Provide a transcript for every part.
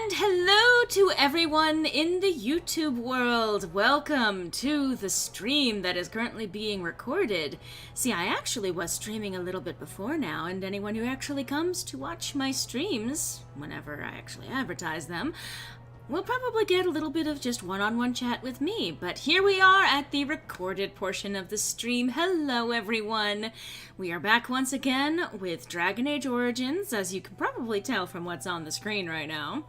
And hello to everyone in the YouTube world. Welcome to the stream that is currently being recorded. See, I actually was streaming a little bit before now, and anyone who actually comes to watch my streams, whenever I actually advertise them, will probably get a little bit of just one-on-one chat with me. But here we are at the recorded portion of the stream. Hello, everyone. We are back once again with Dragon Age Origins, as you can probably tell from what's on the screen right now.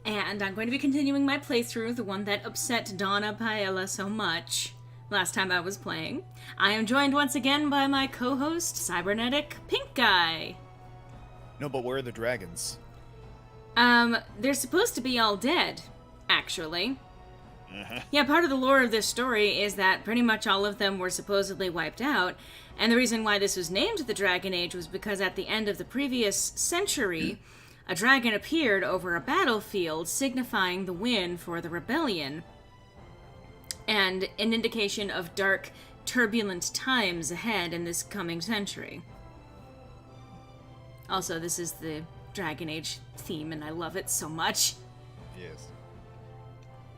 And I'm going to be continuing my playthrough, the one that upset Donna Paella so much last time I was playing. I am joined once again by my co-host, Cybernetic Pink Guy. No, but where are the dragons? They're supposed to be all dead, actually. Yeah, part of the lore of this story is that pretty much all of them were supposedly wiped out, and the reason why this was named the Dragon Age was because at the end of the previous century, a dragon appeared over a battlefield signifying the win for the rebellion, and an indication of dark, turbulent times ahead in this coming century. Also, this is the Dragon Age theme, and I love it so much. Yes.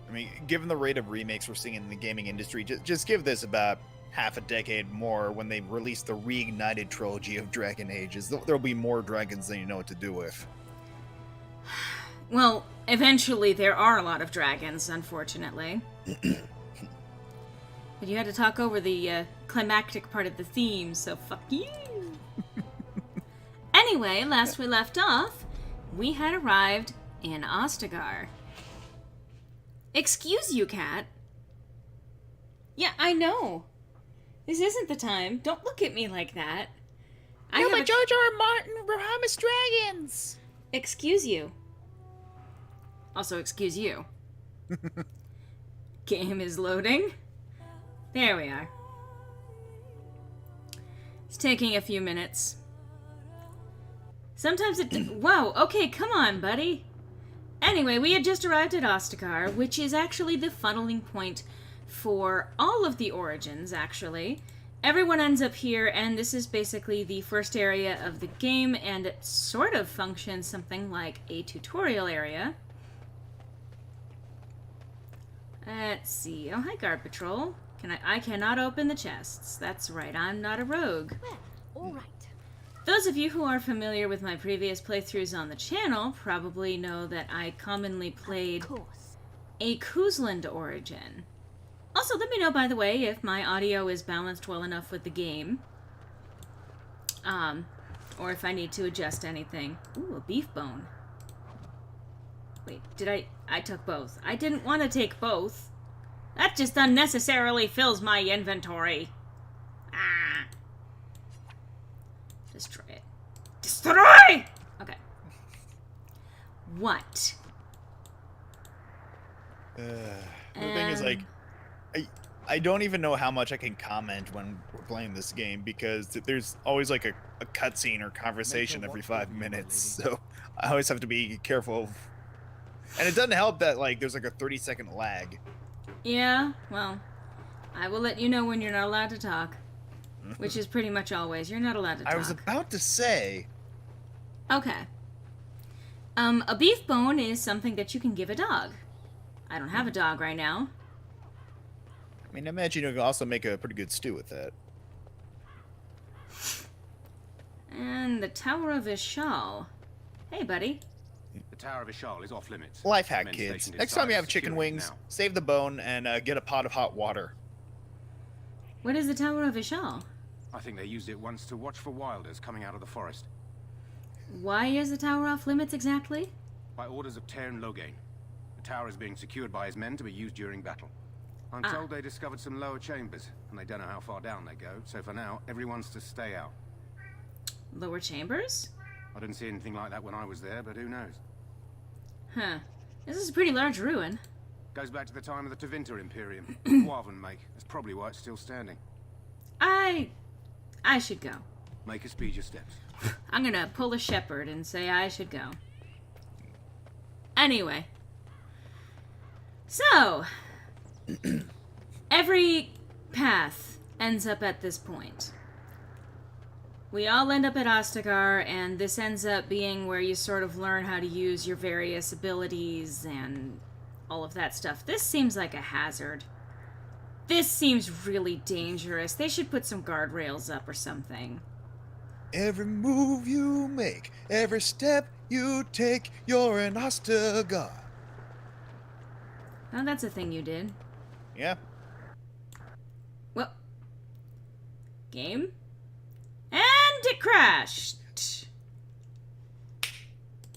I mean, given the rate of remakes we're seeing in the gaming industry, just give this about half a decade more when they release the reignited trilogy of Dragon Ages. There'll be more dragons than you know what to do with. Well, eventually there are a lot of dragons, unfortunately. But you had to talk over the climactic part of the theme, so fuck you. Anyway, last we left off, we had arrived in Ostagar. Excuse you, cat. Yeah, I know. This isn't the time. Don't look at me like that. No, but George R. R. Martin promised dragons! Excuse you. Also, excuse you. Game is loading. There we are. It's taking a few minutes. Sometimes it... Whoa, okay, come on, buddy. Anyway, we had just arrived at Ostagar, which is actually the funneling point for all of the Origins, actually. Everyone ends up here, and this is basically the first area of the game, and it sort of functions something like a tutorial area. Let's see. Oh, hi, Guard Patrol. I cannot open the chests. That's right, I'm not a rogue. Well, all right. Those of you who are familiar with my previous playthroughs on the channel probably know that I commonly played a Kuzland origin. Also, let me know, by the way, if my audio is balanced well enough with the game. Or if I need to adjust anything. Ooh, a beef bone. Wait, I took both. I didn't want to take both. That just unnecessarily fills my inventory. Ah. Destroy it. Destroy! Okay. What? The thing is, like, I don't even know how much I can comment when we're playing this game, because there's always, like, a cutscene or conversation every 5 minutes, so I always have to be careful. And it doesn't help that, like, there's, like, a 30-second lag. Yeah, well, I will let you know when you're not allowed to talk. Which is pretty much always. You're not allowed to talk. I was about to say. Okay. A beef bone is something that you can give a dog. I don't have a dog right now. I mean, I imagine you can also make a pretty good stew with that. And the Tower of Ishal. Hey, buddy. The Tower of Ishal is off limits. Life hack, kids. Next time you have chicken wings, save the bone and get a pot of hot water. What is the Tower of Ishal? I think they used it once to watch for wilders coming out of the forest. Why is the tower off limits exactly? By orders of Tairn Loghain. The tower is being secured by his men to be used during battle. I'm told they discovered some lower chambers, and they don't know how far down they go, so for now, everyone's to stay out. Lower chambers? I didn't see anything like that when I was there, but who knows? Huh. This is a pretty large ruin. Goes back to the time of the Tevinter Imperium. Dwarven make. That's probably why it's still standing. I should go. Make us speed your steps. I'm gonna pull a shepherd and say I should go. Anyway. So, every path ends up at this point. we all end up at Ostagar, and this ends up being where you sort of learn how to use your various abilities and all of that stuff. This seems like a hazard. This seems really dangerous. They should put some guardrails up or something. Every move you make, every step you take, you're an Ostagar. Oh, that's a thing you did. Yeah. Well, game? And it crashed.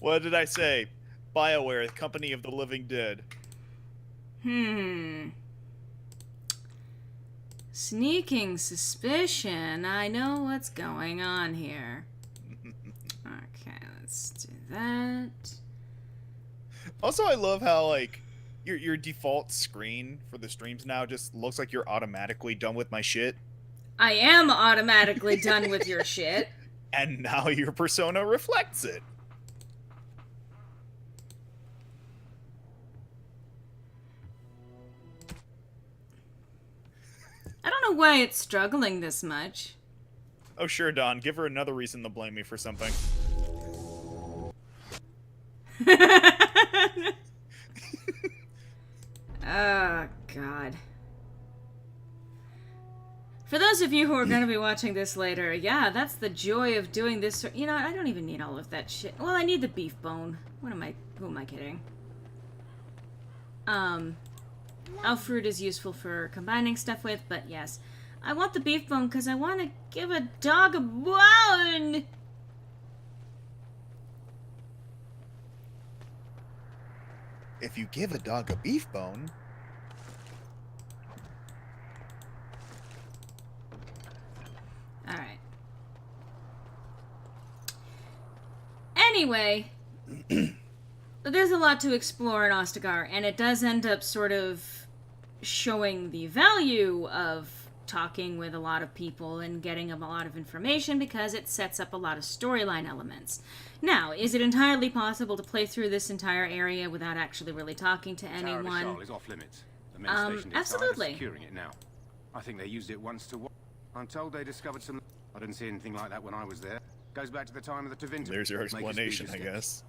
What did I say? BioWare, Company of the Living Dead. Sneaking suspicion. I know what's going on here. Okay, let's do that. Also, I love how, like, your default screen for the streams now just looks like you're automatically done with my shit. I am automatically done with your shit. And now your persona reflects it. I don't know why it's struggling this much. Oh, sure, Don. Give her another reason to blame me for something. Oh, God. For those of you who are going to be watching this later, yeah, that's the joy of doing this. You know, I don't even need all of that shit. Well, I need the beef bone. Who am I kidding? Elf fruit is useful for combining stuff with, but yes. I want the beef bone because I want to give a dog a bone! If you give a dog a beef bone... Alright. Anyway, there's a lot to explore in Ostagar, and it does end up sort of showing the value of talking with a lot of people and getting a lot of information because it sets up a lot of storyline elements. Now, is it entirely possible to play through this entire area without actually really talking to anyone? Tower is off limits. The men stationed inside absolutely. are securing it now. I think they used it once to... I'm told they discovered some... I didn't see anything like that when I was there. Goes back to the time of the Tevinter. There's your explanation, I guess.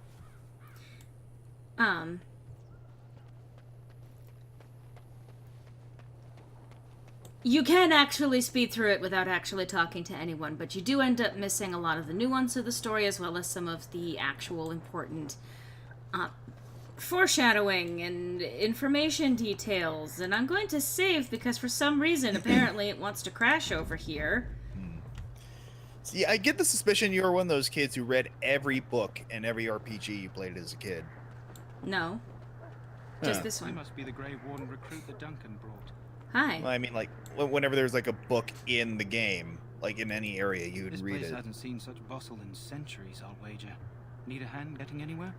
You can actually speed through it without actually talking to anyone, but you do end up missing a lot of the nuance of the story as well as some of the actual important foreshadowing and information details. And I'm going to save because for some reason apparently it wants to crash over here. See, I get the suspicion you were one of those kids who read every book and every RPG you played as a kid. No. Just this one. You must be the Grey Warden recruit that Duncan brought. Hi. Well, I mean, like, whenever there's, like, a book in the game, like, in any area, you would read it. This place hasn't seen such bustle in centuries, I'll wager. Need a hand getting anywhere?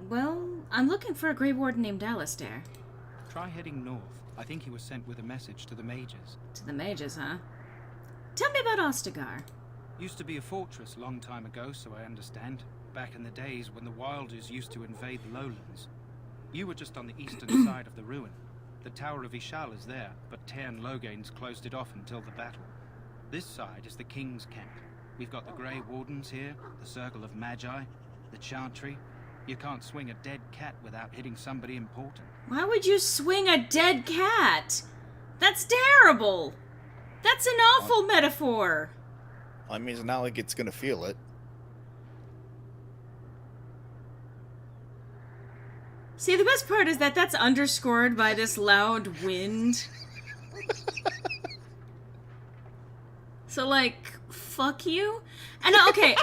Well, I'm looking for a Grey Warden named Alistair. Try heading north. I think he was sent with a message to the mages. To the mages, huh? Tell me about Ostagar. Used to be a fortress long time ago, so I understand. Back in the days when the Wilders used to invade the lowlands. You were just on the eastern side of the ruin. The Tower of Ishal is there, but Tairn Logain's closed it off until the battle. This side is the King's camp. We've got the Grey Wardens here, the Circle of Magi, the Chantry. You can't swing a dead cat without hitting somebody important. Why would you swing a dead cat? That's terrible! That's an awful metaphor! I mean, it's not like it's gonna feel it. See, the best part is that that's underscored by this loud wind. So, like, fuck you? And, okay,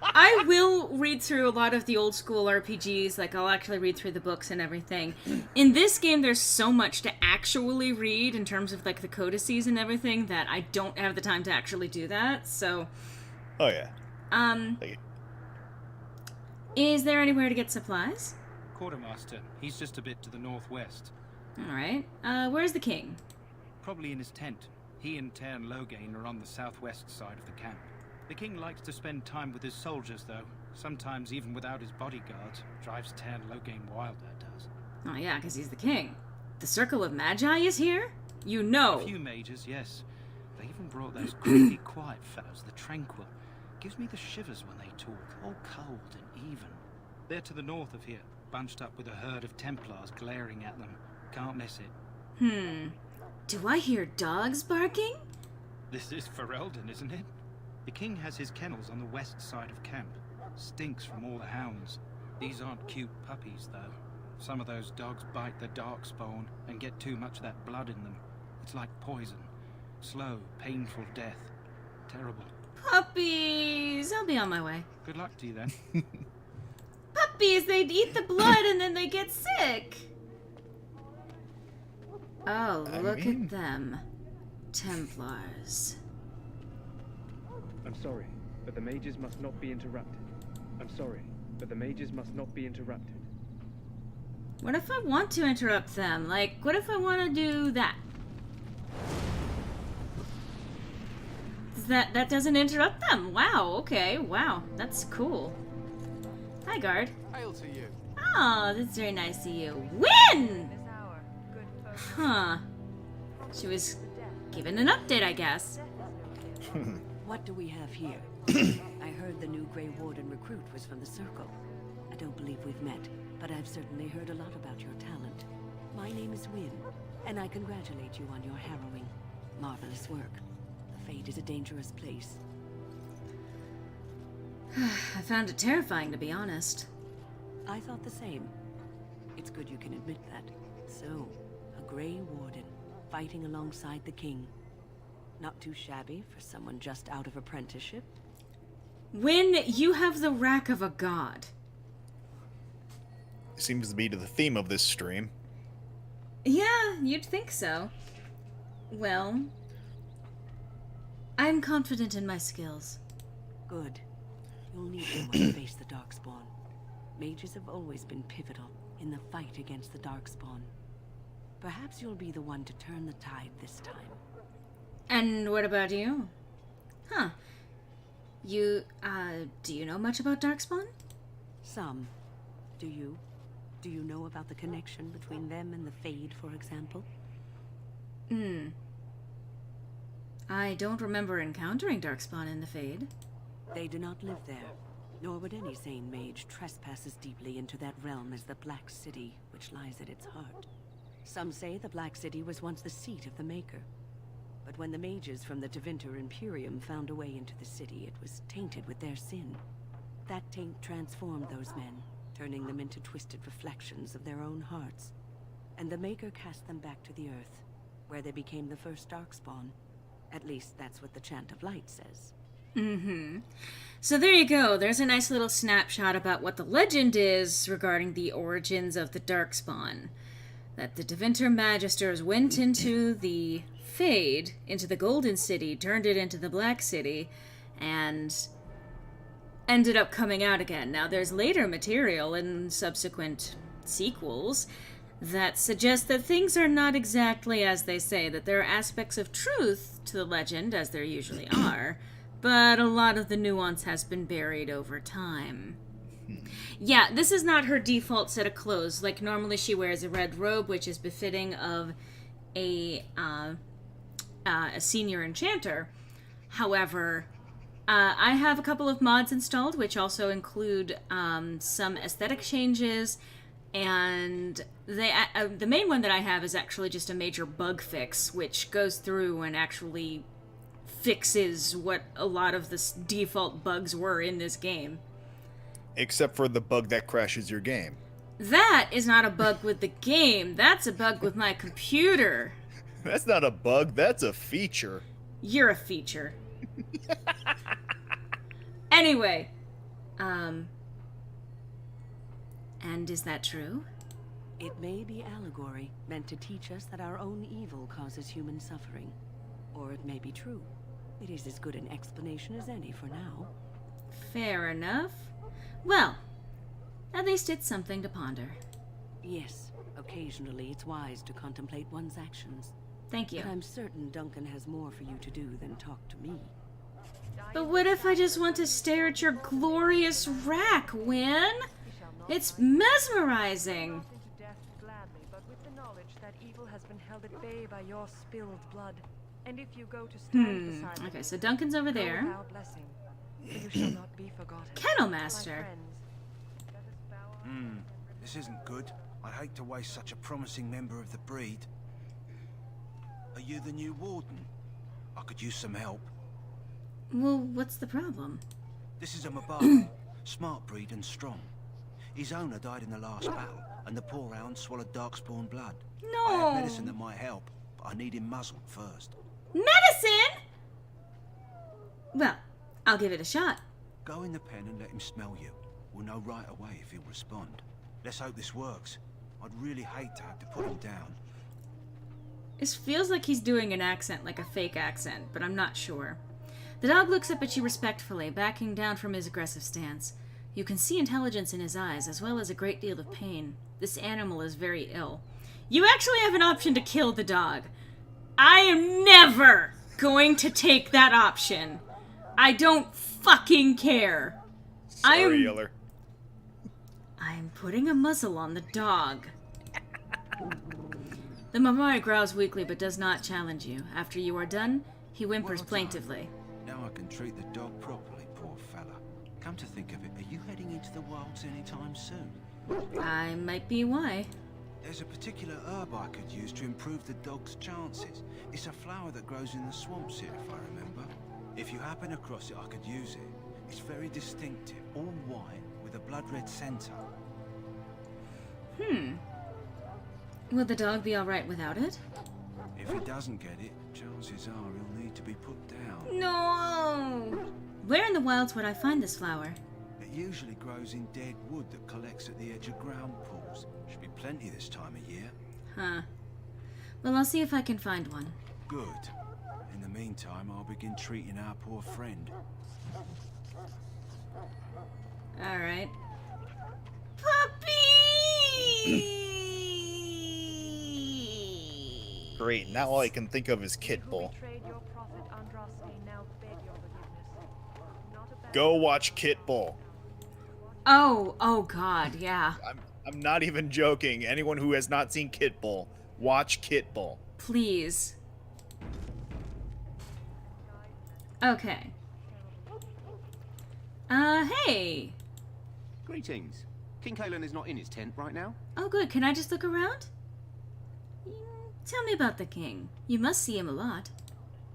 I will read through a lot of the old school RPGs, like, I'll actually read through the books and everything. In this game, there's so much to actually read in terms of, like, the codices and everything that I don't have the time to actually do that, so... Oh, yeah. Is there anywhere to get supplies? Quartermaster, he's just a bit to the northwest. Alright. Where's the king? Probably in his tent. He and Tairn Logain are on the southwest side of the camp. The king likes to spend time with his soldiers, though. Sometimes even without his bodyguards. Drives Tairn Logain wild, that does. Oh yeah, because he's the king. The Circle of Magi is here? You know. A few mages, yes. They even brought those creepy quiet fellows, the Tranquil. Gives me the shivers when they talk, all cold and even. They're to the north of here, bunched up with a herd of Templars glaring at them. Can't miss it. Do I hear dogs barking? This is Ferelden, isn't it? The king has his kennels on the west side of camp. Stinks from all the hounds. These aren't cute puppies, though. Some of those dogs bite the darkspawn and get too much of that blood in them. It's like poison. Slow, painful death. Terrible. Puppies! I'll be on my way. Good luck to you then. Puppies! They eat the blood and then they get sick! Oh, look at them. Templars. I'm sorry, but the mages must not be interrupted. I'm sorry, but the mages must not be interrupted. What if I want to interrupt them? Like, what if I want to do that? That doesn't interrupt them. Wow, okay, wow. That's cool. Hi, guard. Hail to you. Oh, that's very nice of you. Win! Huh. She was given an update, I guess. What do we have here? I heard the new Grey Warden recruit was from the Circle. I don't believe we've met, but I've certainly heard a lot about your talent. My name is Wynne, and I congratulate you on your harrowing, marvelous work. The Fade is a dangerous place. I found it terrifying, to be honest. I thought the same. It's good you can admit that. So, a Grey Warden, fighting alongside the King. Not too shabby for someone just out of apprenticeship. When you have the rack of a god. Seems to be the theme of this stream. Yeah, you'd think so. Well, I'm confident in my skills. Good. You'll need them when you face the Darkspawn. Mages have always been pivotal in the fight against the Darkspawn. Perhaps you'll be the one to turn the tide this time. And what about you? Huh. You, do you know much about Darkspawn? Some. Do you? Do you know about the connection between them and the Fade, for example? I don't remember encountering Darkspawn in the Fade. They do not live there, nor would any sane mage trespass as deeply into that realm as the Black City, which lies at its heart. Some say the Black City was once the seat of the Maker. But when the mages from the Tevinter Imperium found a way into the city, it was tainted with their sin. That taint transformed those men, turning them into twisted reflections of their own hearts. And the Maker cast them back to the Earth, where they became the first Darkspawn. At least that's what the Chant of Light says. So there you go. There's a nice little snapshot about what the legend is regarding the origins of the Darkspawn. That the Tevinter Magisters went into the Fade, into the Golden City, turned it into the Black City, and ended up coming out again. Now, there's later material in subsequent sequels that suggest that things are not exactly as they say, that there are aspects of truth to the legend, as there usually are, but a lot of the nuance has been buried over time. Yeah, this is not her default set of clothes. Like, normally she wears a red robe, which is befitting of a senior enchanter. However, I have a couple of mods installed, which also include some aesthetic changes, and the main one that I have is actually just a major bug fix, which goes through and actually fixes what a lot of the default bugs were in this game. Except for the bug that crashes your game. That is not a bug with the game. That's a bug with my computer. That's not a bug, that's a feature. You're a feature. Anyway, and is that true? It may be allegory, meant to teach us that our own evil causes human suffering. Or it may be true. It is as good an explanation as any for now. Fair enough. Well, at least it's something to ponder. Yes, occasionally it's wise to contemplate one's actions. Thank you. But I'm certain Duncan has more for you to do than talk to me. But what if I just want to stare at your glorious rack, Wynne? It's mesmerizing. Death gladly, but with the knowledge that evil has been held at bay by your spilled blood. And if you go to stand beside the Okay, so Duncan's over go with there. our blessing, for you shall not be forgotten. Kennel My Master. friends, let us bow our This isn't good. I'd hate to waste such a promising member of the breed. Are you the new warden? I could use some help. Well, what's the problem? This is a Morrigan, smart breed and strong. His owner died in the last battle, and the poor hound swallowed darkspawn blood. I have No. medicine that might help, but I need him muzzled first. Medicine? Well, I'll give it a shot. Go in the pen and let him smell you. We'll know right away if he'll respond. Let's hope this works. I'd really hate to have to put him down. This feels like he's doing an accent, like a fake accent, but I'm not sure. The dog looks up at you respectfully, backing down from his aggressive stance. You can see intelligence in his eyes, as well as a great deal of pain. This animal is very ill. You actually have an option to kill the dog. I am never going to take that option. I don't fucking care. Sorry, Yeller. I'm putting a muzzle on the dog. The Mamari growls weakly but does not challenge you. After you are done, he whimpers Well done. plaintively. Now I can treat the dog properly, poor fella. Come to think of it, are you heading into the wilds anytime soon? I might be why. There's a particular herb I could use to improve the dog's chances. It's a flower that grows in the swamps here, if I remember. If you happen across it, I could use it. It's very distinctive, all white, with a blood-red centre. Will the dog be alright without it? If he doesn't get it, chances are he'll need to be put down. No! Where in the wilds would I find this flower? It usually grows in dead wood that collects at the edge of ground pools. Should be plenty this time of year. Huh. Well, I'll see if I can find one. Good. In the meantime, I'll begin treating our poor friend. Alright. Puppy! Great. Now all I can think of is Kit Bull. betrayed your prophet Andraste, now beg your forgiveness. Not a bad Go watch Kit Bull. Oh god, yeah. I'm not even joking. Anyone who has not seen Kit Bull, watch Kit Bull. Please. Okay. Hey! Greetings. King Kalen is not in his tent right now. Oh good, can I just look around? Tell me about the king. You must see him a lot.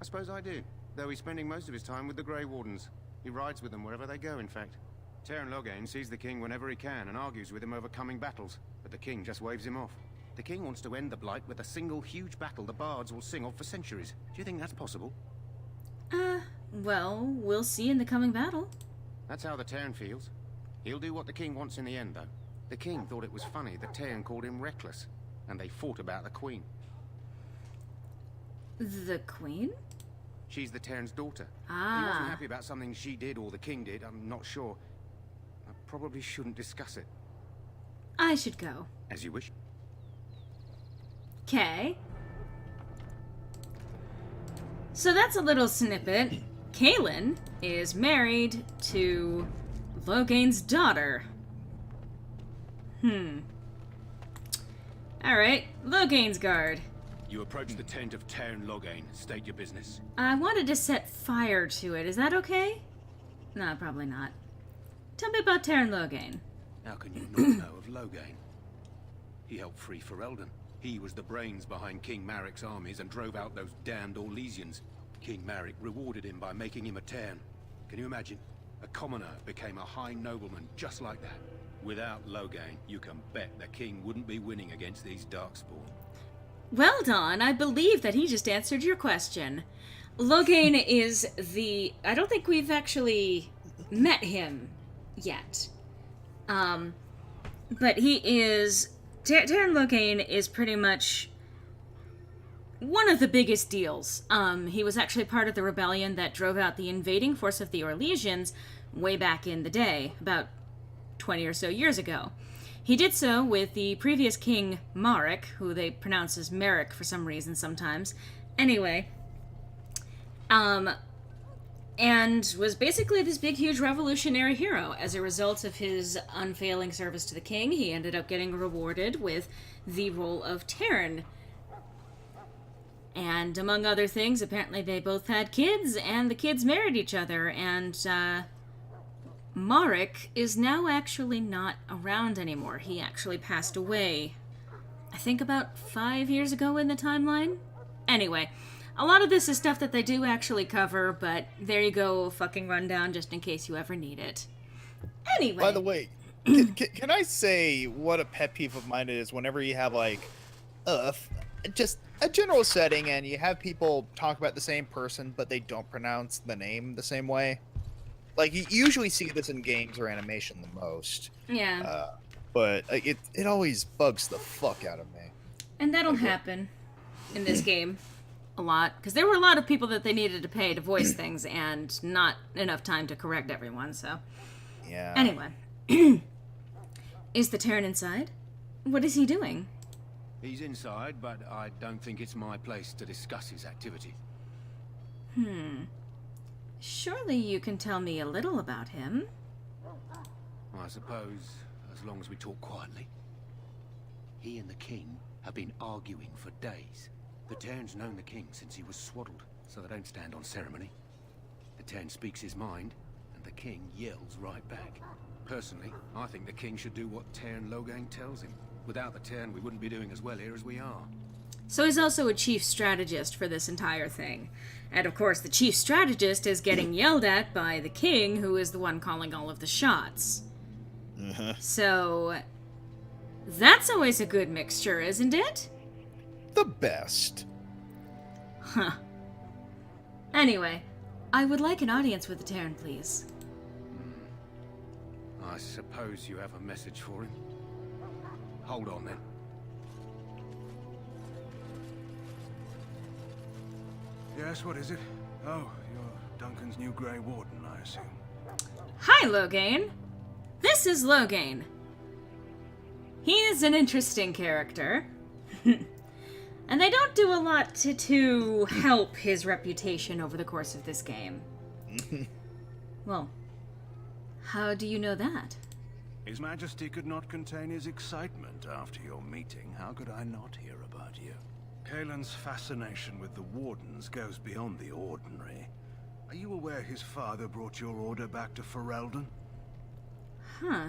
I suppose I do, though he's spending most of his time with the Grey Wardens. He rides with them wherever they go, in fact. Terran Logain sees the king whenever he can and argues with him over coming battles, but the king just waves him off. The king wants to end the Blight with a single huge battle the bards will sing of for centuries. Do you think that's possible? Well, we'll see in the coming battle. That's how the Terran feels. He'll do what the king wants in the end, though. The king thought it was funny the Terran called him reckless, and they fought about the queen. The queen? She's the Terran's daughter. He Ah. wasn't happy about something she did or the king did, I'm not sure. I probably shouldn't discuss it. I should go. As you wish. Okay. So that's a little snippet. Kalen is married to Logain's daughter. Alright, Logain's guard. You approach the tent of Terran Logain. State your business. I wanted to set fire to it. Is that okay? No, probably not. Tell me about Terran Logain. How can you not know of Logain? He helped free Ferelden. He was the brains behind King Marik's armies and drove out those damned Orlesians. King Marik rewarded him by making him a Terran. Can you imagine? A commoner became a high nobleman just like that. Without Logain, you can bet the king wouldn't be winning against these Darkspawn. Well done. I believe that he just answered your question. Logain is the... I don't think we've actually met him yet. But he is... Terran Logain is pretty much one of the biggest deals. He was actually part of the rebellion that drove out the invading force of the Orlesians way back in the day, about 20 or so years ago. He did so with the previous king, Marik, who they pronounce as Merrick for some reason sometimes. Anyway, and was basically this big, huge revolutionary hero. As a result of his unfailing service to the king, he ended up getting rewarded with the role of Terran. And among other things, apparently they both had kids, and the kids married each other, and Marek is now actually not around anymore. He actually passed away, I think about 5 years ago in the timeline. Anyway, a lot of this is stuff that they do actually cover, but there you go, a fucking rundown just in case you ever need it. Anyway. By the way, can I say what a pet peeve of mine is whenever you have, like, just a general setting and you have people talk about the same person, but they don't pronounce the name the same way? Like, you usually see this in games or animation the most. Yeah. But it always bugs the fuck out of me. And that'll happen in this game a lot, because there were a lot of people that they needed to pay to voice things and not enough time to correct everyone, so... Yeah. Anyway. Is the Terran inside? What is he doing? He's inside, but I don't think it's my place to discuss his activity. Surely you can tell me a little about him. I suppose, as long as we talk quietly. He and the king have been arguing for days. The Terran's known the king since he was swaddled, so they don't stand on ceremony. The Terran speaks his mind, and the king yells right back. Personally, I think the king should do what Terran Logang tells him. Without the Terran, we wouldn't be doing as well here as we are. So he's also a chief strategist for this entire thing. And of course, the chief strategist is getting yelled at by the king, who is the one calling all of the shots. So, that's always a good mixture, isn't it? The best. Huh. Anyway, I would like an audience with the Terran, please. I suppose you have a message for him. Hold on, then. Yes, what is it? Oh, you're Duncan's new Grey Warden, I assume. Hi, Logain. This is Logain. He is an interesting character. And they don't do a lot to help his reputation over the course of this game. Well, how do you know that? His Majesty could not contain his excitement after your meeting. How could I not hear about you? Kaelin's fascination with the Wardens goes beyond the ordinary. Are you aware his father brought your order back to Ferelden? Huh.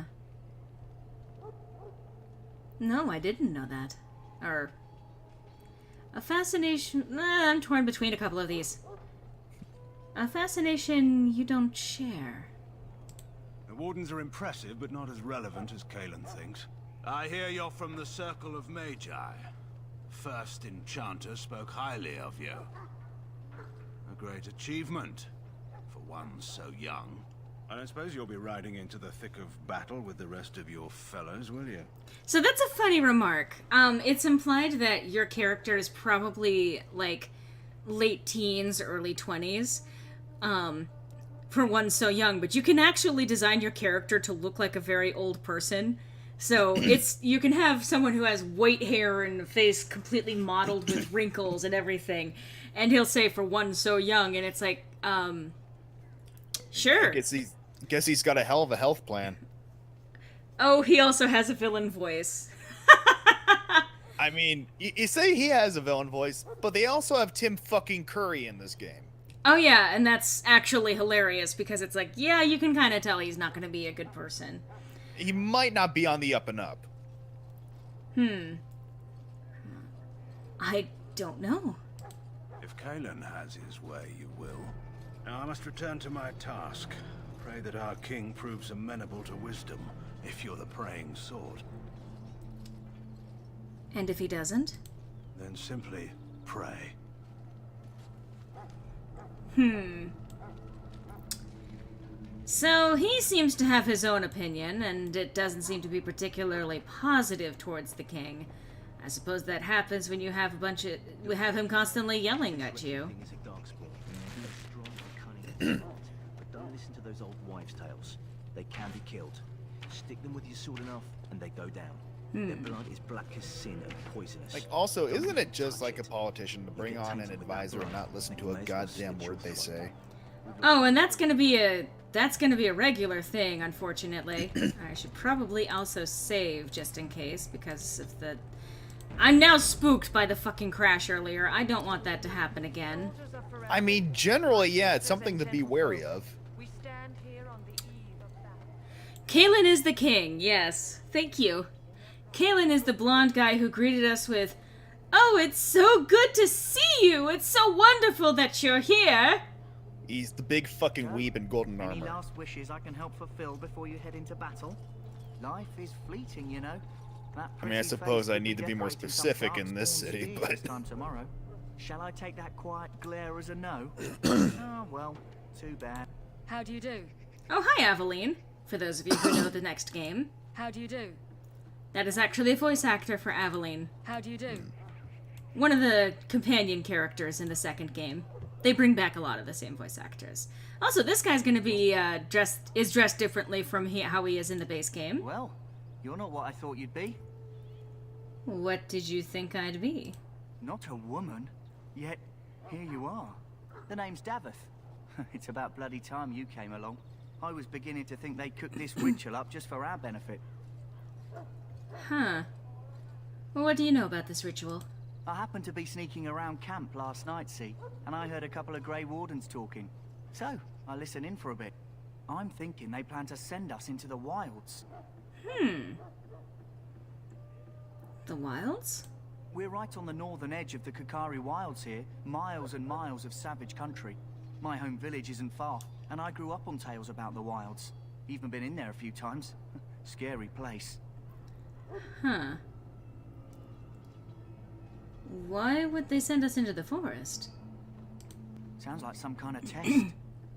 No, I didn't know that. Or... a fascination... I'm torn between a couple of these. A fascination you don't share. The Wardens are impressive, but not as relevant as Kaelin thinks. I hear you're from the Circle of Magi. First Enchanter spoke highly of you. A great achievement, for one so young. I don't suppose you'll be riding into the thick of battle with the rest of your fellows, will you? So that's a funny remark. It's implied that your character is probably, like, late teens, early 20s. For one so young, but you can actually design your character to look like a very old person. So you can have someone who has white hair and a face completely mottled with wrinkles and everything, and he'll say for one so young, and it's like, sure. Guess he's got a hell of a health plan. Oh, he also has a villain voice. I mean, you say he has a villain voice, but they also have Tim fucking Curry in this game. Oh yeah, and that's actually hilarious, because it's like, yeah, you can kind of tell he's not going to be a good person. He might not be on the up and up. I don't know. If Kaelin has his way, you will. Now I must return to my task. Pray that our king proves amenable to wisdom, if you're the praying sword. And if he doesn't? Then simply pray. So, he seems to have his own opinion, and it doesn't seem to be particularly positive towards the king. I suppose that happens when you have have him constantly yelling at you. But don't listen to those old wives' tales. They can be killed. Stick them with your sword enough, and they go down. Their blood is black as sin and poisonous. Like, also, isn't it just like a politician to bring on an advisor and not listen to a goddamn word they say? Oh, and that's gonna be a regular thing, unfortunately. I should probably also save just in case, because of the I'm now spooked by the fucking crash earlier. I don't want that to happen again. Soldiers of Ferelden, I mean, generally, yeah, it's something to be wary of. we stand here on the eve of battle. Kalen is the king, yes. Thank you. Kalen is the blonde guy who greeted us with, "Oh, it's so good to see you! It's so wonderful that you're here!" He's the big fucking weeb in golden Any armor. last wishes I can help fulfill before you head into battle? Life is fleeting, you know. That I mean, I pretty suppose face I could need to be more decorating some specific in this darkspawn city, steed but... this time tomorrow. Shall I take that quiet glare as a no? Oh, well, too bad. How do you do? Oh, hi, Aveline. For those of you who know the next game. How do you do? That is actually a voice actor for Aveline. How do you do? One of the companion characters in the second game. They bring back a lot of the same voice actors. Also, this guy's gonna be dressed differently from how he is in the base game. Well, you're not what I thought you'd be. What did you think I'd be? Not a woman. Yet, here you are. The name's Davith. It's about bloody time you came along. I was beginning to think they cooked this ritual up just for our benefit. Huh. Well, what do you know about this ritual? I happened to be sneaking around camp last night, see, and I heard a couple of Grey Wardens talking. So, I listened in for a bit. I'm thinking they plan to send us into the wilds. The Wilds? We're right on the northern edge of the Korcari Wilds here, miles and miles of savage country. My home village isn't far, and I grew up on tales about the wilds. Even been in there a few times. Scary place. Huh. Why would they send us into the forest? Sounds like some kind of test.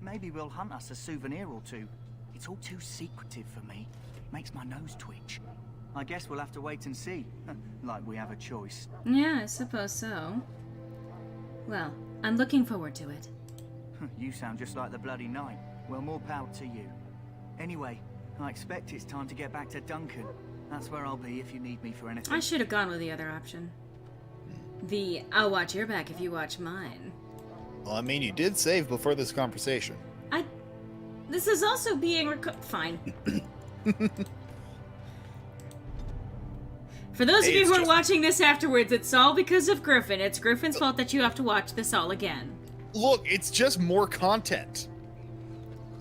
Maybe we'll hunt us a souvenir or two. It's all too secretive for me. Makes my nose twitch. I guess we'll have to wait and see. Like we have a choice. Yeah, I suppose so. Well, I'm looking forward to it. You sound just like the bloody knight. Well, more power to you. Anyway, I expect it's time to get back to Duncan. That's where I'll be if you need me for anything. I should have gone with the other option. The "I'll watch your back if you watch mine." Well, I mean, you did save before this conversation. This is also being fine. For those of you who are watching this afterwards, it's all because of Griffin. It's Griffin's fault that you have to watch this all again. Look, it's just more content.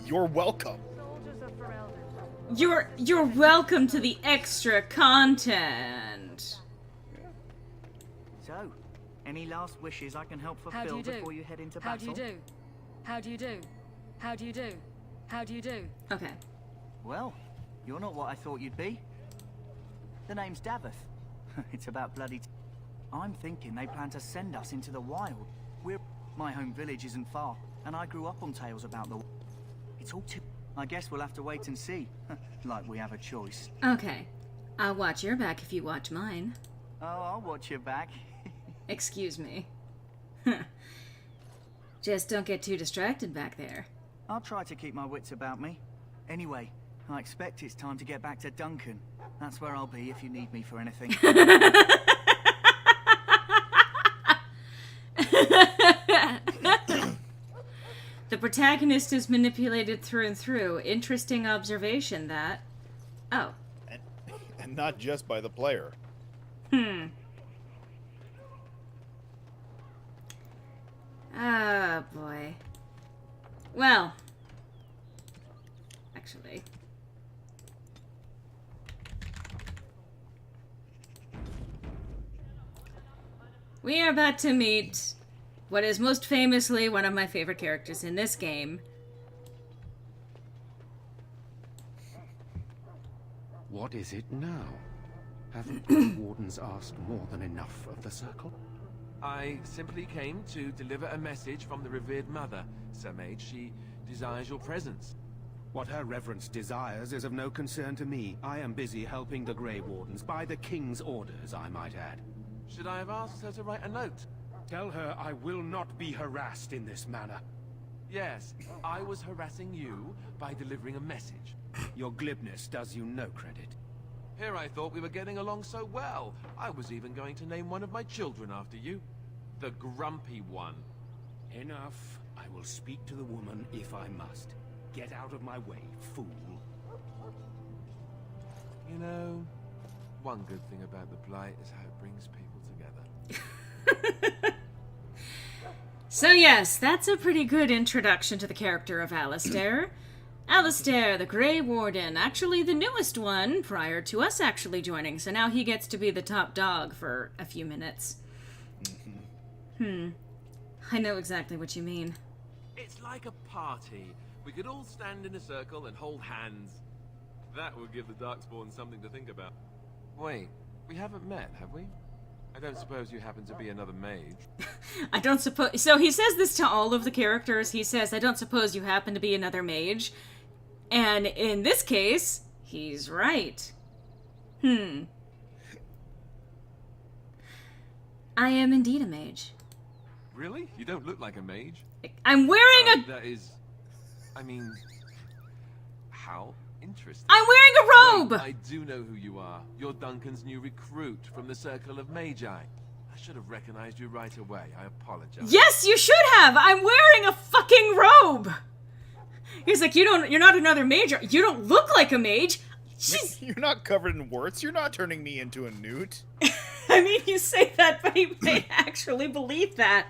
You're welcome. Soldiers of Ferelden. You're welcome to the extra content. So, any last wishes I can help How do fulfill you do? before you head into How do battle? you do? How do you do? How do you do? How do you do? Okay. Well, you're not what I thought you'd be. The name's Davith. It's about bloody... I'm thinking they plan to send us into the wild. My home village isn't far, and I grew up on tales about the... It's all too... I guess we'll have to wait and see. Like we have a choice. Okay. I'll watch your back if you watch mine. Oh, I'll watch your back. Excuse me. Just don't get too distracted back there. I'll try to keep my wits about me. Anyway, I expect it's time to get back to Duncan. That's where I'll be if you need me for anything. The protagonist is manipulated through and through. Interesting observation, that. Oh. And not just by the player. Oh, boy. Well. Actually. We are about to meet what is most famously one of my favorite characters in this game. What is it now? Haven't the wardens asked more than enough of the circle? I simply came to deliver a message from the revered mother, Sir Mage. She desires your presence. What her reverence desires is of no concern to me. I am busy helping the Grey Wardens, by the King's orders, I might add. Should I have asked her to write a note? Tell her I will not be harassed in this manner. Yes, I was harassing you by delivering a message. Your glibness does you no credit. Here I thought we were getting along so well. I was even going to name one of my children after you. The Grumpy One. Enough. I will speak to the woman if I must. Get out of my way, fool. You know, One good thing about the Blight is how it brings people together. So yes, that's a pretty good introduction to the character of Alistair. Alistair, the Grey Warden, actually the newest one prior to us actually joining, so now he gets to be the top dog for a few minutes. I know exactly what you mean. It's like a party. We could all stand in a circle and hold hands. That would give the Darkspawn something to think about. Wait, we haven't met, have we? I don't suppose you happen to be another mage? I don't suppose... So he says this to all of the characters. He says, I don't suppose you happen to be another mage. And in this case, he's right. I am indeed a mage. Really? You don't look like a mage. I'm wearing a... That is... I mean... How interesting. I'm wearing a robe! I do know who you are. You're Duncan's new recruit from the Circle of Magi. I should have recognized you right away. I apologize. Yes, you should have! I'm wearing a fucking robe! He's like, you're not another mage. You don't look like a mage. Jeez. You're not covered in warts. You're not turning me into a newt. I mean, you say that, but he may actually believe that.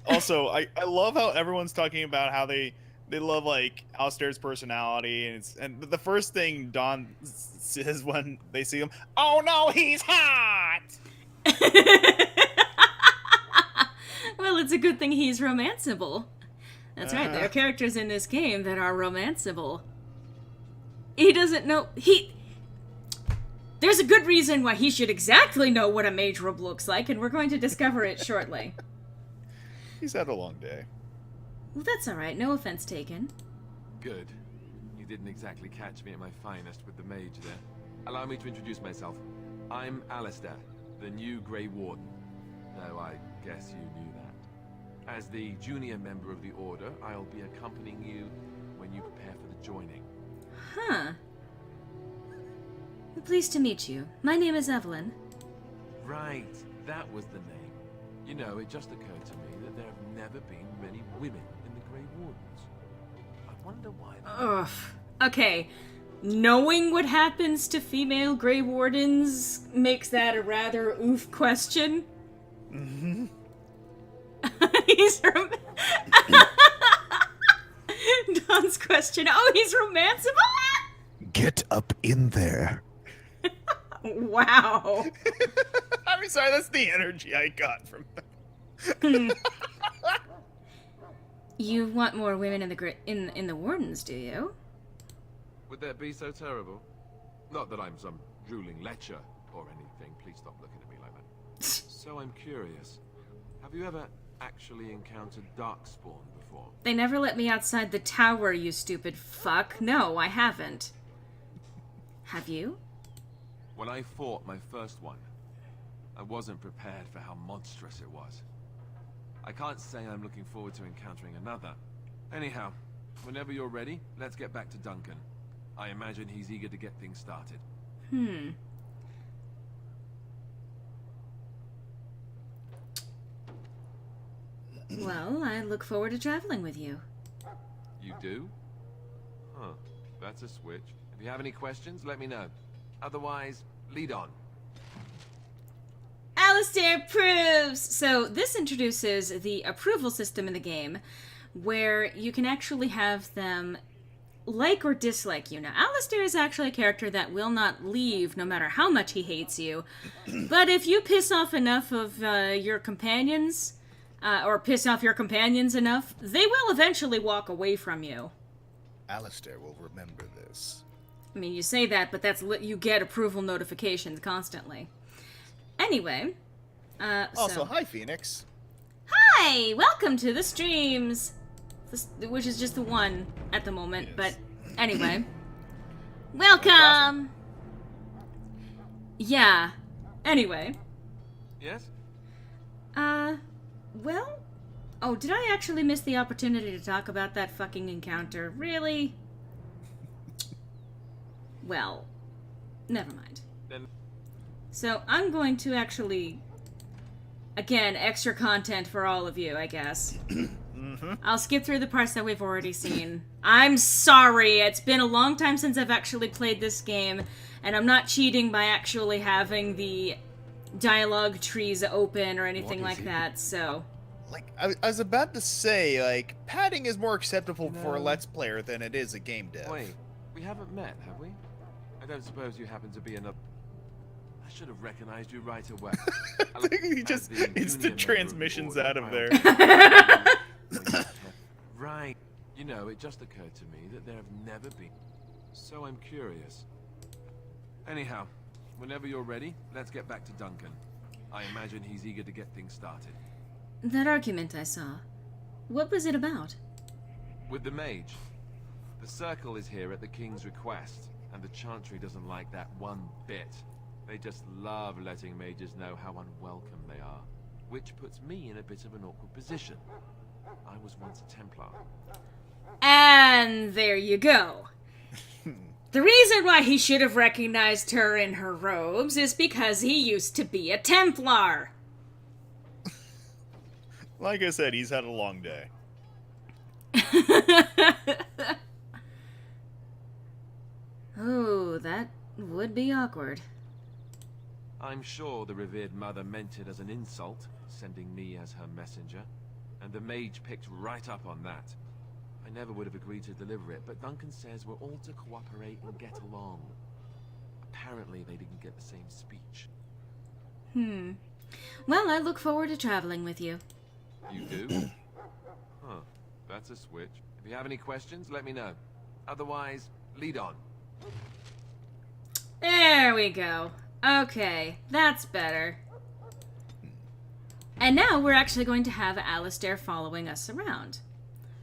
Also, I love how everyone's talking about how they love, like, Alistair's personality, and the first thing Dawn says when they see him, oh no, he's hot! Well, it's a good thing he's romanceable. That's right, there are characters in this game that are romanceable. He doesn't know... There's a good reason why he should exactly know what a mage robe looks like, and we're going to discover it shortly. He's had a long day. Well, that's alright, no offense taken. Good. You didn't exactly catch me at my finest with the mage there. Allow me to introduce myself. I'm Alistair, the new Grey Warden. Though I guess you knew that. As the junior member of the Order, I'll be accompanying you when you prepare for the joining. Huh. Pleased to meet you. My name is Evelyn. Right, that was the name. You know, it just occurred to me that there have never been many women in the Grey Wardens. I wonder why. Ugh. Okay. Knowing what happens to female Grey Wardens makes that a rather oof question. Mm-hmm. He's Don's question. Oh, he's romanceable? Get up in there. Wow. I'm sorry, that's the energy I got from them. You want more women in the Wardens, do you? Would that be so terrible? Not that I'm some drooling lecher or anything. Please stop looking at me like that. So I'm curious. Have you ever actually encountered Darkspawn before? They never let me outside the tower, you stupid fuck. No, I haven't. Have you? When I fought my first one, I wasn't prepared for how monstrous it was. I can't say I'm looking forward to encountering another. Anyhow, whenever you're ready, let's get back to Duncan. I imagine he's eager to get things started. Well, I look forward to traveling with you. You do? Huh. That's a switch. If you have any questions, let me know. Otherwise, lead on. Alistair proves! So this introduces the approval system in the game, where you can actually have them like or dislike you. Now, Alistair is actually a character that will not leave no matter how much he hates you, but if you piss off enough of your companions, or piss off your companions enough, they will eventually walk away from you. Alistair will remember this. I mean, you say that, but you get approval notifications constantly. Anyway, also, hi, Phoenix. Hi! Welcome to the streams! Which is just the one at the moment, but anyway. Welcome! Awesome. Yeah. Anyway. Yes? Well? Oh, did I actually miss the opportunity to talk about that fucking encounter? Really? Well, never mind. Then... So, I'm going to actually... Again, extra content for all of you, I guess. I'll skip through the parts that we've already seen. I'm sorry, it's been a long time since I've actually played this game, and I'm not cheating by actually having the dialogue trees open or anything like that, so... Like, I was about to say, like, padding is more acceptable for a Let's Player than it is a game dev. Wait, we haven't met, have we? I don't suppose you happen to be another... I should have recognized you right away. I think he just instant transmissions out of there. Right. You know, it just occurred to me that there have never been... So I'm curious. Anyhow, whenever you're ready, let's get back to Duncan. I imagine he's eager to get things started. That argument I saw. What was it about? With the mage. The circle is here at the king's request, and the chantry doesn't like that one bit. They just love letting mages know how unwelcome they are, which puts me in a bit of an awkward position. I was once a Templar. And there you go. The reason why he should have recognized her in her robes is because he used to be a Templar. Like I said, he's had a long day. Oh, that would be awkward. I'm sure the revered mother meant it as an insult, sending me as her messenger, and the mage picked right up on that. I never would have agreed to deliver it, but Duncan says we're all to cooperate and get along. Apparently they didn't get the same speech. Well, I look forward to traveling with you. You do? Huh, that's a switch. If you have any questions, let me know. Otherwise, lead on. There we go. Okay, that's better. And now we're actually going to have Alistair following us around,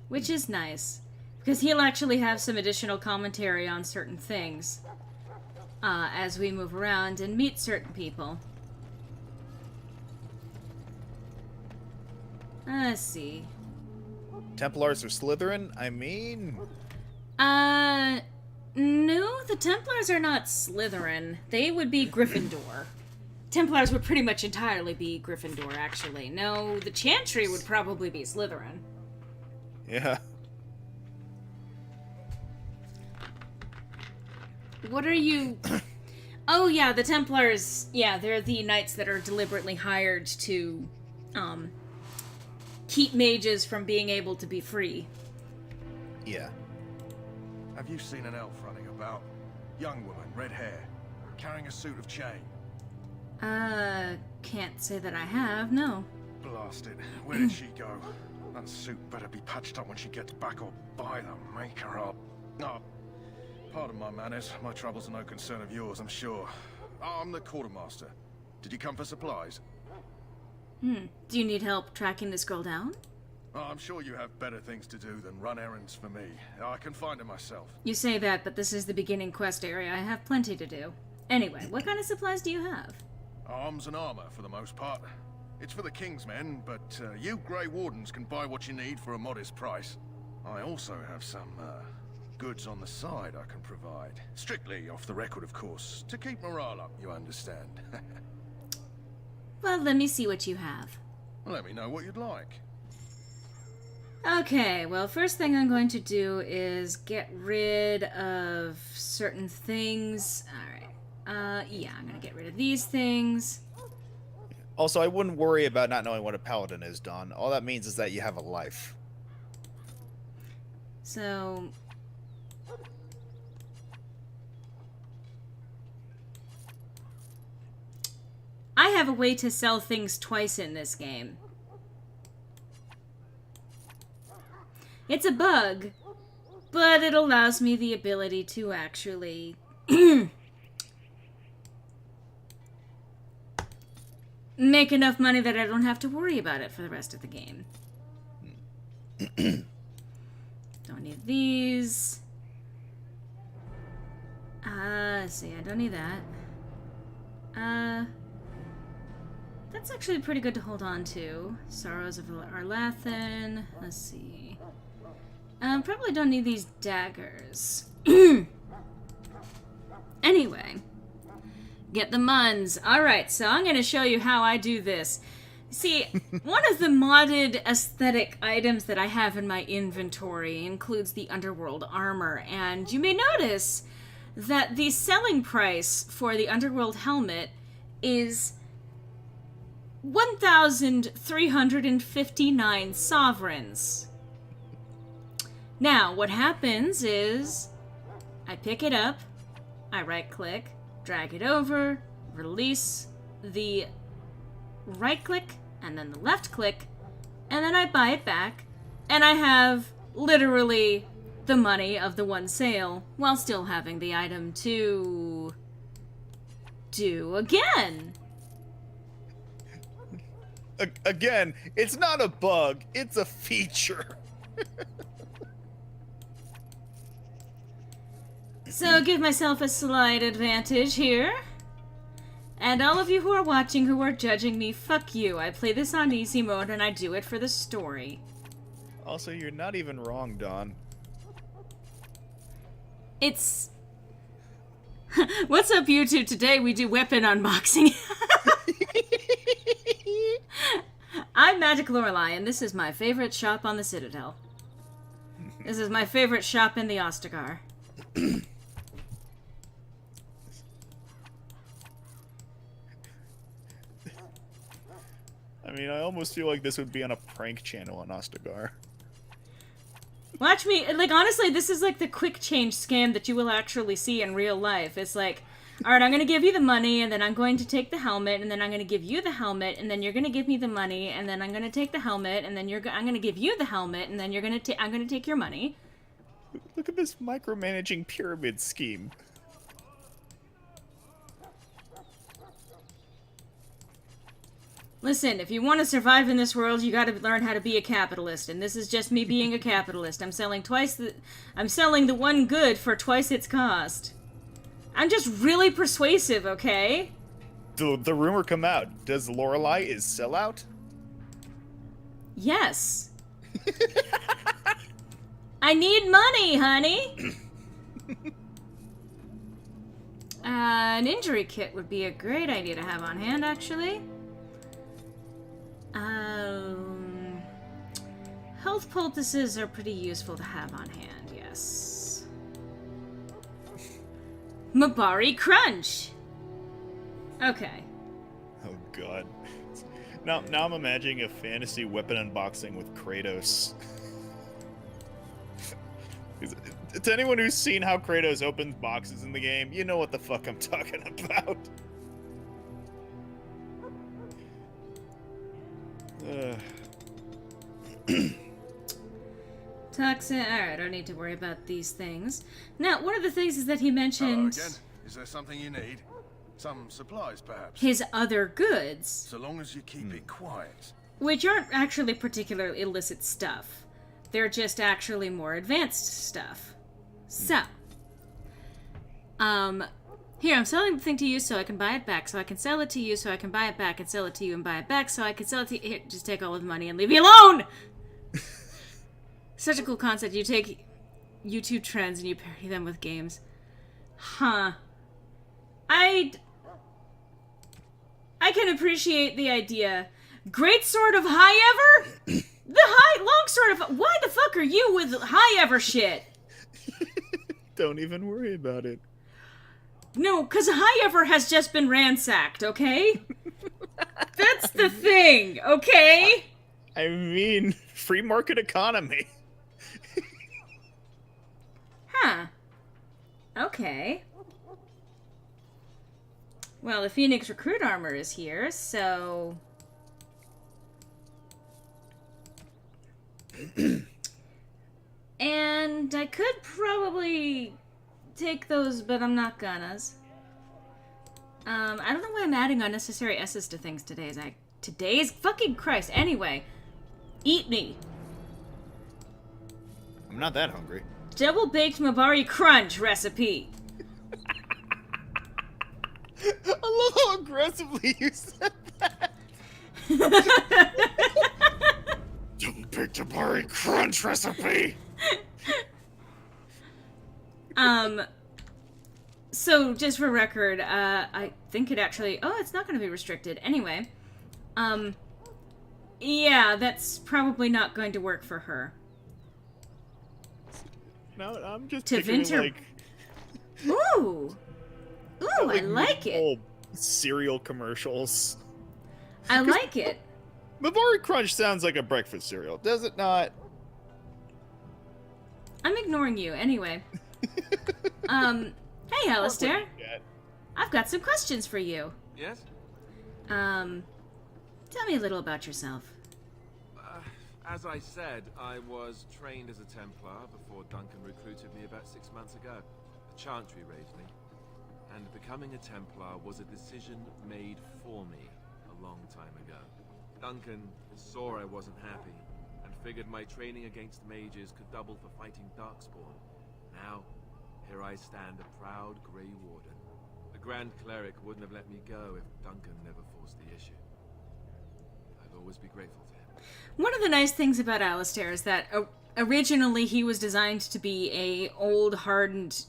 which is nice, because he'll actually have some additional commentary on certain things as we move around and meet certain people. Let's see. Templars are Slytherin? I mean... No, the Templars are not Slytherin. They would be Gryffindor. Templars would pretty much entirely be Gryffindor, actually. No, the Chantry would probably be Slytherin. Yeah. What are you... Oh, yeah, the Templars... Yeah, they're the knights that are deliberately hired to, keep mages from being able to be free. Yeah. Have you seen an elf running about? Young woman, red hair, carrying a suit of chain. Can't say that I have, no. Blast it. Where did she go? That suit better be patched up when she gets back, or by the maker up. Oh, pardon my manners. My troubles are no concern of yours, I'm sure. I'm the quartermaster. Did you come for supplies? Do you need help tracking this girl down? Oh, I'm sure you have better things to do than run errands for me. I can find her myself. You say that, but this is the beginning quest area. I have plenty to do. Anyway, what kind of supplies do you have? Arms and armor, for the most part. It's for the King's men, but you Grey Wardens can buy what you need for a modest price. I also have some goods on the side I can provide. Strictly off the record, of course. To keep morale up, you understand. Well, let me see what you have. Let me know what you'd like. Okay, well, first thing I'm going to do is get rid of certain things. Alright. Yeah, I'm gonna get rid of these things. Also, I wouldn't worry about not knowing what a paladin is, Dawn. All that means is that you have a life. So... I have a way to sell things twice in this game. It's a bug, but it allows me the ability to actually make enough money that I don't have to worry about it for the rest of the game. Don't need these. Let's see, I don't need that. That's actually pretty good to hold on to. Sorrows of Arlathan. Let's see. Probably don't need these daggers. Anyway. Get the muns. Alright, so I'm going to show you how I do this. See, one of the modded aesthetic items that I have in my inventory includes the underworld armor, and you may notice that the selling price for the underworld helmet is 1,359 sovereigns. Now, what happens is I pick it up, I right-click, drag it over, release the right-click, and then the left-click, and then I buy it back, and I have literally the money of the one sale while still having the item to do again. Again, it's not a bug, it's a feature. So give myself a slight advantage here. And all of you who are watching who are judging me, fuck you. I play this on easy mode and I do it for the story. Also, you're not even wrong, Dawn. It's... What's up, YouTube? Today we do weapon unboxing. I'm Magic Lorelei, and this is my favorite shop on the Citadel. This is my favorite shop in the Ostagar. I mean, I almost feel like this would be on a prank channel on Ostagar. Watch me. Like, honestly, this is like the quick change scam that you will actually see in real life. It's like, alright, I'm going to give you the money, and then I'm going to take the helmet, and then I'm going to give you the helmet, and then you're going to give me the money, and then I'm going to take the helmet, and then I'm going to give you the helmet, and then I'm going to take your money. Look at this micromanaging pyramid scheme. Listen, if you want to survive in this world, you got to learn how to be a capitalist, and this is just me being a capitalist. I'm selling the one good for twice its cost. I'm just really persuasive, okay? The rumor come out. Does Lorelei is sellout? Yes. I need money, honey. An injury kit would be a great idea to have on hand, actually. Health poultices are pretty useful to have on hand, yes. Mabari Crunch! Okay. Oh god. Now I'm imagining a fantasy weapon unboxing with Kratos. To anyone who's seen how Kratos opens boxes in the game, you know what the fuck I'm talking about. Toxin. Alright, I don't need to worry about these things. Now, one of the things is that he mentioned... Hello again. Is there something you need? Some supplies, perhaps? His other goods. So long as you keep it quiet. Which aren't actually particularly illicit stuff. They're just actually more advanced stuff. So. Here, I'm selling the thing to you so I can buy it back, so I can sell it to you so I can buy it back and sell it to you and buy it back so I can sell it to you. Here, just take all of the money and leave me alone! Such a cool concept. You take YouTube trends and you parody them with games. Huh. I can appreciate the idea. Great sword of high ever? The long sword of... Why the fuck are you with high ever shit? Don't even worry about it. No, because high ever has just been ransacked, okay? That's the thing, okay? I mean, free market economy. Huh. Okay. Well, the Phoenix Recruit armor is here, so... And I could probably take those, but I'm not gonna. I don't know why I'm adding unnecessary S's to things today. Today's fucking Christ. Anyway, eat me. I'm not that hungry. Double baked Mabari Crunch recipe. I love how aggressively you said that. Double baked Mabari Crunch recipe. So just for record, I think it actually... Oh, it's not going to be restricted. Anyway, Yeah, that's probably not going to work for her. No, I'm just To picturing Vinter- like Ooh! Ooh, I like it. medieval cereal commercials. I like it. Mavari Crunch sounds like a breakfast cereal, does it not? I'm ignoring you anyway. Hey, Alistair. I've got some questions for you. Yes? Tell me a little about yourself. As I said, I was trained as a Templar before Duncan recruited me about 6 months ago. The Chantry raised me. And becoming a Templar was a decision made for me a long time ago. Duncan saw I wasn't happy, and figured my training against mages could double for fighting Darkspawn. Now, here I stand, a proud Grey Warden. The Grand Cleric wouldn't have let me go if Duncan never forced the issue. I'd always be grateful to him. One of the nice things about Alistair is that originally he was designed to be a old, hardened,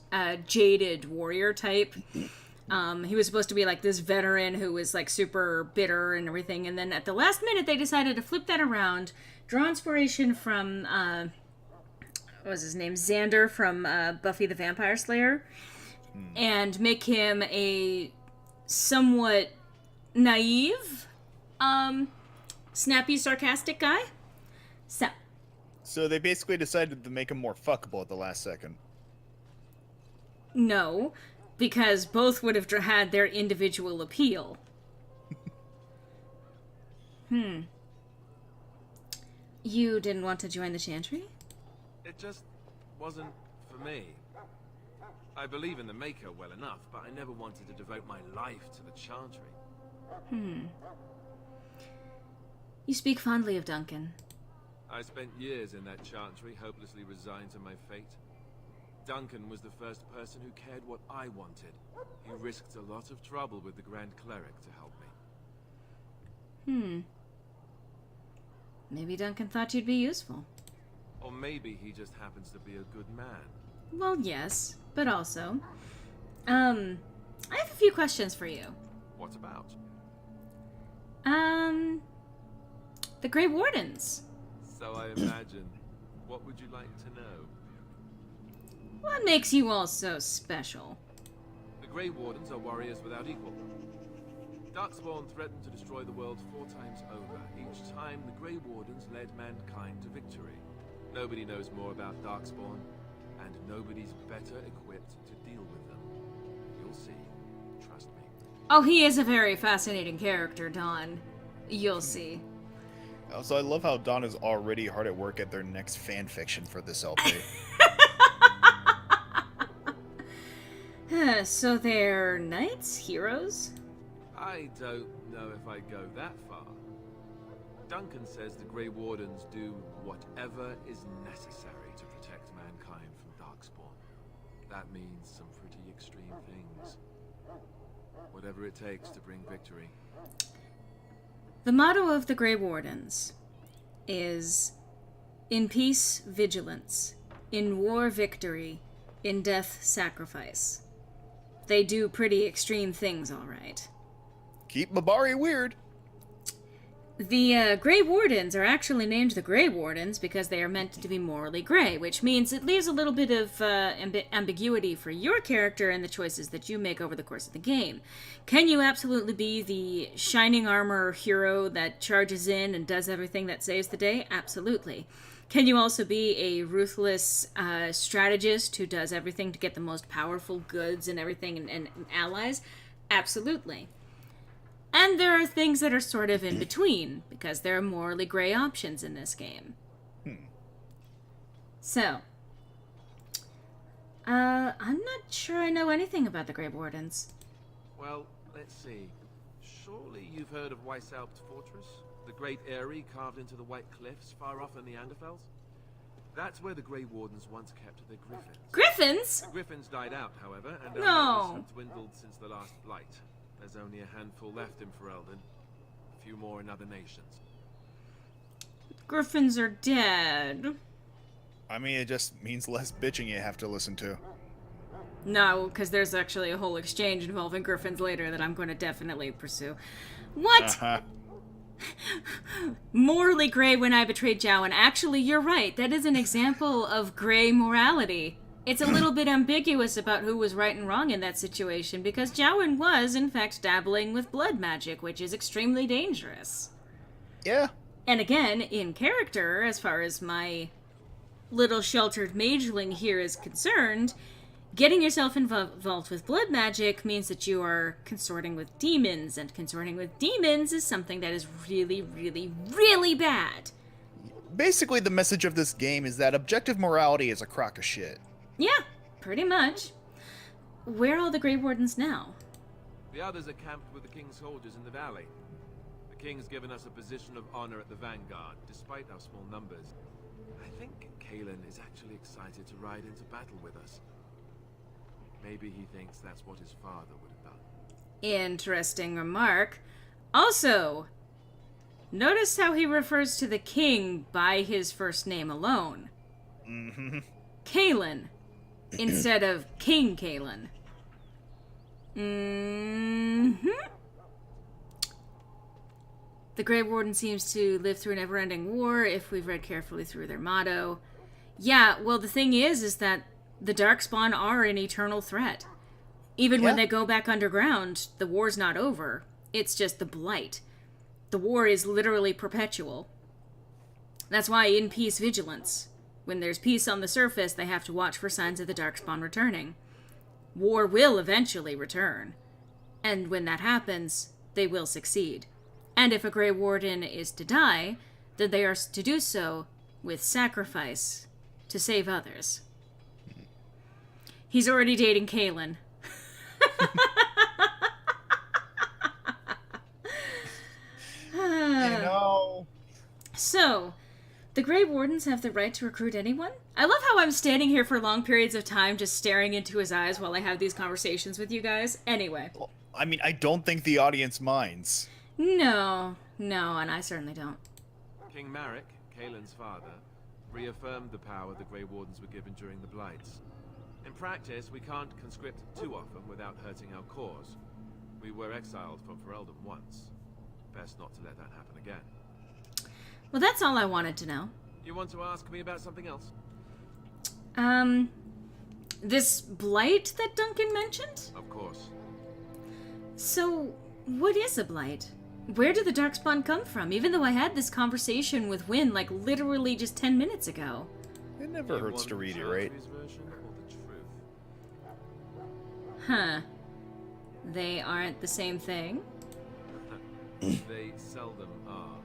jaded warrior type. He was supposed to be like this veteran who was like super bitter and everything, and then at the last minute they decided to flip that around, draw inspiration from what was his name, Xander from Buffy the Vampire Slayer, and make him a somewhat naive, snappy, sarcastic guy. So they basically decided to make him more fuckable at the last second. No, because both would have had their individual appeal. You didn't want to join the Chantry? It just wasn't for me. I believe in the Maker well enough, but I never wanted to devote my life to the Chantry. You speak fondly of Duncan. I spent years in that Chantry, hopelessly resigned to my fate. Duncan was the first person who cared what I wanted. He risked a lot of trouble with the Grand Cleric to help me. Maybe Duncan thought you'd be useful. Or maybe he just happens to be a good man. Well, yes, but also... I have a few questions for you. What about? The Grey Wardens. So I imagine. What would you like to know? What makes you all so special? The Grey Wardens are warriors without equal. Darkspawn threatened to destroy the world 4 times over. Each time, the Grey Wardens led mankind to victory. Nobody knows more about Darkspawn, and nobody's better equipped to deal with them. You'll see. Trust me. Oh, he is a very fascinating character, Dawn. You'll see. Also, I love how Dawn is already hard at work at their next fan fiction for this LP. So they're knights? Heroes? I don't know if I go that far. Duncan says the Grey Wardens do whatever is necessary to protect mankind from Darkspawn. That means some pretty extreme things. Whatever it takes to bring victory. The motto of the Grey Wardens is, in peace, vigilance. In war, victory. In death, sacrifice. They do pretty extreme things, all right. Keep Mabari weird. The Grey Wardens are actually named the Grey Wardens because they are meant to be morally grey, which means it leaves a little bit of ambiguity for your character and the choices that you make over the course of the game. Can you absolutely be the shining armor hero that charges in and does everything that saves the day? Absolutely. Can you also be a ruthless strategist who does everything to get the most powerful goods and everything and allies? Absolutely. And there are things that are sort of in between, because there are morally gray options in this game. So, I'm not sure I know anything about the Grey Wardens. Well, let's see. Surely you've heard of Weishaupt Fortress? The great eyrie carved into the White Cliffs far off in the Anderfels? That's where the Grey Wardens once kept their griffins. Griffins? The griffins died out, however, and No. our numbers have dwindled since the last blight. There's only a handful left in Ferelden. A few more in other nations. Griffins are dead. I mean, it just means less bitching you have to listen to. No, because there's actually a whole exchange involving griffins later that I'm going to definitely pursue. What? Morally gray when I betrayed Jowen. Actually, you're right. That is an example of gray morality. It's a little bit ambiguous about who was right and wrong in that situation, because Jowen was, in fact, dabbling with blood magic, which is extremely dangerous. Yeah. And again, in character, as far as my little sheltered mageling here is concerned, getting yourself involved with blood magic means that you are consorting with demons, and consorting with demons is something that is really, really, really bad. Basically, the message of this game is that objective morality is a crock of shit. Yeah, pretty much. Where are all the Grey Wardens now? The others are camped with the King's soldiers in the valley. The King's given us a position of honor at the vanguard, despite our small numbers. I think Kalen is actually excited to ride into battle with us. Maybe he thinks that's what his father would have done. Interesting remark. Also, notice how he refers to the king by his first name alone. Mm-hmm. Kalen, instead of King Kalen. Mm-hmm. The Grey Warden seems to live through a never-ending war, if we've read carefully through their motto. Yeah, well, the thing is that the Darkspawn are an eternal threat. Even when they go back underground, the war's not over. It's just the blight. The war is literally perpetual. That's why in peace vigilance. When there's peace on the surface, they have to watch for signs of the Darkspawn returning. War will eventually return. And when that happens, they will succeed. And if a Grey Warden is to die, then they are to do so with sacrifice to save others. He's already dating Kalen. You know. So, the Grey Wardens have the right to recruit anyone? I love how I'm standing here for long periods of time just staring into his eyes while I have these conversations with you guys. Anyway. Well, I mean, I don't think the audience minds. No, and I certainly don't. King Marek, Kalen's father, reaffirmed the power the Grey Wardens were given during the Blights. In practice, we can't conscript too often without hurting our cause. We were exiled from Ferelden once. Best not to let that happen again. Well, that's all I wanted to know. You want to ask me about something else? This blight that Duncan mentioned? Of course. So, what is a blight? Where did the Darkspawn come from? Even though I had this conversation with Wynne, like, literally just 10 minutes ago. It never hurts to read it, right? Huh. They aren't the same thing? They seldom are.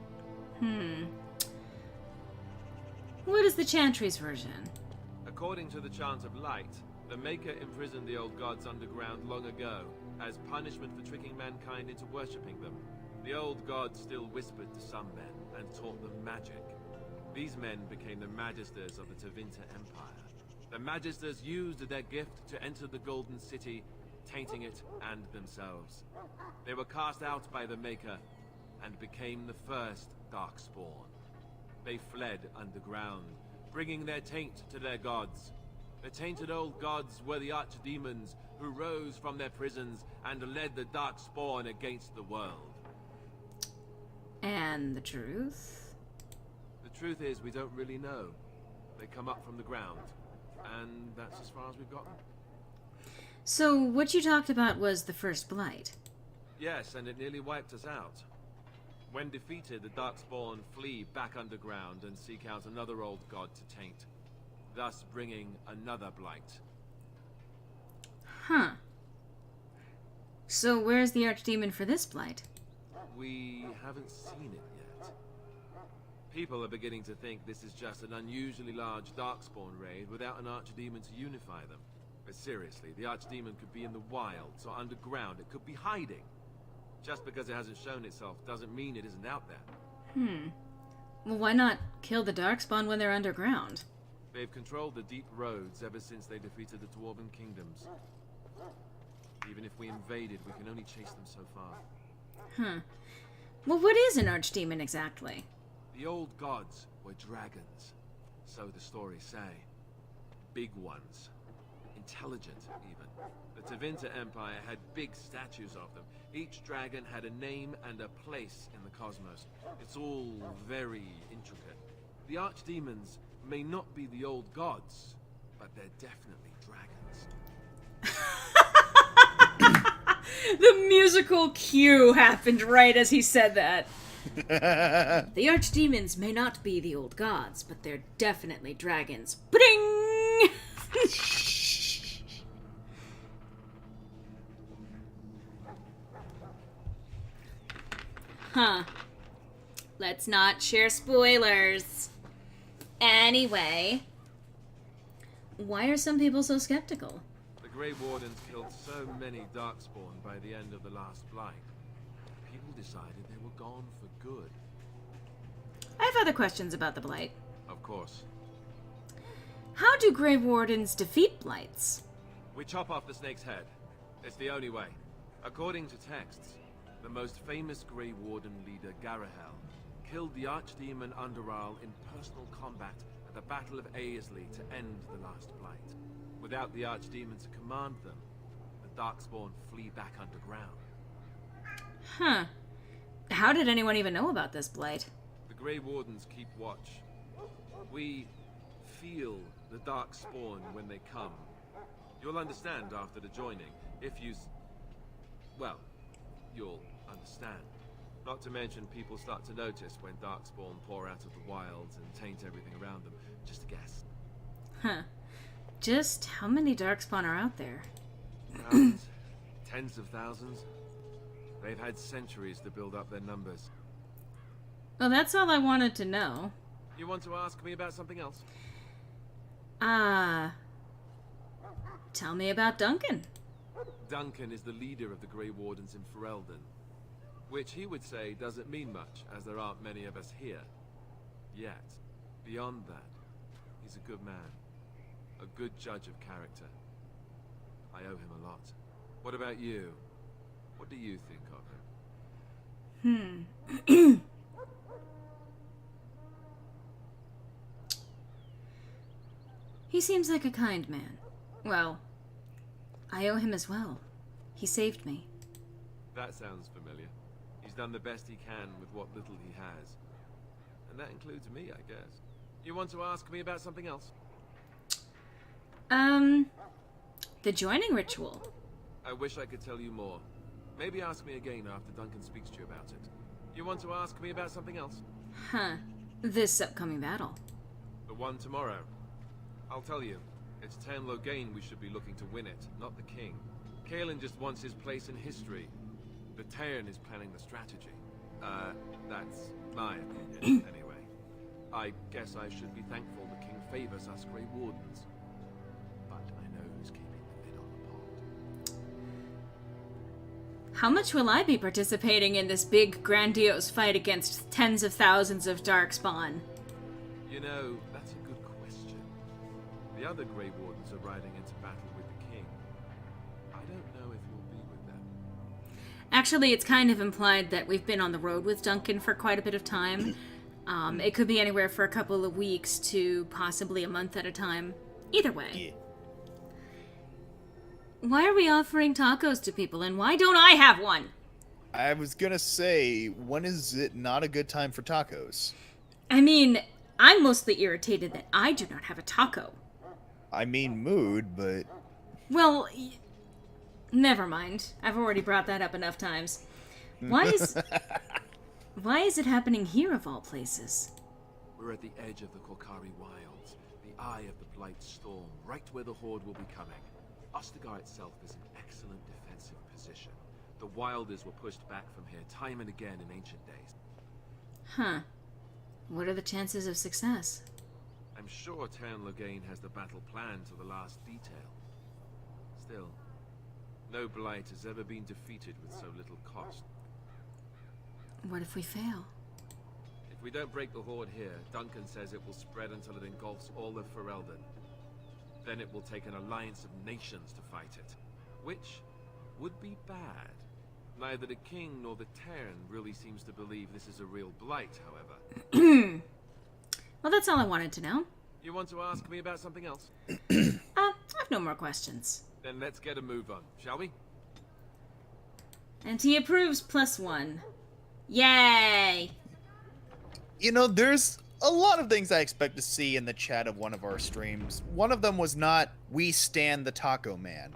What is the Chantry's version? According to the Chant of Light, the Maker imprisoned the old gods underground long ago, as punishment for tricking mankind into worshipping them. The old gods still whispered to some men and taught them magic. These men became the Magisters of the Tevinter Empire. The Magisters used their gift to enter the Golden City, tainting it and themselves. They were cast out by the Maker and became the first Darkspawn. They fled underground, bringing their taint to their gods. The tainted old gods were the archdemons who rose from their prisons and led the Darkspawn against the world. And the truth? The truth is, we don't really know. They come up from the ground, and that's as far as we've gotten. So, what you talked about was the first blight? Yes, and it nearly wiped us out. When defeated, the Darkspawn flee back underground and seek out another old god to taint, thus bringing another blight. Huh. So where's the archdemon for this blight? We haven't seen it yet. People are beginning to think this is just an unusually large Darkspawn raid without an archdemon to unify them. But seriously, the archdemon could be in the wilds or underground. It could be hiding. Just because it hasn't shown itself doesn't mean it isn't out there. Well, why not kill the Darkspawn when they're underground? They've controlled the deep roads ever since they defeated the Dwarven kingdoms. Even if we invaded, we can only chase them so far. Well, what is an archdemon exactly? The old gods were dragons, so the stories say. Big ones. Intelligent, even. The Tevinter Empire had big statues of them. Each dragon had a name and a place in the cosmos. It's all very intricate. The archdemons may not be the old gods, but they're definitely dragons. The musical cue happened right as he said that. The archdemons may not be the old gods, but they're definitely dragons. Bring! Huh. Let's not share spoilers. Anyway, why are some people so skeptical? The Grey Wardens killed so many Darkspawn by the end of the last Blight. People decided they were gone for good. I have other questions about the Blight. Of course. How do Grey Wardens defeat Blights? We chop off the snake's head. It's the only way. According to texts, the most famous Grey Warden leader, Garahel, killed the Archdemon Underarl in personal combat at the Battle of Aesley to end the last Blight. Without the Archdemon to command them, the Darkspawn flee back underground. Huh. How did anyone even know about this Blight? The Grey Wardens keep watch. We feel the Darkspawn when they come. You'll understand after the joining, if you... well, you'll understand. Not to mention people start to notice when Darkspawn pour out of the wilds and taint everything around them. Just a guess. Huh. Just how many Darkspawn are out there? Thousands. Tens of thousands. They've had centuries to build up their numbers. Well, that's all I wanted to know. You want to ask me about something else? Tell me about Duncan. Duncan is the leader of the Grey Wardens in Ferelden, which he would say doesn't mean much, as there aren't many of us here. Yet, beyond that, he's a good man. A good judge of character. I owe him a lot. What about you? What do you think of him? He seems like a kind man. Well, I owe him as well. He saved me. That sounds familiar. He's done the best he can with what little he has. And that includes me, I guess. You want to ask me about something else? The joining ritual. I wish I could tell you more. Maybe ask me again after Duncan speaks to you about it. You want to ask me about something else? Huh. This upcoming battle. The one tomorrow. I'll tell you. It's Tern Loghain we should be looking to win it, not the king. Kaelin just wants his place in history. The Tern is planning the strategy. That's my opinion, anyway. I guess I should be thankful the king favors us Grey Wardens. But I know who's keeping the lid on the pot. How much will I be participating in this big, grandiose fight against tens of thousands of Darkspawn? You know, that's a good question. The other Grey Wardens are riding into battle with the king. I don't know if you'll be with them. Actually, it's kind of implied that we've been on the road with Duncan for quite a bit of time. It could be anywhere for a couple of weeks to possibly a month at a time. Either way. Yeah. Why are we offering tacos to people, and why don't I have one? I was gonna say, when is it not a good time for tacos? I mean, I'm mostly irritated that I do not have a taco. I mean mood, but... Well, never mind. I've already brought that up enough times. Why is it happening here of all places? We're at the edge of the Korcari Wilds, the eye of the Blight Storm, right where the Horde will be coming. Ostagar itself is an excellent defensive position. The Wilders were pushed back from here time and again in ancient days. Huh. What are the chances of success? I'm sure Tern Loghain has the battle planned to the last detail. Still, no Blight has ever been defeated with so little cost. What if we fail? If we don't break the Horde here, Duncan says it will spread until it engulfs all of Ferelden. Then it will take an alliance of nations to fight it, which would be bad. Neither the king nor the Tern really seems to believe this is a real Blight, however. Well, that's all I wanted to know. You want to ask me about something else? I've no more questions. Then let's get a move on, shall we? And he approves +1. Yay! You know, there's a lot of things I expect to see in the chat of one of our streams. One of them was not, "We stand the Taco Man."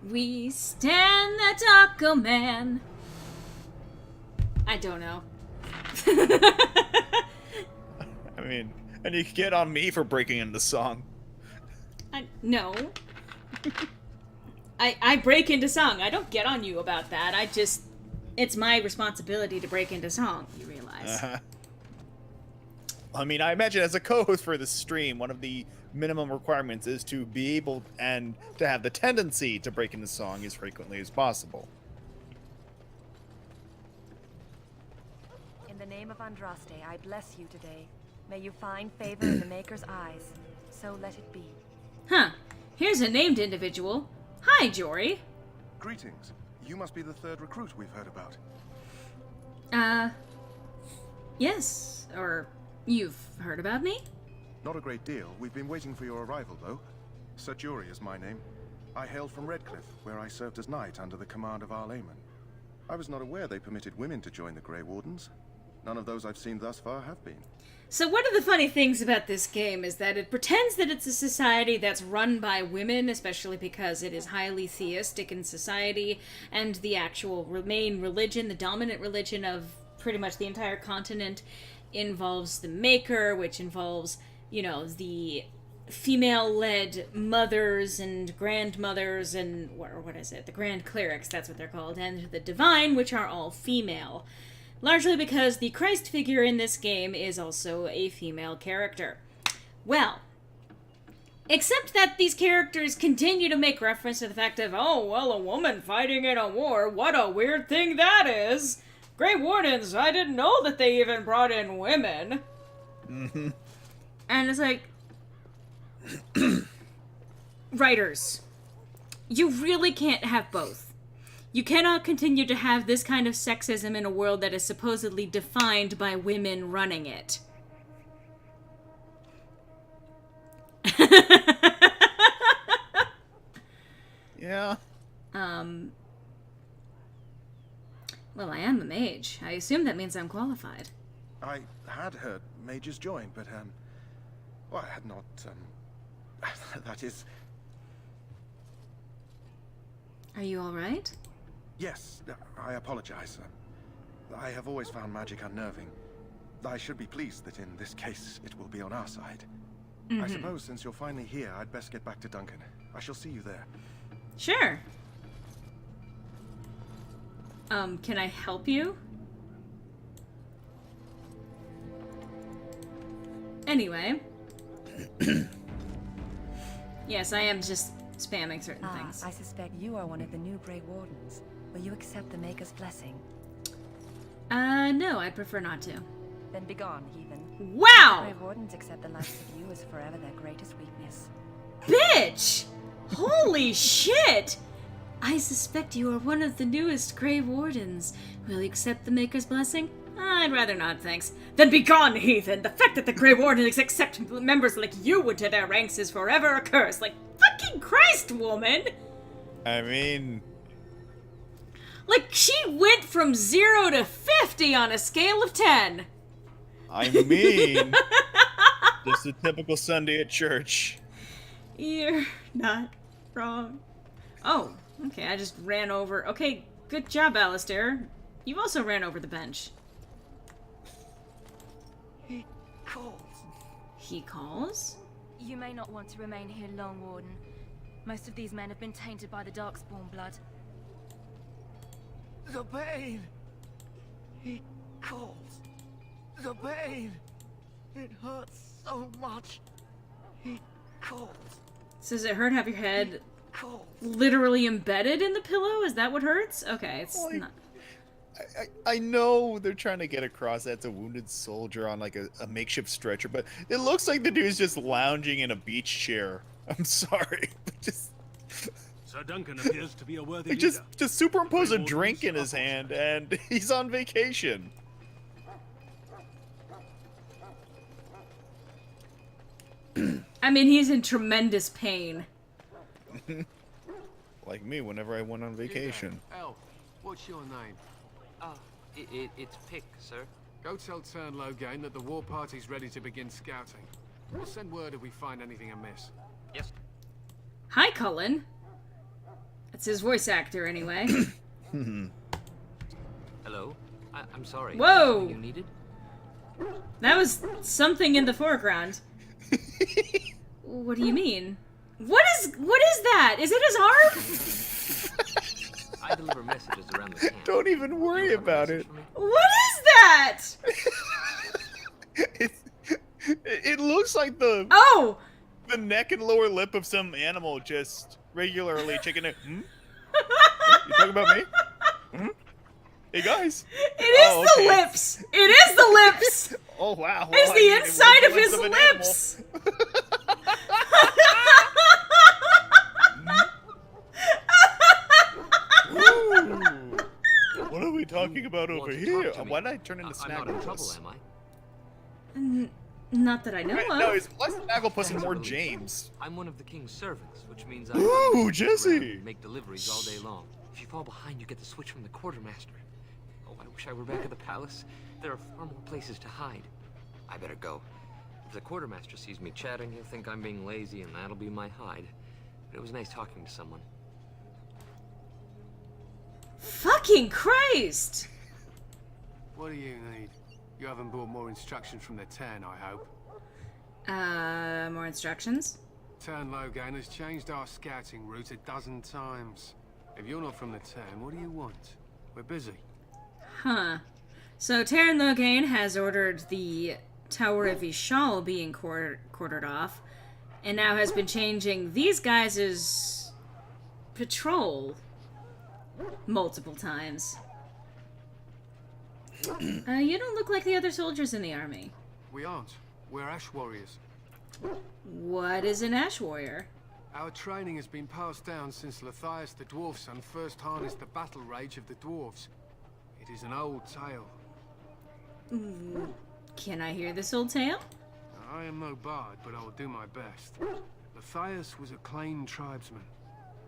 We stand the Taco Man. I don't know. I mean, and you can get on me for breaking into the song. No. I break into song. I don't get on you about that. It's my responsibility to break into song, you realize. I mean, I imagine as a co-host for this stream, one of the minimum requirements is to be able and to have the tendency to break into song as frequently as possible. In the name of Andraste, I bless you today. May you find favor in the Maker's eyes. So let it be. Huh. Here's a named individual. Hi, Jory. Greetings. You must be the third recruit we've heard about. Yes. Or you've heard about me? Not a great deal. We've been waiting for your arrival, though. Sir Jury is my name. I hail from Redcliffe, where I served as knight under the command of Arl Aemon. I was not aware they permitted women to join the Grey Wardens. None of those I've seen thus far have been. So one of the funny things about this game is that it pretends that it's a society that's run by women, especially because it is highly theistic in society, and the actual main religion, the dominant religion of pretty much the entire continent, involves the Maker, which involves, you know, the female-led mothers and grandmothers and, what is it? The Grand Clerics, that's what they're called, and the Divine, which are all female. Largely because the Christ figure in this game is also a female character. Well, except that these characters continue to make reference to the fact of, oh, well, a woman fighting in a war, what a weird thing that is! Grey Wardens, I didn't know that they even brought in women. Mm-hmm. And it's like, writers, you really can't have both. You cannot continue to have this kind of sexism in a world that is supposedly defined by women running it. Yeah. Well, I am a mage. I assume that means I'm qualified. I had heard mages join, but, well, I had not, that is... Are you alright? Yes, I apologize. I have always found magic unnerving. I should be pleased that in this case it will be on our side. I suppose since you're finally here, I'd best get back to Duncan. I shall see you there. Sure. Can I help you? Anyway. Yes, I am just spamming certain things. I suspect you are one of the new Grey Wardens. Will you accept the Maker's blessing? No, I'd prefer not to. Then begone, heathen. Wow! The Grey Wardens accept the likes of you as forever their greatest weakness. Bitch! Holy shit! I suspect you are one of the newest Grey Wardens. Will you accept the Maker's blessing? I'd rather not, thanks. Then begone, heathen! The fact that the Grey Wardens accept members like you into their ranks is forever a curse. Like, fucking Christ, woman! I mean... Like, she went from 0 to 50 on a scale of 10. I mean... just a typical Sunday at church. You're not wrong. Oh, okay, I just ran over... Okay, good job, Alistair. You also ran over the bench. He calls. He calls? You may not want to remain here long, Warden. Most of these men have been tainted by the Darkspawn blood. The pain! He calls. The pain! It hurts so much. He calls. So does it hurt to have your head literally embedded in the pillow? Is that what hurts? Okay, it's not... I know they're trying to get across that's a wounded soldier on like a makeshift stretcher, but it looks like the dude's just lounging in a beach chair. I'm sorry. Just... Sir Duncan appears to be a worthy leader. Just superimpose a drink in his hand and he's on vacation. I mean, he's in tremendous pain. Like me whenever I went on vacation. Elf, what's your name? It's Pick, sir. Go tell Turn Logain that the war party's ready to begin scouting. We'll send word if we find anything amiss. Yes. Hi, Cullen. That's his voice actor, anyway. Hello. I'm sorry. Whoa! You needed? That was something in the foreground. What do you mean? What is that? Is it his arm? I deliver messages around the camp. Don't even worry about it. What is that? It looks like the neck and lower lip of some animal just regularly checking it. You talking about me? Hey guys. It is the lips. It is the lips. Oh wow. It's the inside of his lips. What are we talking about over here? Why did I turn into Snagglepuss? I'm not in trouble, am I? Not that I know of. No, it's less Snagglepuss and more James. I'm one of the king's servants, which means I Jesse! make deliveries all day long. If you fall behind, you get the switch from the quartermaster. Oh, I wish I were back at the palace. There are far more places to hide. I better go. If the quartermaster sees me chatting, he'll think I'm being lazy, and that'll be my hide. But it was nice talking to someone. Fucking Christ! What do you need? You haven't brought more instructions from the Turn, I hope. More instructions? Turn Logain has changed our scouting route a dozen times. If you're not from the Turn, what do you want? We're busy. Huh. So Taryn Logain has ordered the Tower of Ishal being quartered off, and now has been changing these guys' patrol multiple times. You don't look like the other soldiers in the army. We aren't. We're Ash Warriors. What is an Ash Warrior? Our training has been passed down since Lathias the Dwarf Son first harnessed the battle rage of the dwarves. It is an old tale. Can I hear this old tale? I am no bard, but I will do my best. Lathias was a claimed tribesman.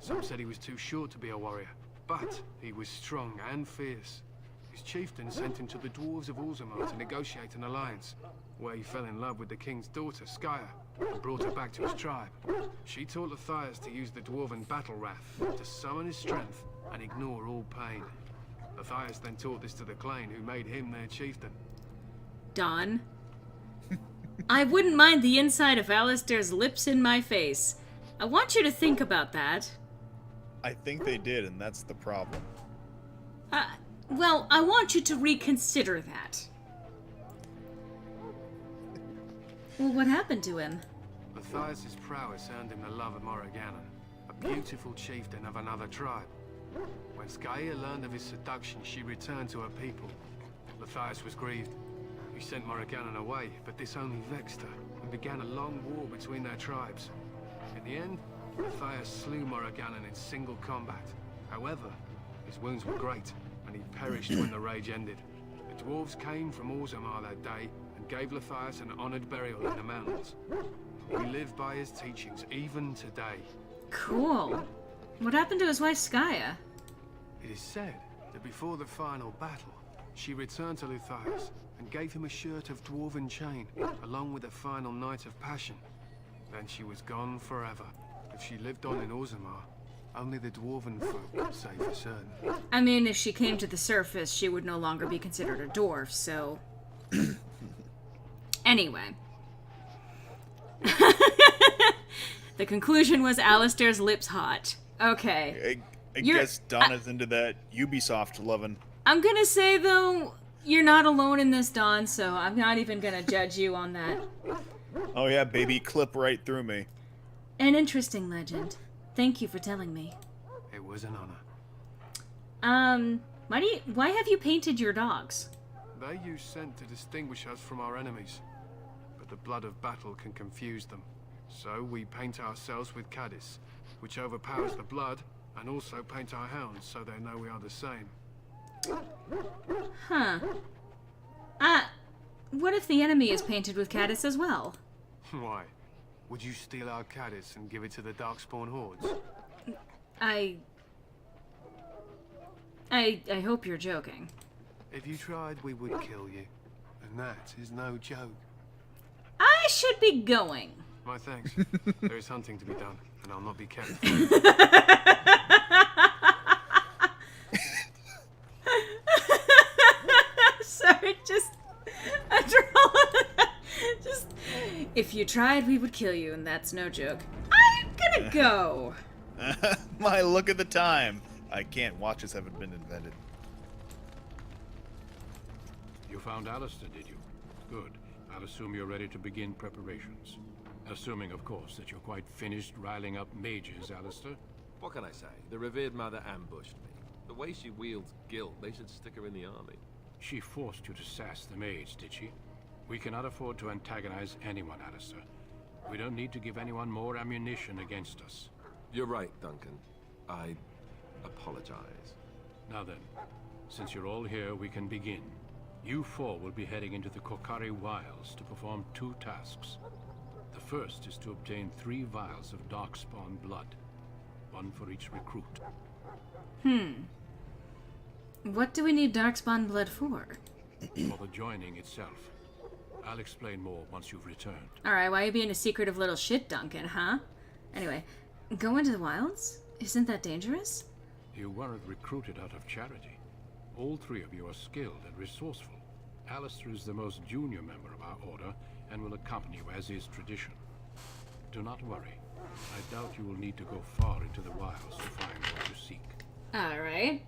Some said he was too short to be a warrior, but he was strong and fierce. His chieftain sent him to the dwarves of Orzammar to negotiate an alliance, where he fell in love with the king's daughter, Skya, and brought her back to his tribe. She taught Lathias to use the dwarven battle wrath to summon his strength and ignore all pain. Lathias then taught this to the Clane, who made him their chieftain. Don, I wouldn't mind the inside of Alistair's lips in my face. I want you to think about that. I think they did, and that's the problem. Well, I want you to reconsider that. Well, what happened to him? Lathias' prowess earned him the love of Morrigan, a beautiful chieftain of another tribe. When Skya learned of his seduction, she returned to her people. Lathias was grieved. He sent Morrigan away, but this only vexed her, and began a long war between their tribes. In the end, Lathias slew Morrigan in single combat. However, his wounds were great, and he perished when the rage ended. The dwarves came from Orzammar that day, and gave Lathias an honored burial in the mountains. We live by his teachings, even today. Cool. What happened to his wife, Skya? It is said that before the final battle, she returned to Lathias and gave him a shirt of dwarven chain, along with a final night of passion. Then she was gone forever. If she lived on in Orzammar, only the dwarven folk could say for certain. I mean, if she came to the surface, she would no longer be considered a dwarf, so... Anyway. The conclusion was Alistair's lips hot. Okay. I guess Donna's into that Ubisoft loving. I'm gonna say, though, you're not alone in this, Dawn, so I'm not even gonna judge you on that. Oh yeah, baby, clip right through me. An interesting legend. Thank you for telling me. It was an honor. Why have you painted your dogs? They use scent to distinguish us from our enemies, but the blood of battle can confuse them. So we paint ourselves with Caddis, which overpowers the blood, and also paint our hounds so they know we are the same. Huh. What if the enemy is painted with Caddis as well? Why? Would you steal our Caddis and give it to the Darkspawn hordes? I hope you're joking. If you tried, we would kill you. And that is no joke. I should be going. My thanks. There is hunting to be done, and I'll not be kept. Sorry, just if you tried, we would kill you, and that's no joke. I'm gonna go. My, look at the time. I can't. Watches haven't been invented. You found Alistair, did you? Good. I'll assume you're ready to begin preparations. Assuming, of course, that you're quite finished riling up mages, Alistair. What can I say? The revered mother ambushed me. The way she wields guilt, they should stick her in the army. She forced you to sass the mage, did she? We cannot afford to antagonize anyone, Alistair. We don't need to give anyone more ammunition against us. You're right, Duncan. I apologize. Now then, since you're all here, we can begin. You four will be heading into the Korcari Wilds to perform 2 tasks. The first is to obtain 3 vials of darkspawn blood, 1 for each recruit. What do we need darkspawn blood for? For the joining itself. I'll explain more once you've returned. Alright, why are you being a secretive little shit, Duncan, huh? Anyway, go into the wilds? Isn't that dangerous? You weren't recruited out of charity. All 3 of you are skilled and resourceful. Alistair is the most junior member of our order and will accompany you as is tradition. Do not worry. I doubt you will need to go far into the wilds to find what you seek. Alright.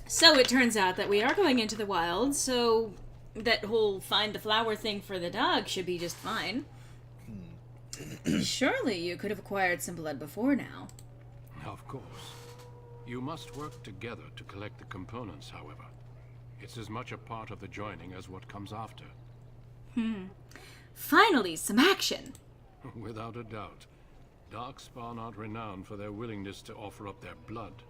So it turns out that we are going into the wilds, so that whole find the flower thing for the dog should be just fine. Surely you could have acquired some blood before now. Of course. You must work together to collect the components, however. It's as much a part of the joining as what comes after. Finally, some action! Without a doubt. Darkspawn aren't renowned for their willingness to offer up their blood.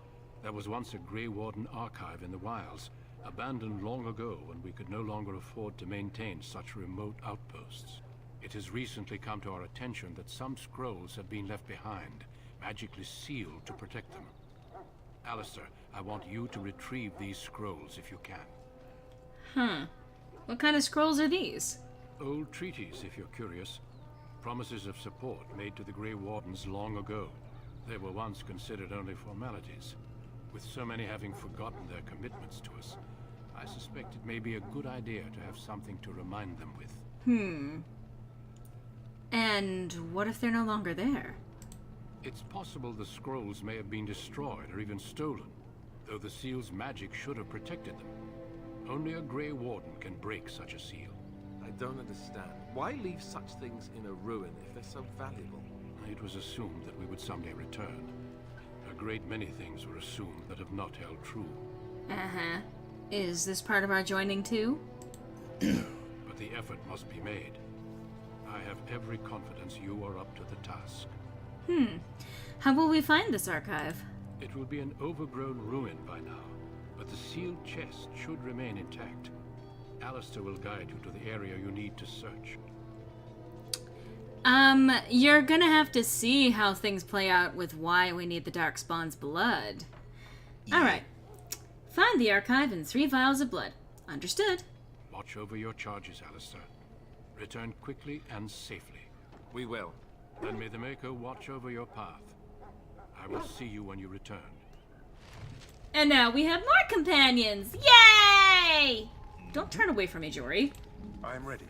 There was once a Grey Warden archive in the wilds, abandoned long ago when we could no longer afford to maintain such remote outposts. It has recently come to our attention that some scrolls have been left behind, magically sealed to protect them. Alistair, I want you to retrieve these scrolls if you can. What kind of scrolls are these? Old treaties, if you're curious. Promises of support made to the Grey Wardens long ago. They were once considered only formalities. With so many having forgotten their commitments to us, I suspect it may be a good idea to have something to remind them with. And what if they're no longer there? It's possible the scrolls may have been destroyed or even stolen, though the seal's magic should have protected them. Only a Grey Warden can break such a seal. I don't understand. Why leave such things in a ruin if they're so valuable? It was assumed that we would someday return. A great many things were assumed that have not held true. Is this part of our joining too? But the effort must be made. I have every confidence you are up to the task. How will we find this archive? It will be an overgrown ruin by now, but the sealed chest should remain intact. Alistair will guide you to the area you need to search. You're gonna have to see how things play out with why we need the Darkspawn's blood. Alright. Find the archive and 3 vials of blood. Understood. Watch over your charges, Alistair. Return quickly and safely. We will. Then may the Maker watch over your path. I will see you when you return. And now we have more companions! Yay! Don't turn away from me, Jory. I am ready.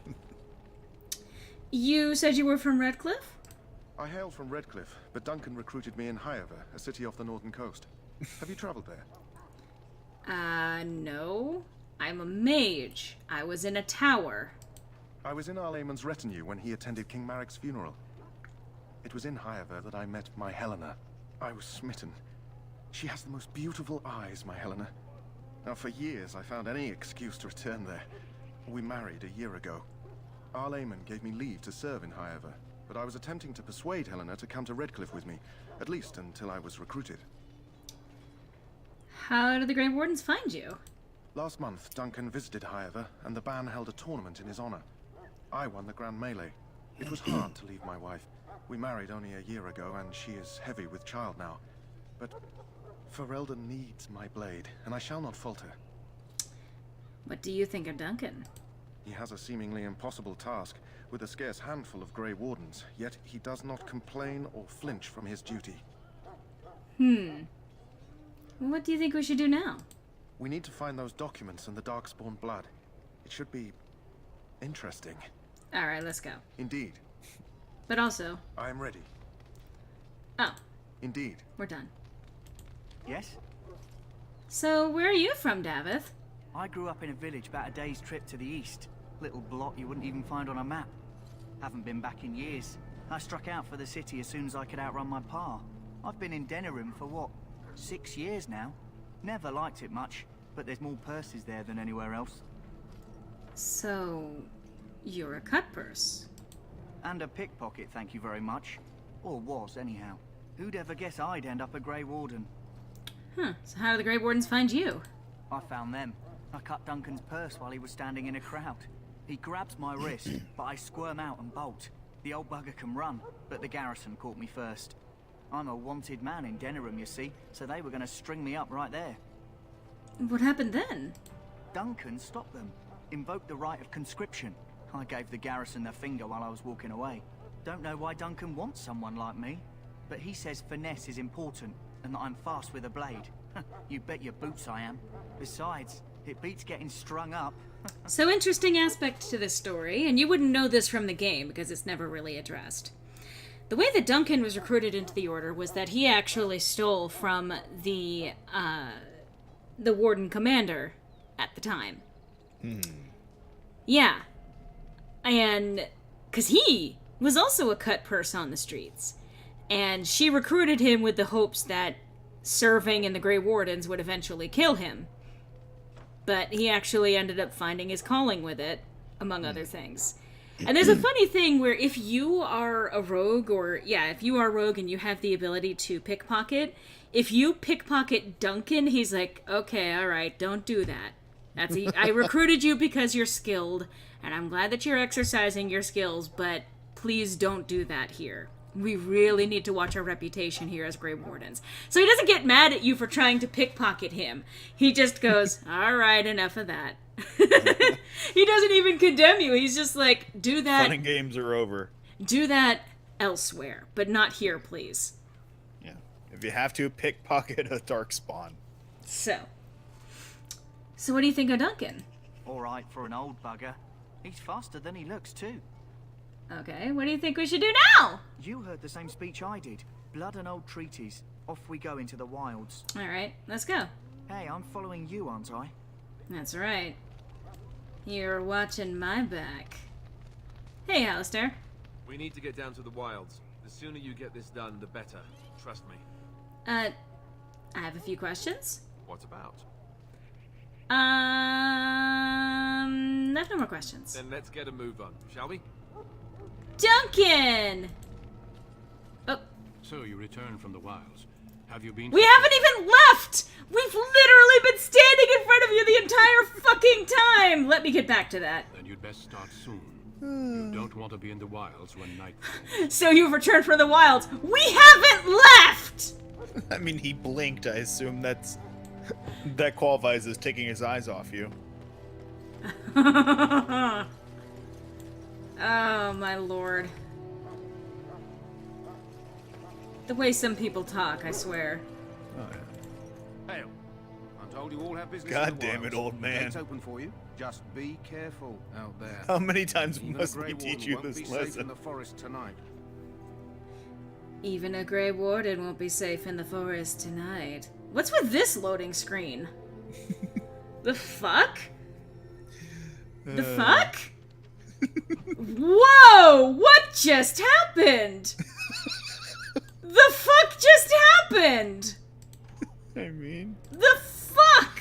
You said you were from Redcliffe? I hail from Redcliffe, but Duncan recruited me in Highover, a city off the northern coast. Have you traveled there? No. I'm a mage. I was in a tower. I was in Arlayman's retinue when he attended King Maric's funeral. It was in Highover that I met my Helena. I was smitten. She has the most beautiful eyes, my Helena. Now, for years, I found any excuse to return there. We married a year ago. Arlayman gave me leave to serve in Highover, but I was attempting to persuade Helena to come to Redcliffe with me, at least until I was recruited. How did the Grey Wardens find you? Last month, Duncan visited Highover, and the band held a tournament in his honor. I won the Grand Melee. It was hard to leave my wife. We married only a year ago, and she is heavy with child now. But Ferelden needs my blade, and I shall not falter. What do you think of Duncan? He has a seemingly impossible task, with a scarce handful of Grey Wardens, yet he does not complain or flinch from his duty. What do you think we should do now? We need to find those documents and the Darkspawn blood. It should be interesting. Alright, let's go. Indeed. But also... I am ready. Oh. Indeed. We're done. Yes? So, where are you from, Davith? I grew up in a village about a day's trip to the east. Little blot you wouldn't even find on a map. Haven't been back in years. I struck out for the city as soon as I could outrun my pa. I've been in Denerim for what, 6 years now? Never liked it much, but there's more purses there than anywhere else. So, you're a cut purse. And a pickpocket, thank you very much. Or was, anyhow. Who'd ever guess I'd end up a Grey Warden? Huh, so how do the Grey Wardens find you? I found them. I cut Duncan's purse while he was standing in a crowd. He grabs my wrist, but I squirm out and bolt. The old bugger can run, but the garrison caught me first. I'm a wanted man in Denerim, you see, so they were going to string me up right there. What happened then? Duncan stopped them. Invoked the right of conscription. I gave the garrison the finger while I was walking away. Don't know why Duncan wants someone like me, but he says finesse is important, and that I'm fast with a blade. You bet your boots I am. Besides, it beats getting strung up. So interesting aspect to this story, and you wouldn't know this from the game because it's never really addressed. The way that Duncan was recruited into the Order was that he actually stole from the Warden Commander at the time. Yeah. And because he was also a cut purse on the streets. And she recruited him with the hopes that serving in the Grey Wardens would eventually kill him. But he actually ended up finding his calling with it, among other things. And there's a funny thing where if you are a rogue, if you are a rogue and you have the ability to pickpocket, if you pickpocket Duncan, he's like, okay, alright, don't do that. I recruited you because you're skilled, and I'm glad that you're exercising your skills, but please don't do that here. We really need to watch our reputation here as Grey Wardens. So he doesn't get mad at you for trying to pickpocket him. He just goes, alright, enough of that. He doesn't even condemn you. He's just like, do that. Fun and games are over. Do that elsewhere, but not here, please. Yeah. If you have to, pickpocket a Darkspawn. So what do you think of Duncan? Alright for an old bugger. He's faster than he looks, too. Okay, what do you think we should do now? You heard the same speech I did. Blood and old treaties. Off we go into the wilds. Alright, let's go. Hey, I'm following you, aren't I? That's right. You're watching my back. Hey, Alistair. We need to get down to the wilds. The sooner you get this done, the better. Trust me. I have a few questions. What about? I have no more questions. Then let's get a move on, shall we? Duncan! Oh. So you returned from the wilds. Have you been... We haven't even left! We've literally been standing in front of you the entire fucking time! Let me get back to that. Then you'd best start soon. You don't want to be in the wilds when night falls. So you've returned from the wilds. We haven't left! I mean, he blinked. I assume that qualifies as taking his eyes off you. Oh, my lord. The way some people talk, I swear. Oh, yeah. Hail. I'm told you all have business. God damn it, old man. Gates open for you. Just be careful out there. How many times Even must a Grey we teach Warden you won't this be safe lesson? in the forest tonight. Even a Grey Warden won't be safe in the forest tonight. What's with this loading screen? The fuck? The fuck? Whoa! What just happened? The fuck just happened? I mean... The fuck?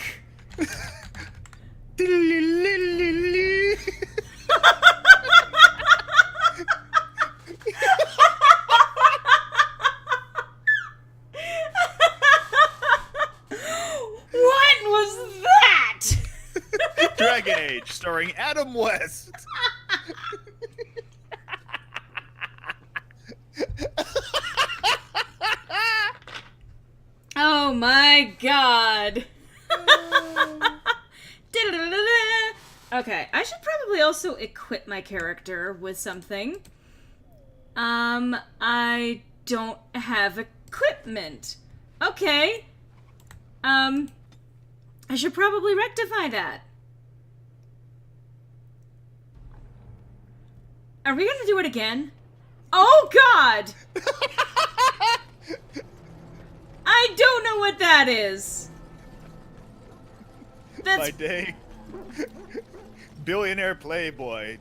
What was that? Dragon Age, starring Adam West. my god. Okay, I should probably also equip my character with something. I don't have equipment. Okay. I should probably rectify that. Are we gonna do it again? Oh god! I don't know what that is. That's... By day, billionaire playboy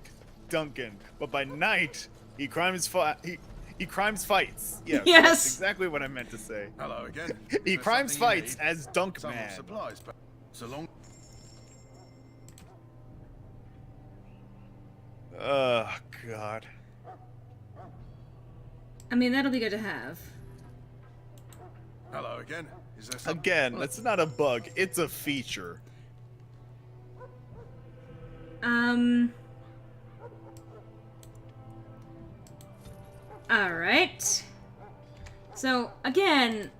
Duncan, but by night he crimes fights. Yes, Yes. That's exactly what I meant to say. Hello again. He crimes fights as Dunk Some Man. supplies, but so long. Oh god. I mean, that'll be good to have. Hello again. Is there some... Again, that's not a bug. It's a feature. Alright. So, again,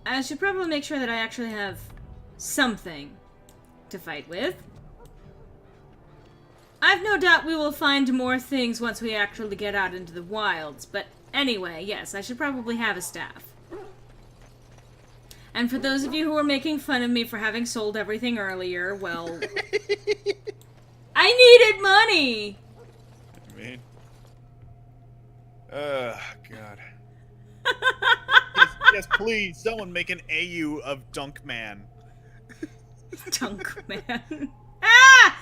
I should probably make sure that I actually have something to fight with. I've no doubt we will find more things once we actually get out into the wilds, but anyway, yes, I should probably have a staff. And for those of you who are making fun of me for having sold everything earlier, well... I needed money! I mean... God. yes, please, someone make an AU of Dunk Man. Dunk Man. Ah!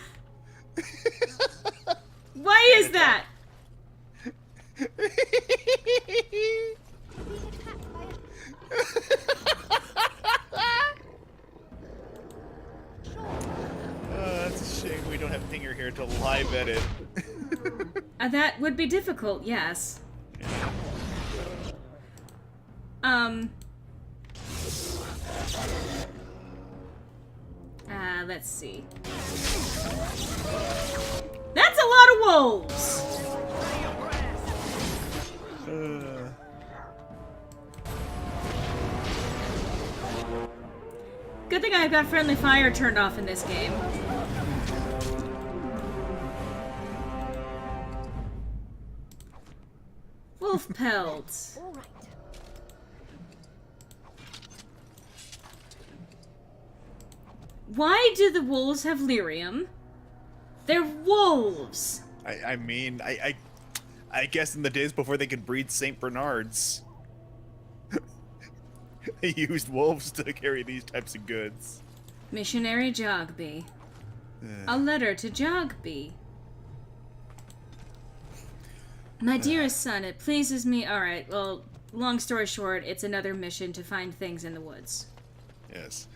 Why is that? That's a shame we don't have Pinger here to live edit. That would be difficult, yes. Let's see. That's a lot of wolves! Good thing I've got friendly fire turned off in this game. Wolf pelts. Why do the wolves have lyrium? They're wolves! I mean, I guess in the days before they could breed St. Bernards, they used wolves to carry these types of goods. Missionary Jogby. A letter to Jogby. My dearest son, it pleases me... Alright, well, long story short, it's another mission to find things in the woods. Yes.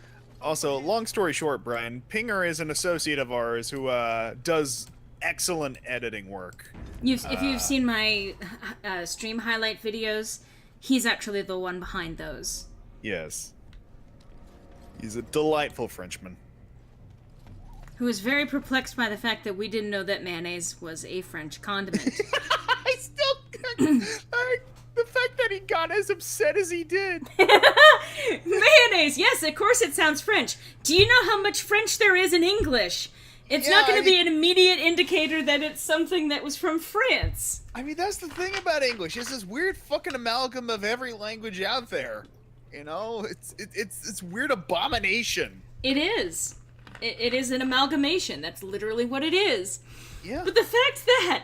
Also, long story short, Brian, Pinger is an associate of ours who does excellent editing work. If you've seen my stream highlight videos, he's actually the one behind those. Yes. He's a delightful Frenchman. Who was very perplexed by the fact that we didn't know that mayonnaise was a French condiment. I still... the fact that he got as upset as he did. Mayonnaise! Yes, of course it sounds French. Do you know how much French there is in English? It's not going to be an immediate indicator that it's something that was from France. I mean, that's the thing about English. It's this weird fucking amalgam of every language out there. You know? It's weird abomination. It is. It is an amalgamation. That's literally what it is. Yeah. But the fact that...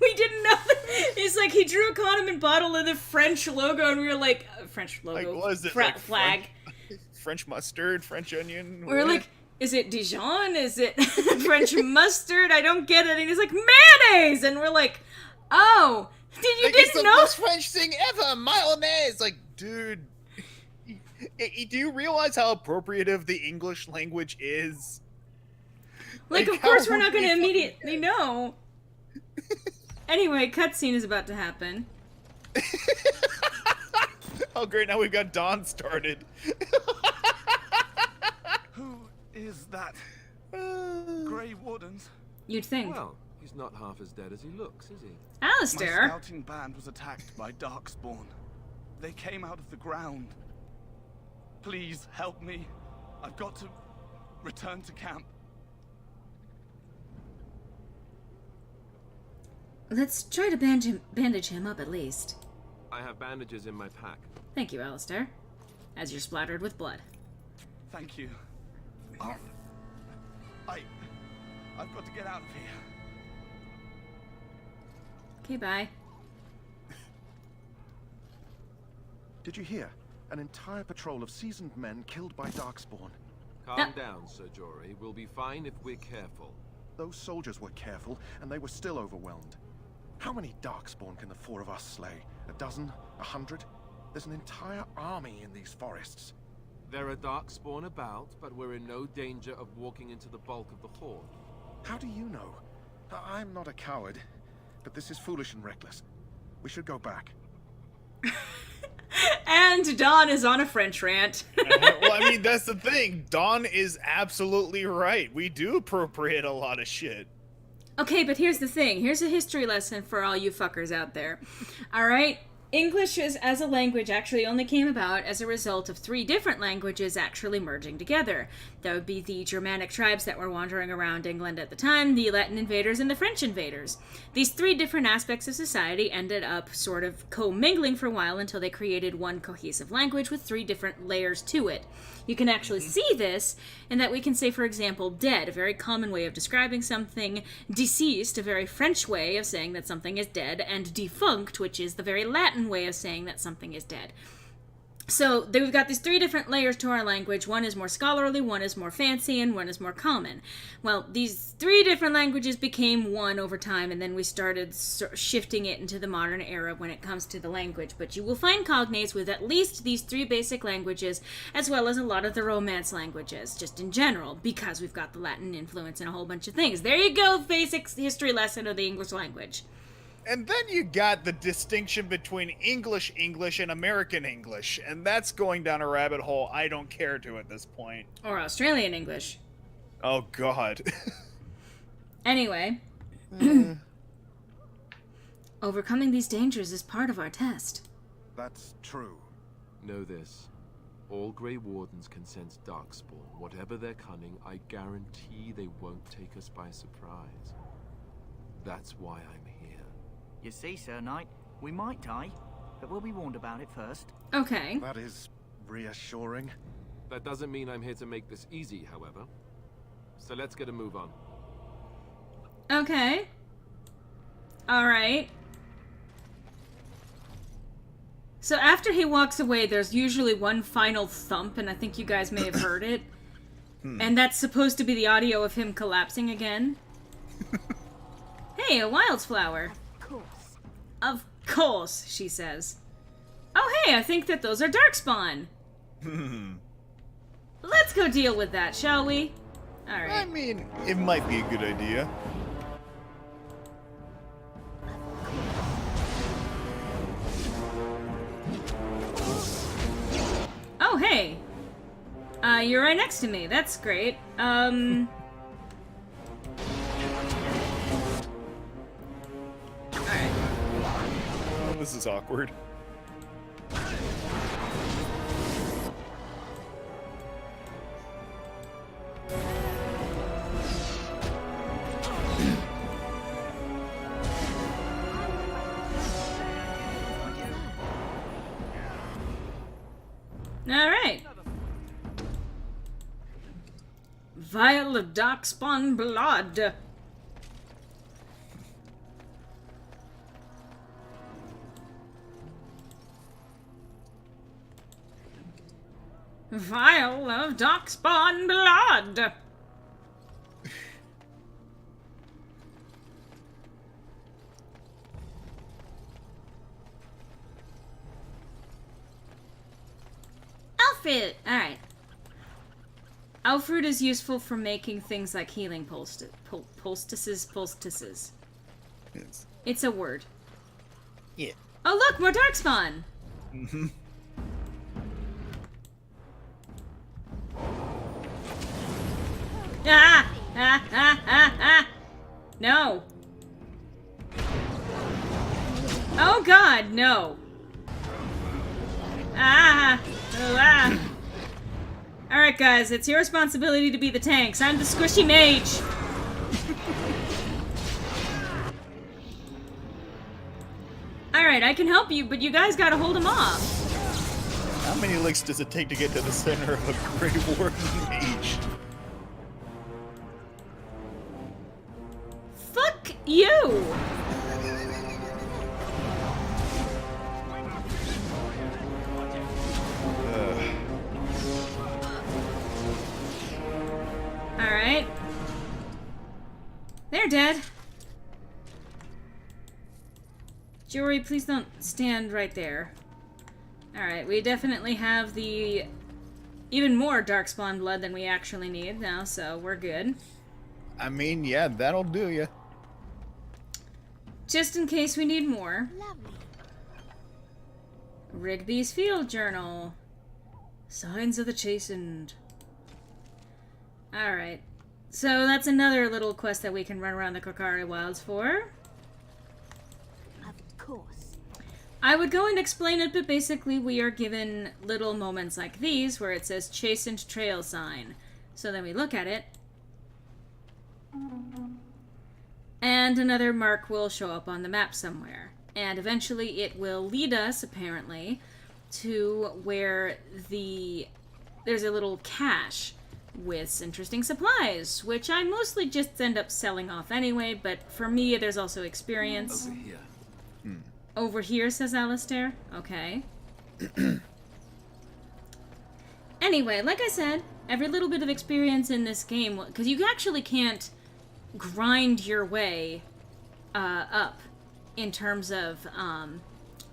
we didn't know that. It's like he drew a condiment bottle of the French logo, and we were like, French logo, like, was it flag. French mustard, French onion. We were like, is it Dijon? Is it French mustard? I don't get it. And he's like, mayonnaise! And we're like, oh, didn't it's the know? most French thing ever, mayonnaise! Like, dude, do you realize how appropriative the English language is? Like of course we're not going to immediately know. Anyway, cutscene is about to happen. Oh great, now we've got Dawn started. Who is that? Grey Wardens? You'd think. Well, he's not half as dead as he looks, is he? Alistair? My scouting band was attacked by Darkspawn. They came out of the ground. Please help me. I've got to return to camp. Let's try to bandage him up at least. I have bandages in my pack. Thank you, Alistair. As you're splattered with blood. Thank you. I've got to get out of here. Okay, bye. Did you hear? An entire patrol of seasoned men killed by Darkspawn. Calm down, Sir Jory. We'll be fine if we're careful. Those soldiers were careful, and they were still overwhelmed. How many Darkspawn can the four of us slay? A dozen? 100? There's an entire army in these forests. There are Darkspawn about, but we're in no danger of walking into the bulk of the horde. How do you know? I'm not a coward, but this is foolish and reckless. We should go back. And Dawn is on a French rant. Well, I mean, that's the thing. Dawn is absolutely right. We do appropriate a lot of shit. Okay, but here's the thing. Here's a history lesson for all you fuckers out there. Alright? English as a language actually only came about as a result of 3 different languages actually merging together. That would be the Germanic tribes that were wandering around England at the time, the Latin invaders, and the French invaders. These 3 different aspects of society ended up sort of commingling for a while until they created one cohesive language with 3 different layers to it. You can actually see this in that we can say, for example, dead, a very common way of describing something, deceased, a very French way of saying that something is dead, and defunct, which is the very Latin way of saying that something is dead. So we've got these 3 different layers to our language. One is more scholarly, one is more fancy, and one is more common. Well, these 3 different languages became one over time, and then we started shifting it into the modern era when it comes to the language. But you will find cognates with at least these 3 basic languages, as well as a lot of the Romance languages, just in general, because we've got the Latin influence and a whole bunch of things. There you go, basic history lesson of the English language. And then you got the distinction between English and American English, and that's going down a rabbit hole I don't care to at this point. Or Australian English. Oh, God. Anyway. Overcoming these dangers is part of our test. That's true. Know this. All Grey Wardens can sense Darkspawn. Whatever their cunning, I guarantee they won't take us by surprise. That's why I'm here. You see, Sir Knight, we might die, but we'll be warned about it first. Okay. That is reassuring. That doesn't mean I'm here to make this easy, however. So let's get a move on. Okay. Alright. So after he walks away, there's usually one final thump, and I think you guys may have heard it. And that's supposed to be the audio of him collapsing again. Hey, a wildflower. Of course, she says. Oh, hey, I think that those are Darkspawn. Let's go deal with that, shall we? Alright. I mean, it might be a good idea. Oh, hey. You're right next to me. That's great. This is awkward. Alright. Vial of Darkspawn blood. Vial of Darkspawn blood. Alfred! Alright. Alfred is useful for making things like healing poultices. Yes. It's a word. Yeah. Oh look, more Darkspawn! Mm-hmm. Ah! Ah! Ah! Ah! Ah! No! Oh god, no! Ah! Oh, ah! Alright, guys, it's your responsibility to be the tanks. I'm the squishy mage. Alright, I can help you, but you guys gotta hold him off. How many licks does it take to get to the center of a Grey Warden mage? Fuck you! Alright. They're dead. Jory, please don't stand right there. Alright, we definitely have the even more darkspawn blood than we actually need now, so we're good. I mean, yeah, that'll do ya. Just in case we need more. Rigby's Field Journal. Signs of the Chastened. Alright. So that's another little quest that we can run around the Korcari Wilds for. Of course. I would go and explain it, but basically we are given little moments like these where it says Chastened Trail Sign. So then we look at it, and another mark will show up on the map somewhere. And eventually it will lead us, apparently, to where there's a little cache with interesting supplies, which I mostly just end up selling off anyway, but for me there's also experience. Over here. Over here, says Alistair? Okay. Anyway, like I said, every little bit of experience in this game, because you actually can't grind your way up in terms of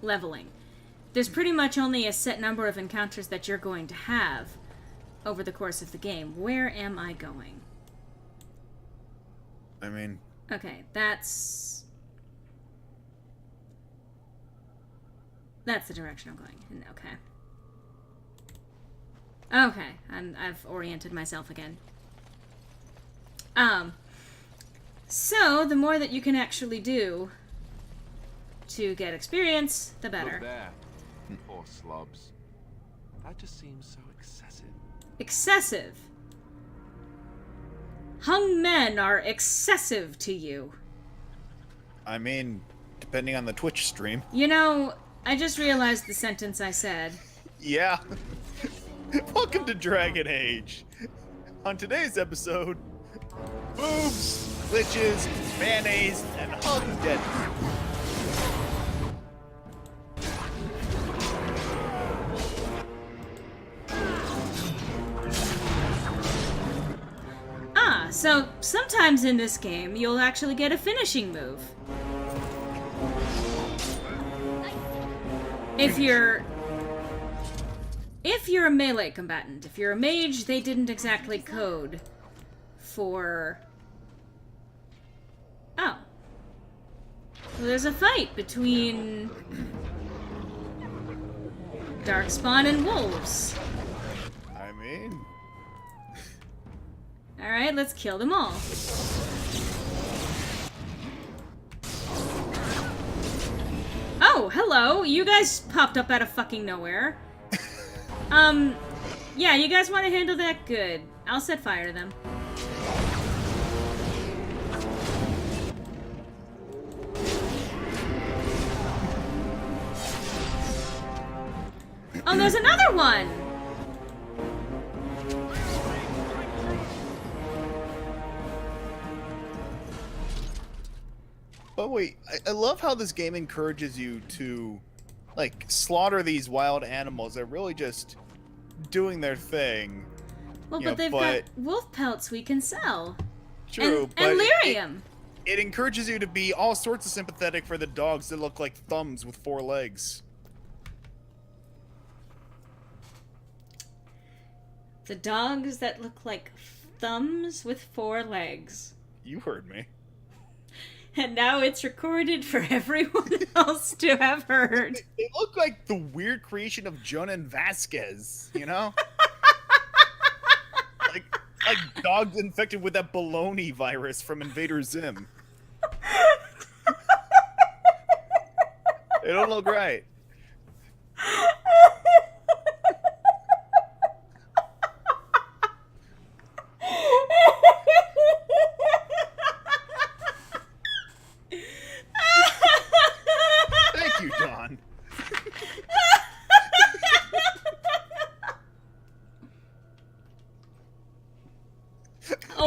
leveling. There's pretty much only a set number of encounters that you're going to have over the course of the game. Where am I going? I mean... Okay, that's the direction I'm going. Okay. Okay, I've oriented myself again. So, the more that you can actually do to get experience, the better. Look there. Poor slobs. That just seems so excessive. Excessive. Hung men are excessive to you. I mean, depending on the Twitch stream. You know, I just realized the sentence I said. Yeah. Welcome to Dragon Age. On today's episode, boobs, glitches, mayonnaise, and hung dead. So sometimes in this game, you'll actually get a finishing move. If you're a melee combatant, if you're a mage, they didn't exactly code for... Oh. Well, there's a fight between Darkspawn and wolves. I mean... Alright, let's kill them all. Oh, hello! You guys popped up out of fucking nowhere. Yeah, you guys want to handle that? Good. I'll set fire to them. Oh, there's another one! But wait, I love how this game encourages you to, like, slaughter these wild animals. They're really just doing their thing. Well, but they've got wolf pelts we can sell. True, but and lyrium. It encourages you to be all sorts of sympathetic for the dogs that look like thumbs with 4 legs. The dogs that look like thumbs with 4 legs. You heard me. And now it's recorded for everyone else to have heard. They look like the weird creation of Jonan Vasquez, you know? like dogs infected with that baloney virus from Invader Zim. They don't look right.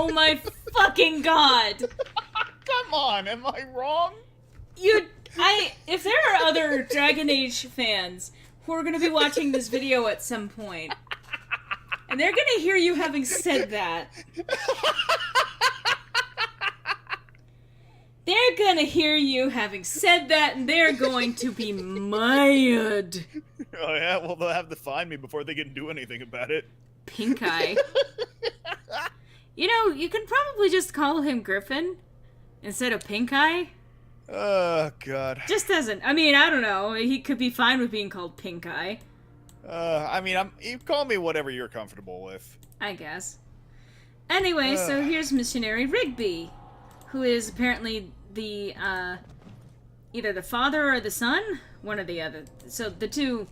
Oh my fucking god! Come on, am I wrong? If there are other Dragon Age fans who are going to be watching this video at some point, and they're going to hear you having said that, they're going to hear you having said that, and they're going to be mad. Oh yeah, well they'll have to find me before they can do anything about it. Pink Eye. You know, you can probably just call him Griffin instead of Pink Eye. Oh, God. Just doesn't. I mean, I don't know. He could be fine with being called Pink Eye. I mean, you call me whatever you're comfortable with. I guess. Anyway, so here's Missionary Rigby, who is apparently the, either the father or the son? One or the other. So the two...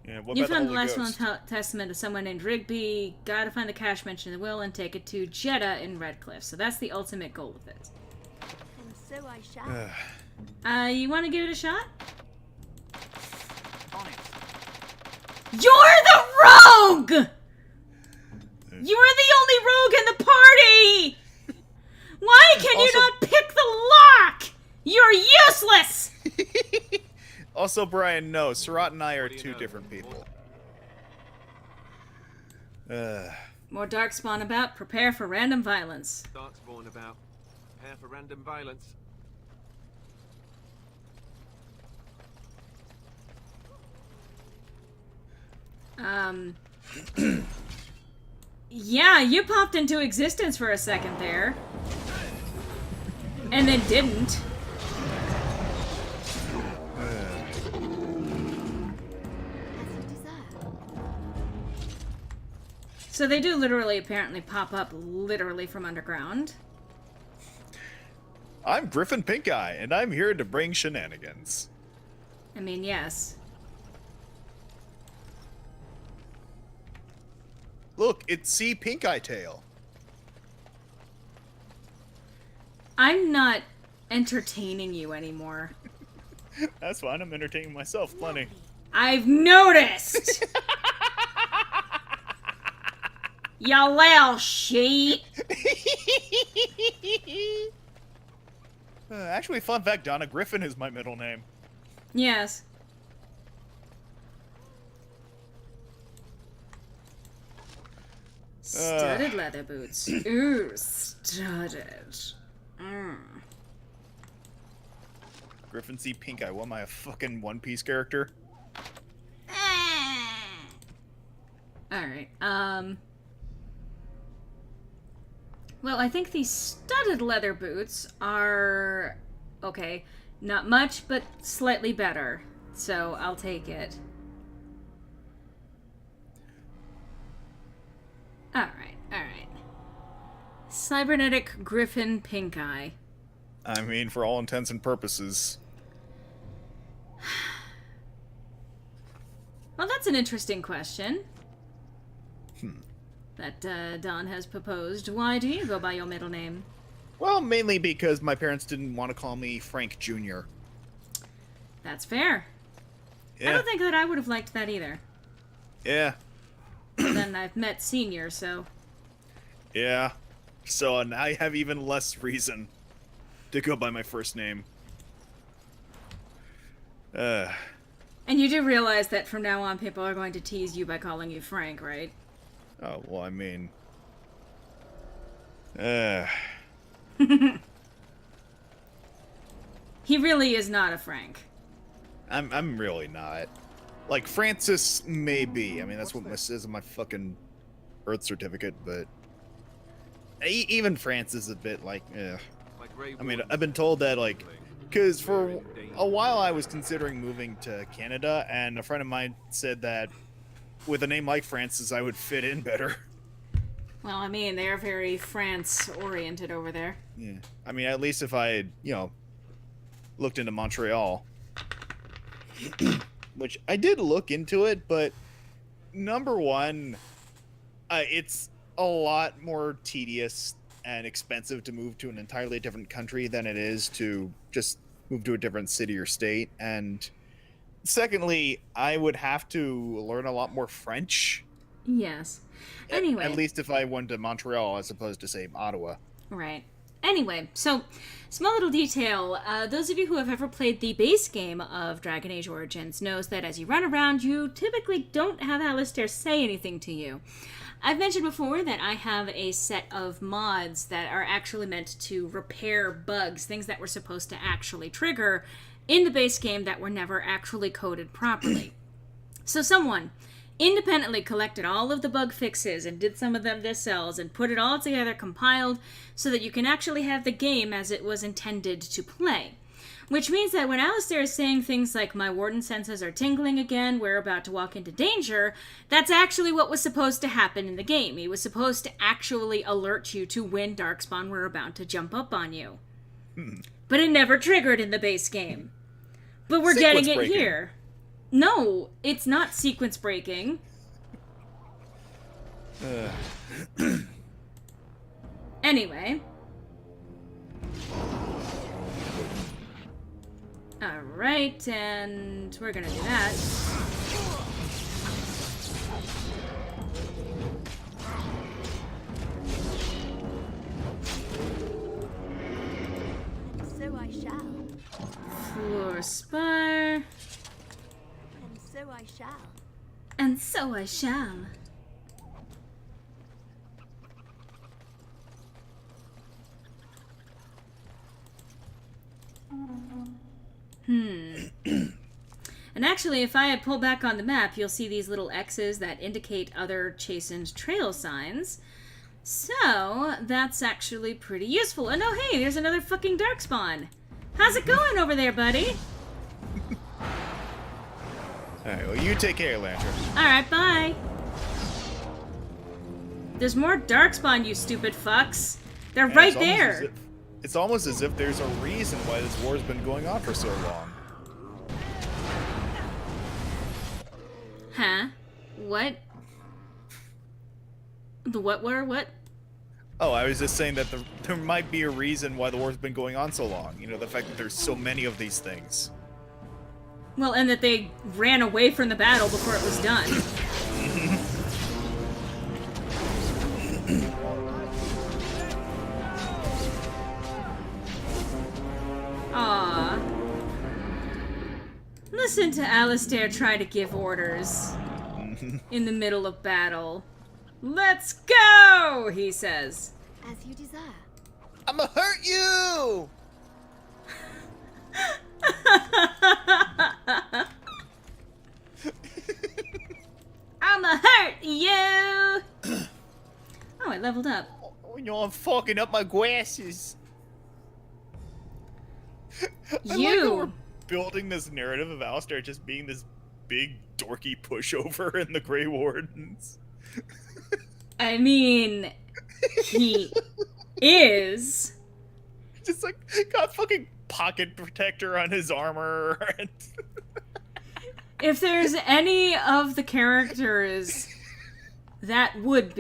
Yeah, what you about found the the last Ghost? will and testament of someone named Rigby. Gotta find the cash mentioned in the will and take it to Jeddah in Redcliffe. So that's the ultimate goal of it. And so I shall. You want to give it a shot? On it. You're the rogue! You're the only rogue in the party! Why can you not pick the lock? You're useless! Also, Brian, no, Surratt and I are two different people. More darkspawn about. Prepare for random violence. Darkspawn about. Prepare for random violence. Yeah, you popped into existence for a second there. And then didn't. So they do literally, apparently, pop up literally from underground. I'm Griffin Pinkeye, and I'm here to bring shenanigans. I mean, yes. Look, it's C. Pinkeye Tail. I'm not entertaining you anymore. That's fine, I'm entertaining myself plenty. I've noticed! You little sheep! Actually, fun fact, Donna, Griffin is my middle name. Yes. Studded leather boots. Ooh, studded. Griffin C. Pinkeye, what am I, a fucking One Piece character? Alright, well, I think these studded leather boots are... okay, not much, but slightly better. So, I'll take it. Alright, alright. Cybernetic Griffin Pinkeye. I mean, for all intents and purposes. Well, that's an interesting question. That Don has proposed. Why do you go by your middle name? Well, mainly because my parents didn't want to call me Frank Jr. That's fair. Yeah. I don't think that I would have liked that either. Yeah. Then I've met Senior, so... Yeah. So now I have even less reason to go by my first name. And you do realize that from now on people are going to tease you by calling you Frank, right? Oh, well, I mean... He really is not a Frank. I'm really not. Like, Francis may be. I mean, that's what says on my fucking birth certificate, but... Even Francis is a bit like, I mean, I've been told that, like... Because for a while I was considering moving to Canada, and a friend of mine said that with a name like Francis, I would fit in better. Well, I mean, they're very France-oriented over there. Yeah. I mean, at least if I had, you know, looked into Montreal. Which, I did look into it, but number one, it's a lot more tedious and expensive to move to an entirely different country than it is to just move to a different city or state. And secondly, I would have to learn a lot more French Yes. Anyway. At least if I went to Montreal as opposed to, say, Ottawa. Right. Anyway, so, small little detail. Those of you who have ever played the base game of Dragon Age Origins knows that as you run around, you typically don't have Alistair say anything to you. I've mentioned before that I have a set of mods that are actually meant to repair bugs, things that were supposed to actually trigger in the base game that were never actually coded properly. So someone independently collected all of the bug fixes and did some of them themselves and put it all together, compiled, so that you can actually have the game as it was intended to play. Which means that when Alistair is saying things like, my warden senses are tingling again, we're about to walk into danger, that's actually what was supposed to happen in the game. He was supposed to actually alert you to when Darkspawn were about to jump up on you. But it never triggered in the base game. But we're getting it here. No, it's not sequence breaking. Anyway. Alright, and we're gonna do that. So I shall. Floor spar. And so I shall. And so I shall. And actually, if I pull back on the map, you'll see these little X's that indicate other chastened trail signs. So, that's actually pretty useful. And oh hey, there's another fucking Darkspawn. How's it going over there, buddy? Alright, well, you take care, Lantern. Alright, bye. There's more Darkspawn, you stupid fucks. They're right there. It's almost as if there's a reason why this war's been going on for so long. Huh? What? The what war? What? Oh, I was just saying that there might be a reason why the war's been going on so long. You know, the fact that there's so many of these things. Well, and that they ran away from the battle before it was done. Aww. Listen to Alistair try to give orders in the middle of battle. Let's go, he says. As you desire. I'ma hurt you! I'ma hurt you! Oh, I leveled up. You know, I'm fucking up my glasses. I like how we're building this narrative of Alistair just being this big dorky pushover in the Grey Wardens. I mean, he is. Just like got fucking pocket protector on his armor. If there's any of the characters that would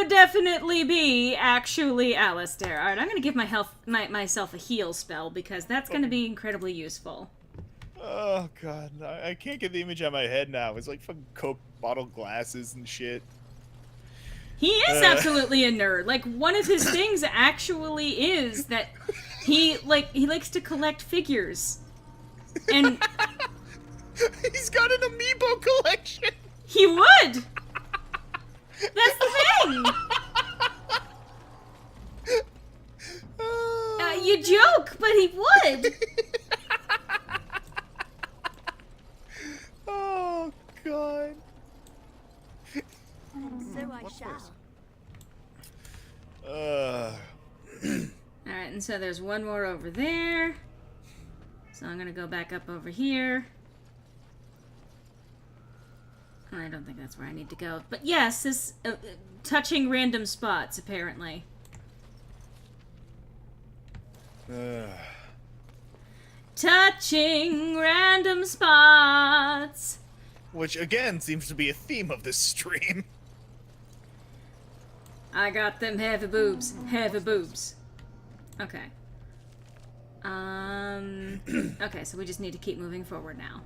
definitely be actually Alistair. Alright, I'm gonna give myself a heal spell because that's gonna be incredibly useful. Oh god, I can't get the image out of my head now. It's like fucking Coke bottle glasses and shit. He is absolutely a nerd. Like, one of his things actually is that he likes to collect figures. And he's got an amiibo collection. He would. That's the thing. You joke, but he would. Oh god. And so I shall. Alright, and so there's one more over there. So I'm gonna go back up over here. I don't think that's where I need to go. But yes, this touching random spots, apparently. Touching random spots. Which, again, seems to be a theme of this stream. I got them heavy boobs. Heavy boobs. Okay. Okay, so we just need to keep moving forward now.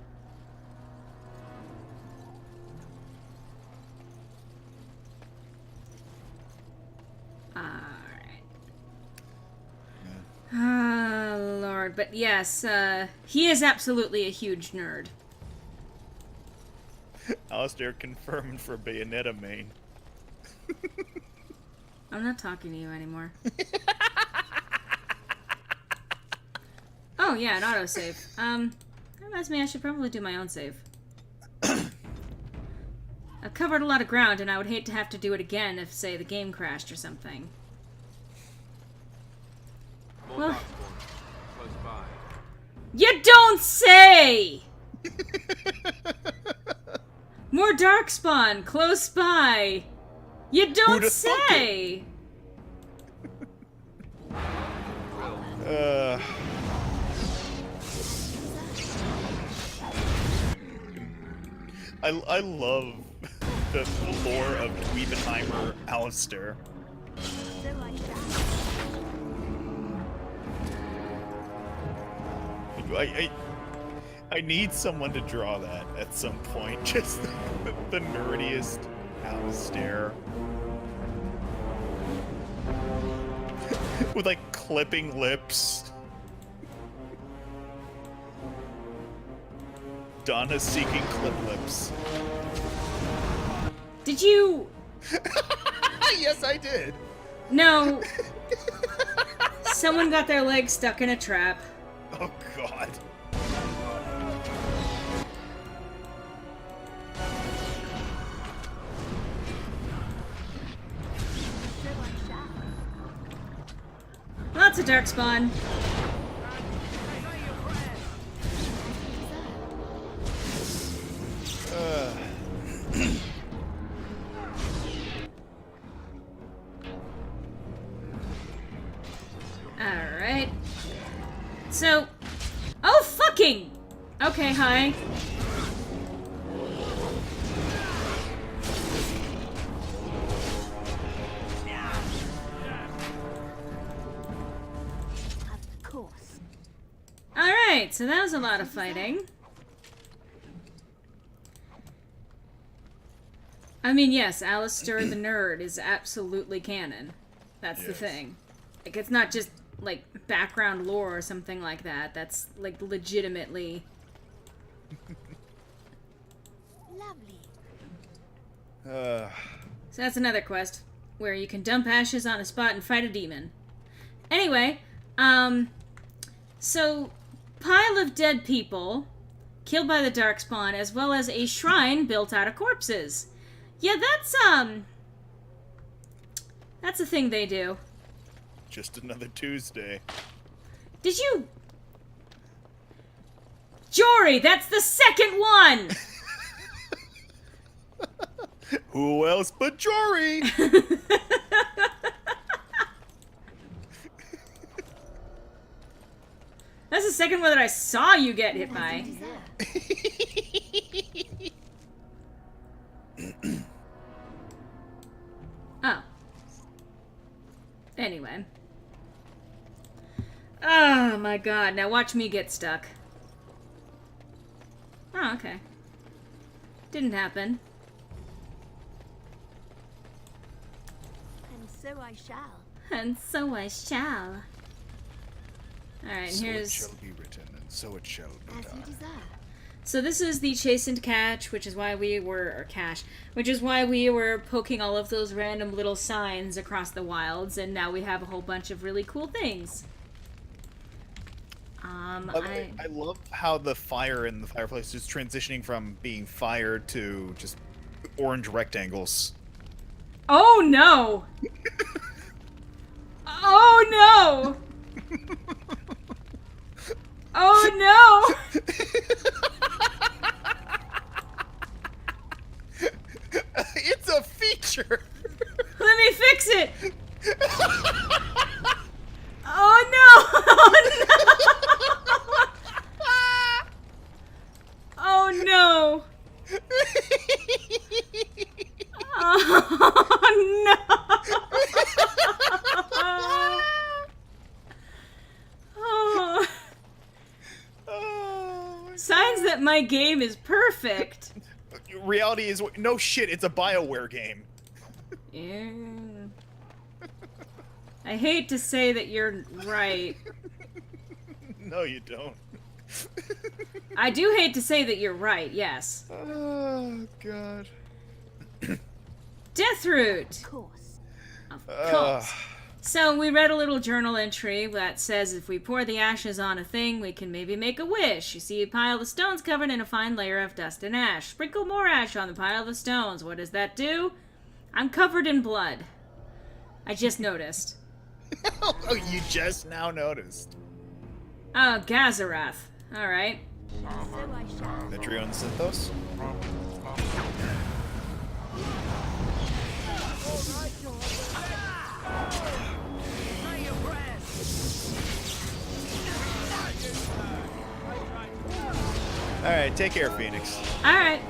Morg, but yes, he is absolutely a huge nerd. Alistair confirmed for Bayonetta main. I'm not talking to you anymore. Oh yeah, an autosave. That reminds me I should probably do my own save. I've covered a lot of ground, and I would hate to have to do it again if, say, the game crashed or something. Well, close by. you don't say! More darkspawn close by. You don't say. I love the lore of Dweebenheimer Alistair. I need someone to draw that at some point. Just the nerdiest Alistair. With like clipping lips. Donna seeking clip lips. Did you? Yes, I did. No. Someone got their leg stuck in a trap. Oh, God. Lots of darkspawn. Alright. So... Oh, fucking! Okay, hi. Of course. Alright, so that was a lot of fighting. I mean, yes, Alistair the nerd is absolutely canon. That's the thing. Like, it's not just, like, background lore or something like that. That's, like, legitimately... Lovely. So that's another quest, where you can dump ashes on a spot and fight a demon. Anyway, so, pile of dead people, killed by the darkspawn, as well as a shrine built out of corpses. Yeah, that's a thing they do. Just another Tuesday. Did you... Jory, that's the second one! Who else but Jory? That's the second one that I saw you get hit by. Oh. Anyway. Oh my god, now watch me get stuck. Oh, okay. Didn't happen. And so I shall. And so I shall. Alright, so here's... it shall be written, and so it shall be As you desire. So this is the chastened catch, which is why we were... or cache. Which is why we were poking all of those random little signs across the wilds, and now we have a whole bunch of really cool things. I love how the fire in the fireplace is transitioning from being fire to just orange rectangles. Oh no! Oh no! Oh no! It's a feature! Let me fix it! Oh no! Oh no! Oh no! Oh no! Oh. Signs that my game is perfect. Reality is no shit. It's a BioWare game. Yeah. I hate to say that you're right. No, you don't. I do hate to say that you're right, yes. Oh, God. Of Deathroot! course. Of course. So we read a little journal entry that says if we pour the ashes on a thing, we can maybe make a wish. You see a pile of stones covered in a fine layer of dust and ash. Sprinkle more ash on the pile of stones. What does that do? I'm covered in blood. I just noticed. Oh, you just now noticed. Oh, Gazarath. Alright. Metrio and Synthos? Alright, take care, Phoenix. Alright.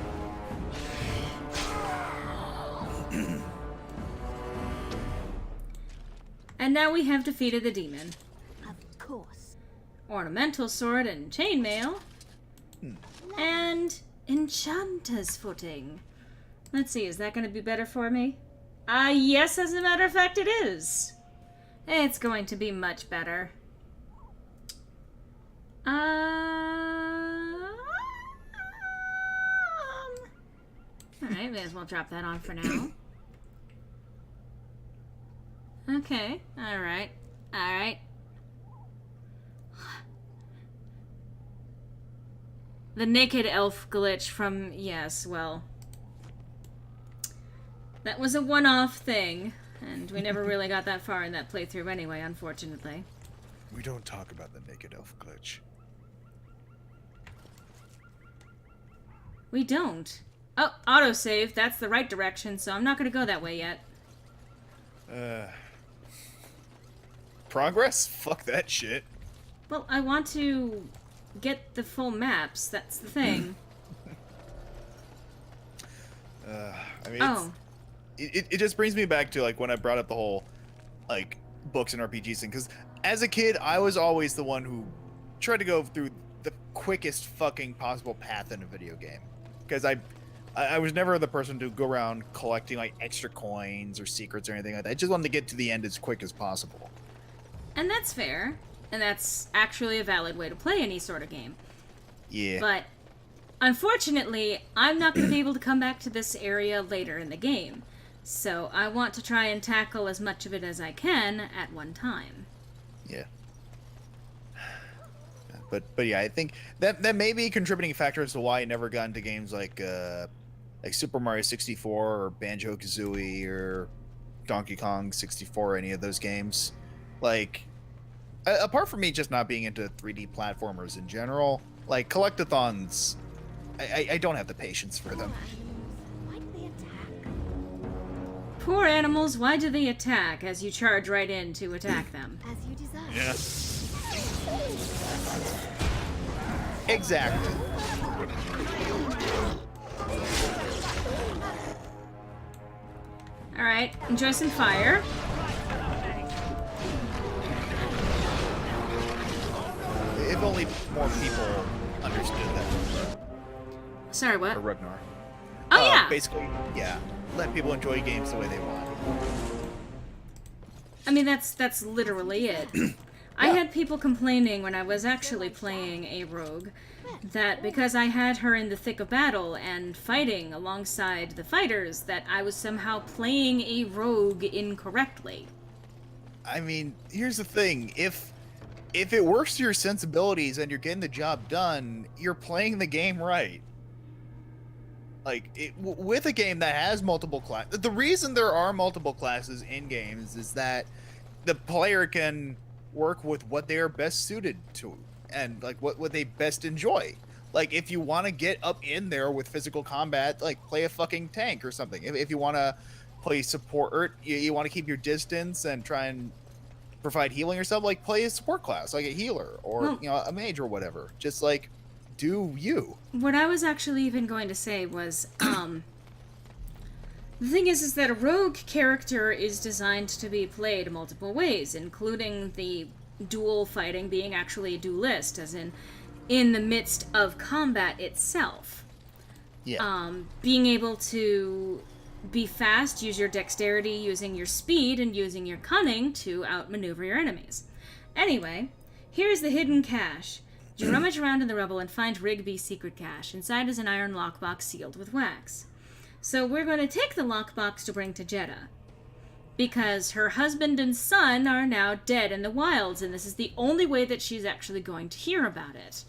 And now we have defeated the demon. Of course. Ornamental sword and chainmail. And enchanter's footing. Let's see, is that going to be better for me? Yes, as a matter of fact, it is. It's going to be much better. Alright, may as well drop that on for now. Okay, alright. Alright. The naked elf glitch from... Yes, well... That was a one-off thing, and we never really got that far in that playthrough anyway, unfortunately. We don't talk about the naked elf glitch. We don't. Oh, autosave. That's the right direction, so I'm not going to go that way yet. Progress? Fuck that shit. Well, I want to get the full maps. That's the thing. I mean, it just brings me back to, like, when I brought up the whole, like, books and RPGs thing. Because as a kid, I was always the one who tried to go through the quickest fucking possible path in a video game. Because I was never the person to go around collecting, like, extra coins or secrets or anything like that. I just wanted to get to the end as quick as possible. And that's fair. And that's actually a valid way to play any sort of game. Yeah. But, unfortunately, I'm not going to be able to come back to this area later in the game. So I want to try and tackle as much of it as I can at one time. Yeah. But yeah, I think that may be a contributing factor as to why I never got into games like Super Mario 64 or Banjo-Kazooie or Donkey Kong 64 or any of those games. Like, apart from me just not being into 3D platformers in general, like collectathons, I don't have the patience for them. Poor animals, why do they attack as you charge right in to attack them? As you desire. Yeah. Exactly. Alright, enjoy some fire. If only more people understood that. Sorry, what? Or Ragnar. Oh, yeah. Basically, yeah. Let people enjoy games the way they want. I mean, that's literally it. I had people complaining when I was actually playing a rogue that because I had her in the thick of battle and fighting alongside the fighters, that I was somehow playing a rogue incorrectly. I mean, here's the thing. If it works to your sensibilities and you're getting the job done, you're playing the game right. Like, with a game that has multiple classes, the reason there are multiple classes in games is that the player can work with what they are best suited to and, like, what they best enjoy. Like, if you want to get up in there with physical combat, like, play a fucking tank or something. If you want to play support, or you want to keep your distance and try and provide healing or something, like, play a support class, like a healer or, a mage or whatever. Just, like, do you. What I was actually even going to say was, the thing is that a rogue character is designed to be played multiple ways, including the duel fighting being actually a duelist, as in the midst of combat itself. Yeah. Being able to be fast, use your dexterity, using your speed, and using your cunning to outmaneuver your enemies. Anyway, Here's the hidden cache. You rummage around in the rubble and find Rigby's secret cache. Inside is an iron lockbox sealed with wax. So we're going to take the lockbox to bring to Jeddah, because her husband and son are now dead in the wilds, and this is the only way that she's actually going to hear about it.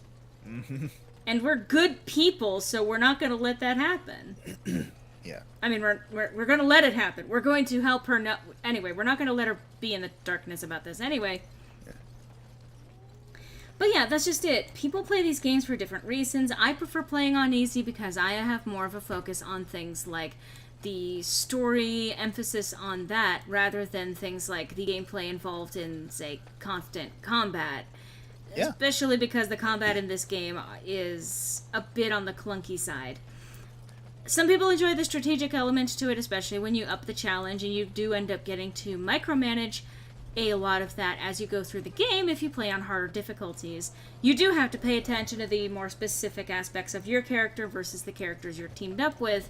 And we're good people, so we're not going to let that happen. Yeah. I mean, we're going to let it happen. We're going to help her know. Anyway, we're not going to let her be in the darkness about this anyway. Yeah. But yeah, that's just it. People play these games for different reasons. I prefer playing on easy because I have more of a focus on things like the story, emphasis on that, rather than things like the gameplay involved in, say, constant combat. Yeah. Especially because the combat in this game is a bit on the clunky side. Some people enjoy the strategic element to it, especially when you up the challenge, and you do end up getting to micromanage a lot of that as you go through the game if you play on harder difficulties. You do have to pay attention to the more specific aspects of your character versus the characters you're teamed up with.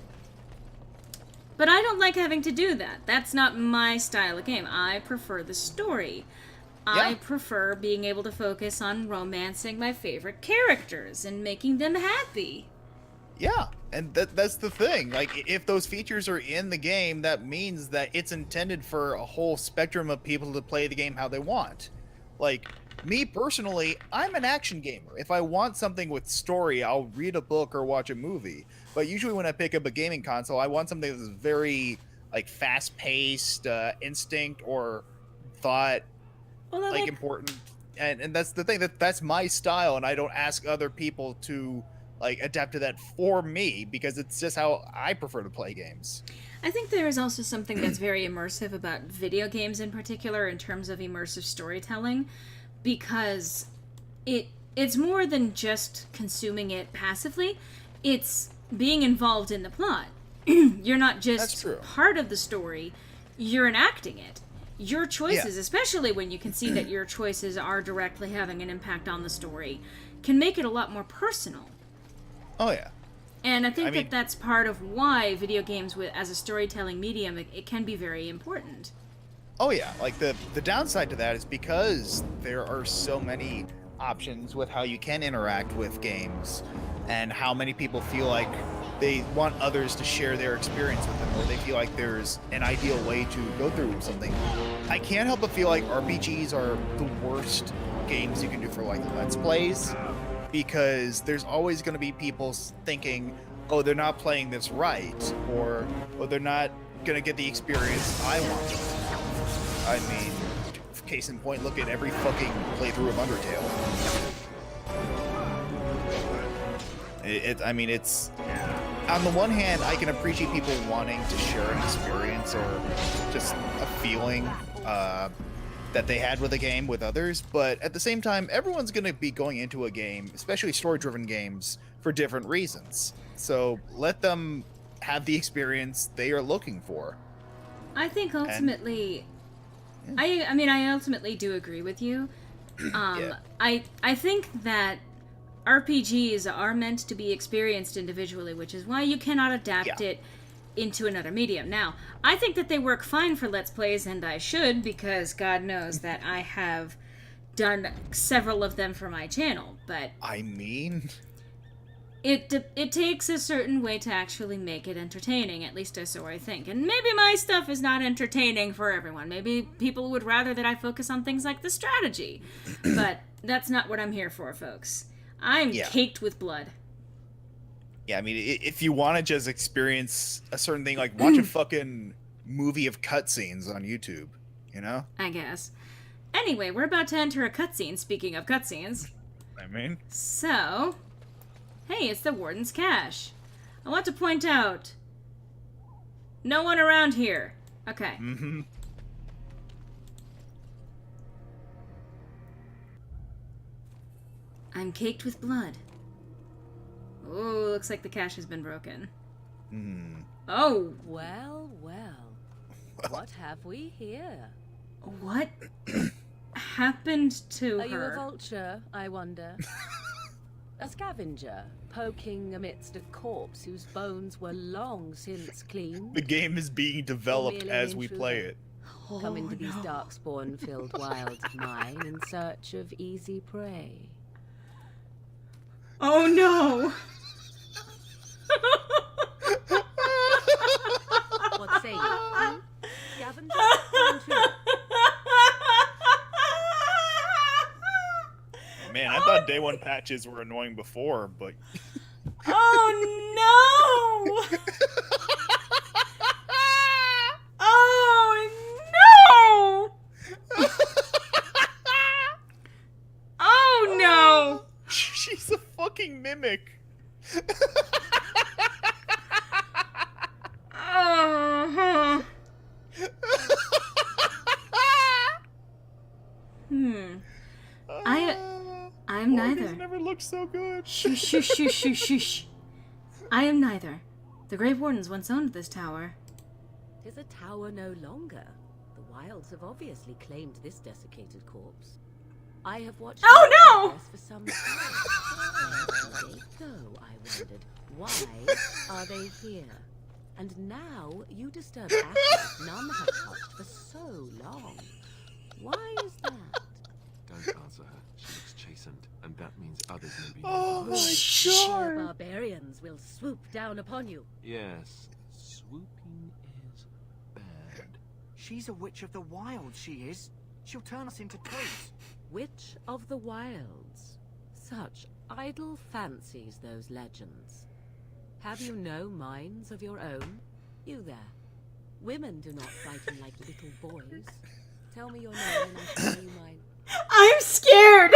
But I don't like having to do that. That's not my style of game. I prefer the story. I prefer being able to focus on romancing my favorite characters and making them happy. Yeah, and that's the thing. Like, if those features are in the game, that means that it's intended for a whole spectrum of people to play the game how they want. Like, me personally, I'm an action gamer. If I want something with story, I'll read a book or watch a movie. But usually when I pick up a gaming console, I want something that's very, like, fast-paced, instinct or thought, like, important. And that's the thing, that's my style, and I don't ask other people to, like, adapt to that for me, because it's just how I prefer to play games. I think there is also something that's very immersive about video games in particular in terms of immersive storytelling, because it's more than just consuming it passively. It's being involved in the plot. You're not just part of the story, you're enacting it. Your choices, especially when you can see that your choices are directly having an impact on the story, can make it a lot more personal. Oh, yeah. And I think that's part of why video games as a storytelling medium, it can be very important. Oh, yeah. Like, the downside to that is because there are so many options with how you can interact with games, and how many people feel like they want others to share their experience with them, or they feel like there's an ideal way to go through something. I can't help but feel like RPGs are the worst games you can do for, like, Let's Plays, because there's always going to be people thinking, oh, they're not playing this right, or oh, they're not going to get the experience I want them to. I mean, case in point, look at every fucking playthrough of Undertale. It's on the one hand, I can appreciate people wanting to share an experience or just a feeling that they had with a game with others, but at the same time, everyone's going to be going into a game, especially story-driven games, for different reasons. So let them have the experience they are looking for. I think ultimately, I ultimately do agree with you. I think that RPGs are meant to be experienced individually, which is why you cannot adapt it into another medium. Now, I think that they work fine for Let's Plays, and I should, because God knows that I have done several of them for my channel, but... I mean... It takes a certain way to actually make it entertaining, at least so I think. And maybe my stuff is not entertaining for everyone. Maybe people would rather that I focus on things like the strategy. But that's not what I'm here for, folks. I'm caked with blood. Yeah, I mean, if you want to just experience a certain thing, like watch a fucking movie of cutscenes on YouTube, you know? I guess. Anyway, we're about to enter a cutscene, speaking of cutscenes. I mean... So... Hey, it's the Warden's Cache. I want to point out... No one around here. Okay. Mm-hmm. I'm caked with blood. Oh, looks like the cache has been broken. Oh. Well, well. What have we here? What happened to her? Are you a vulture, I wonder? A scavenger, poking amidst a corpse whose bones were long since cleaned? The game is being developed as we play it. come into these darkspawn-filled wilds of mine in search of easy prey. Oh no! What say you? Scavenger or intruder? Man, I thought day one patches were annoying before, but... Oh no! Oh no! Oh no! She's a fucking mimic. Uh-huh. I'm neither. Never looked so good. Shush, shush, shush, shush, shush. I am neither. The Grey Wardens once owned this tower. 'Tis a tower no longer. The wilds have obviously claimed this desiccated corpse. I have watched for some time. Where did they go, I wondered. Why are they here? And now you disturb ashes none have touched for so long. Why is that? Don't answer her. She looks chastened, and that means others may be. Oh my Sheer barbarians will swoop down upon you. Yes, swooping is bad. She's a witch of the wilds, she is. She'll turn us into toads. Witch of the Wilds. Such idle fancies, those legends. Have you no minds of your own? You there. Women do not frighten like little boys. Tell me your name and I'll tell you mine. I'm scared!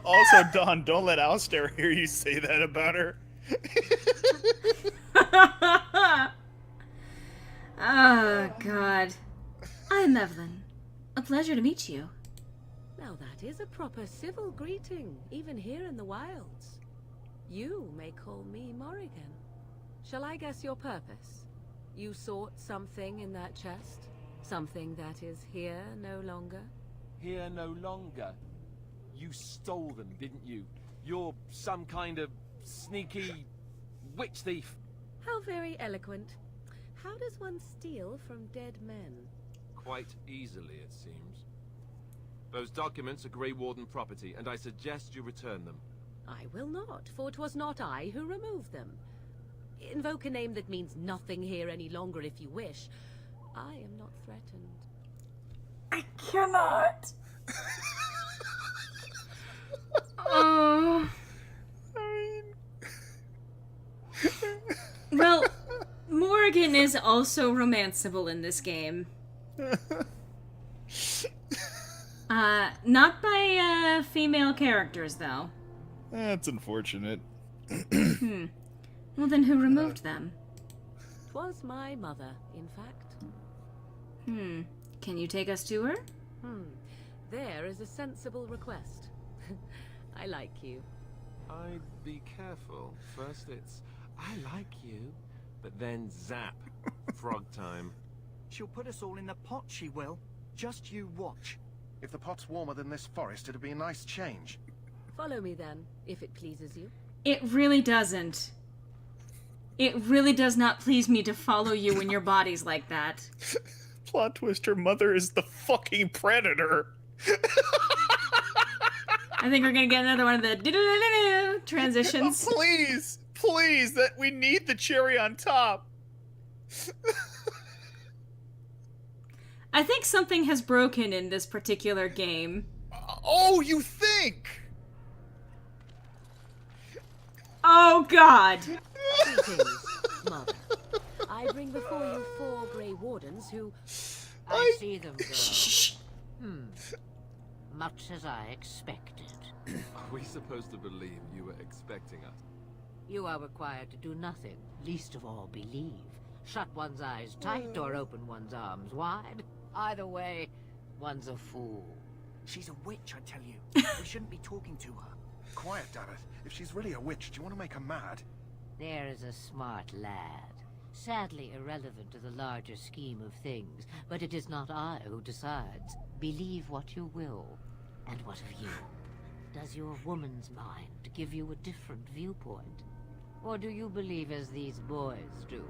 Also, Dawn, don't let Alistair hear you say that about her. Oh, God. I'm Evelyn. A pleasure to meet you. Now that is a proper civil greeting, even here in the wilds. You may call me Morrigan. Shall I guess your purpose? You sought something in that chest? Something that is here no longer? Here no longer. You stole them, didn't you? You're some kind of sneaky witch thief. How very eloquent. How does one steal from dead men? Quite easily, it seems. Those documents are Grey Warden property, and I suggest you return them. I will not, for 'twas not I who removed them. Invoke a name that means nothing here any longer if you wish. I am not threatened. I cannot. Oh. Well, Morrigan is also romanceable in this game. Not by female characters, though. That's unfortunate. Well, then who removed them? 'Twas my mother, in fact. Can you take us to her? There is a sensible request. I like you. I'd be careful. First it's, I like you, but then zap. Frog time. She'll put us all in the pot, she will. Just you watch. If the pot's warmer than this forest, it'd be a nice change. Follow me then, if it pleases you. It really doesn't. It really does not please me to follow you when your body's like that. Plot twist, her mother is the fucking predator. I think we're gonna get another one of the transitions. Please, please, that we need the cherry on top. I think something has broken in this particular game. Oh, you think? Oh, God. Greetings, Mother. I bring before you 4 Grey Wardens who... I see them go. Much as I expected. Are we supposed to believe you were expecting us? You are required to do nothing, least of all believe. Shut one's eyes tight or open one's arms wide. Either way, one's a fool. She's a witch, I tell you. We shouldn't be talking to her. Quiet, Dareth. If she's really a witch, do you want to make her mad? There is a smart lad. Sadly irrelevant to the larger scheme of things, but it is not I who decides. Believe what you will. And what of you? Does your woman's mind give you a different viewpoint? Or do you believe as these boys do?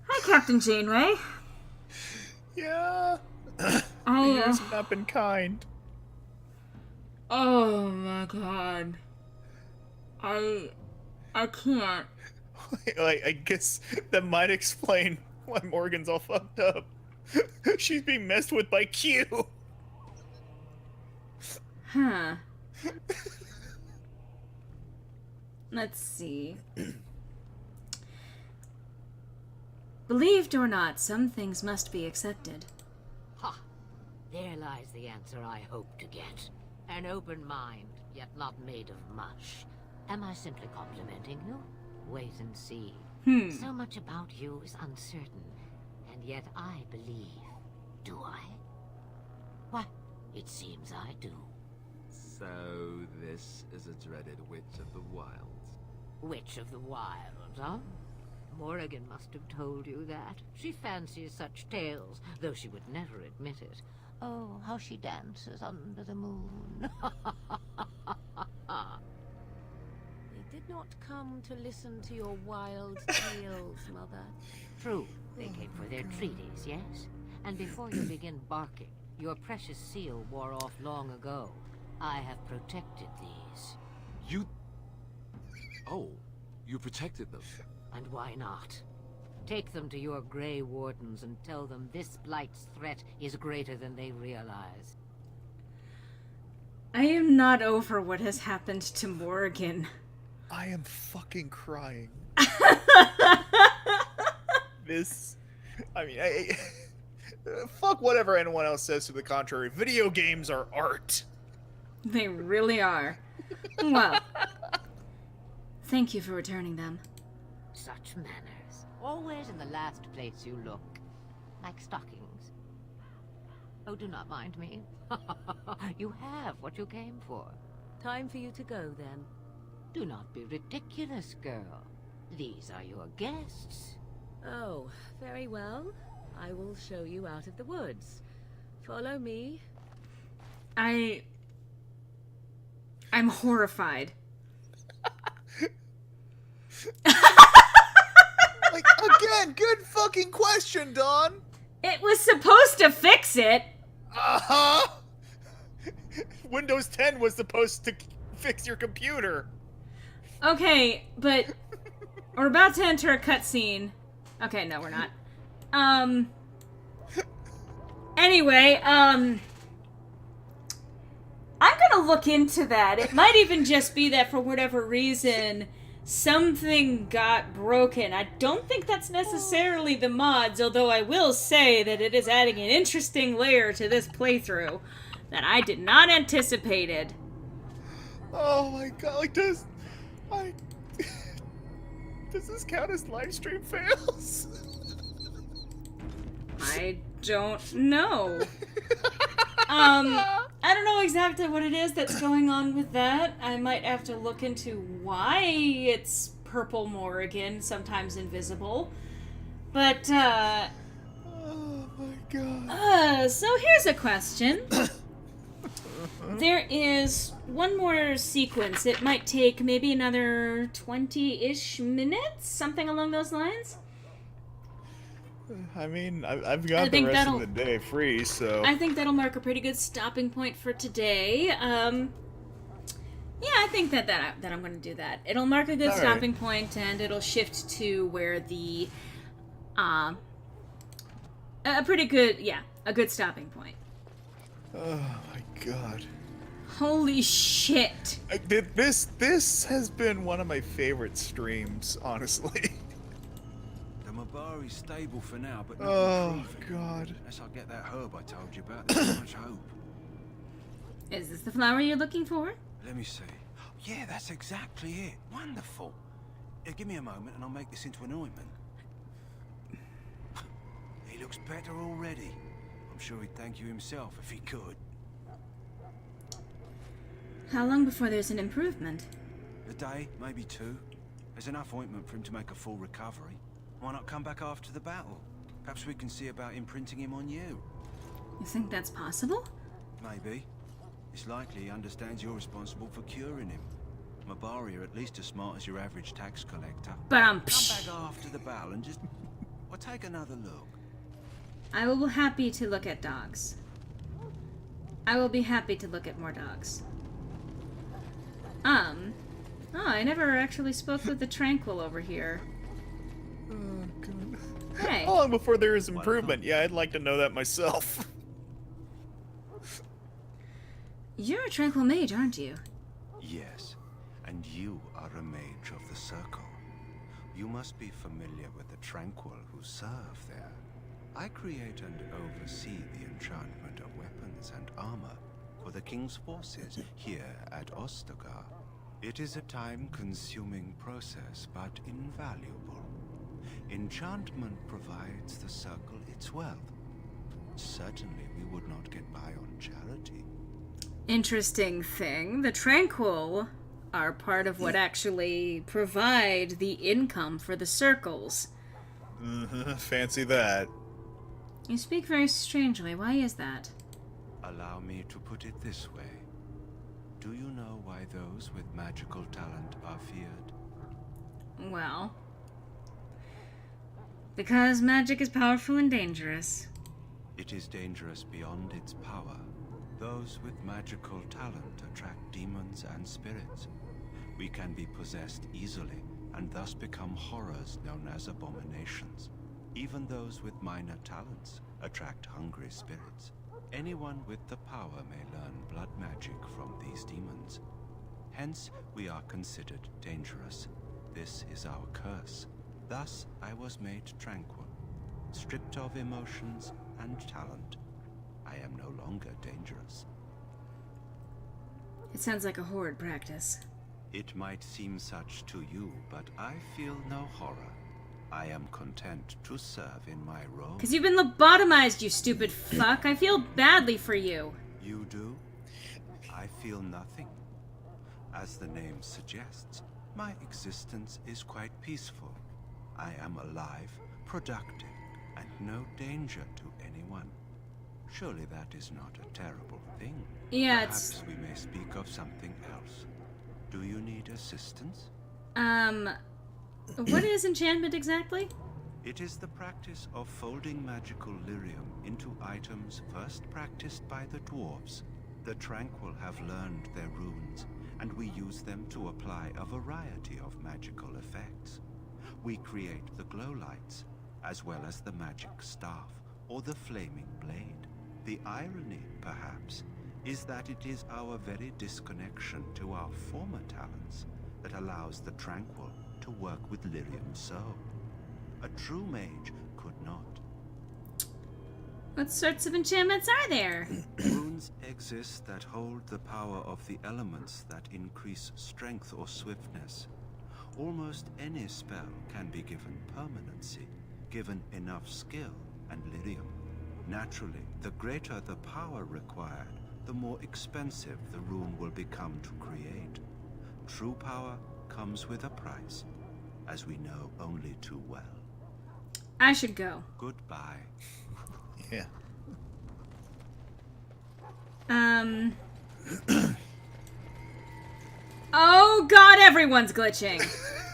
Hi, Captain Janeway. Yeah. The years have not been kind. Oh my god. I can't. Like, I guess that might explain why Morrigan's all fucked up. She's being messed with by Q. Huh. Let's see. Believed or not, some things must be accepted. Ha! There lies the answer I hope to get. An open mind, yet not made of mush. Am I simply complimenting you? Wait and see. So much about you is uncertain, and yet I believe. Do I? Why, it seems I do. So this is a dreaded Witch of the Wilds. Witch of the Wilds, huh? Morrigan must have told you that. She fancies such tales, though she would never admit it. Oh, how she dances under the moon. They did not come to listen to your wild tales, Mother. True, they came for their treaties, yes? And before you begin barking, your precious seal wore off long ago. I have protected these. You... Oh, you protected them. And why not? Take them to your Grey Wardens and tell them this Blight's threat is greater than they realize. I am not over what has happened to Morrigan. I am fucking crying. This... I mean, fuck whatever anyone else says to the contrary. Video games are art. They really are. Well, thank you for returning them. Such manners. Always in the last place you look. Like stockings. Oh, do not mind me. You have what you came for. Time for you to go, then. Do not be ridiculous, girl. These are your guests. Oh, very well. I will show you out of the woods. Follow me. I'm horrified. Like, again, good fucking question, Dawn. It was supposed to fix it. Uh-huh. Windows 10 was supposed to fix your computer. Okay, but we're about to enter a cutscene. Okay, no, we're not. Anyway, I'm gonna look into that. It might even just be that for whatever reason, something got broken. I don't think that's necessarily the mods, although I will say that it is adding an interesting layer to this playthrough that I did not anticipated. Oh my god, like, does this count as live stream fails? I don't know. I don't know exactly what it is that's going on with that. I might have to look into why it's Purple Morrigan, sometimes invisible. But, oh my god. So here's a question. There is one more sequence. It might take maybe another 20-ish minutes, something along those lines. I mean, I've got the rest of the day free, so... I think that'll mark a pretty good stopping point for today. Yeah, I think that I'm going to do that. It'll mark a good stopping point, and it'll shift to where the... a good stopping point. Oh my god. Holy shit. This has been one of my favorite streams, honestly. The Mabari's stable for now, but oh god. Unless I get that herb I told you about, there's not much hope. Is this the flower you're looking for? Let me see. Yeah, that's exactly it. Wonderful. Give me a moment and I'll make this into an ointment. He looks better already. I'm sure he'd thank you himself if he could. How long before there's an improvement? A day, maybe two. There's enough ointment for him to make a full recovery. Why not come back after the battle? Perhaps we can see about imprinting him on you. You think that's possible? Maybe. It's likely he understands you're responsible for curing him. Mabari are at least as smart as your average tax collector. Come back after the battle and just... well, take another look. I will be happy to look at dogs. I will be happy to look at more dogs. Oh, I never actually spoke with the Tranquil over here. Oh, God. Hey. How long before there is improvement? Yeah, I'd like to know that myself. You're a Tranquil mage, aren't you? Yes, and you are a mage of the Circle. You must be familiar with the Tranquil who serve there. I create and oversee the enchantment of weapons and armor for the King's forces here at Ostagar. It is a time-consuming process, but invaluable. Enchantment provides the Circle its wealth. Certainly we would not get by on charity. Interesting thing. The Tranquil are part of what actually provide the income for the circles. Fancy that. You speak very strangely. Why is that? Allow me to put it this way. Do you know why those with magical talent are feared? Well, because magic is powerful and dangerous. It is dangerous beyond its power. Those with magical talent attract demons and spirits. We can be possessed easily and thus become horrors known as abominations. Even those with minor talents attract hungry spirits. Anyone with the power may learn blood magic from these demons. Hence, we are considered dangerous. This is our curse. Thus, I was made tranquil, stripped of emotions and talent. I am no longer dangerous. It sounds like a horrid practice. It might seem such to you, but I feel no horror. I am content to serve in my role. Because you've been lobotomized, you stupid fuck. I feel badly for you. You do? I feel nothing. As the name suggests, my existence is quite peaceful. I am alive, productive, and no danger to anyone. Surely that is not a terrible thing. Yeah, Perhaps we may speak of something else. Do you need assistance? What is enchantment exactly? It is the practice of folding magical lyrium into items first practiced by the dwarves. The Tranquil have learned their runes, and we use them to apply a variety of magical effects. We create the glow lights, as well as the magic staff, or the flaming blade. The irony, perhaps, is that it is our very disconnection to our former talents that allows the Tranquil to work with lyrium so. A true mage could not. What sorts of enchantments are there? Runes exist that hold the power of the elements that increase strength or swiftness. Almost any spell can be given permanency, given enough skill and lyrium. Naturally, the greater the power required, the more expensive the rune will become to create. True power comes with a price, as we know only too well. I should go. Goodbye. Yeah. Oh god, everyone's glitching.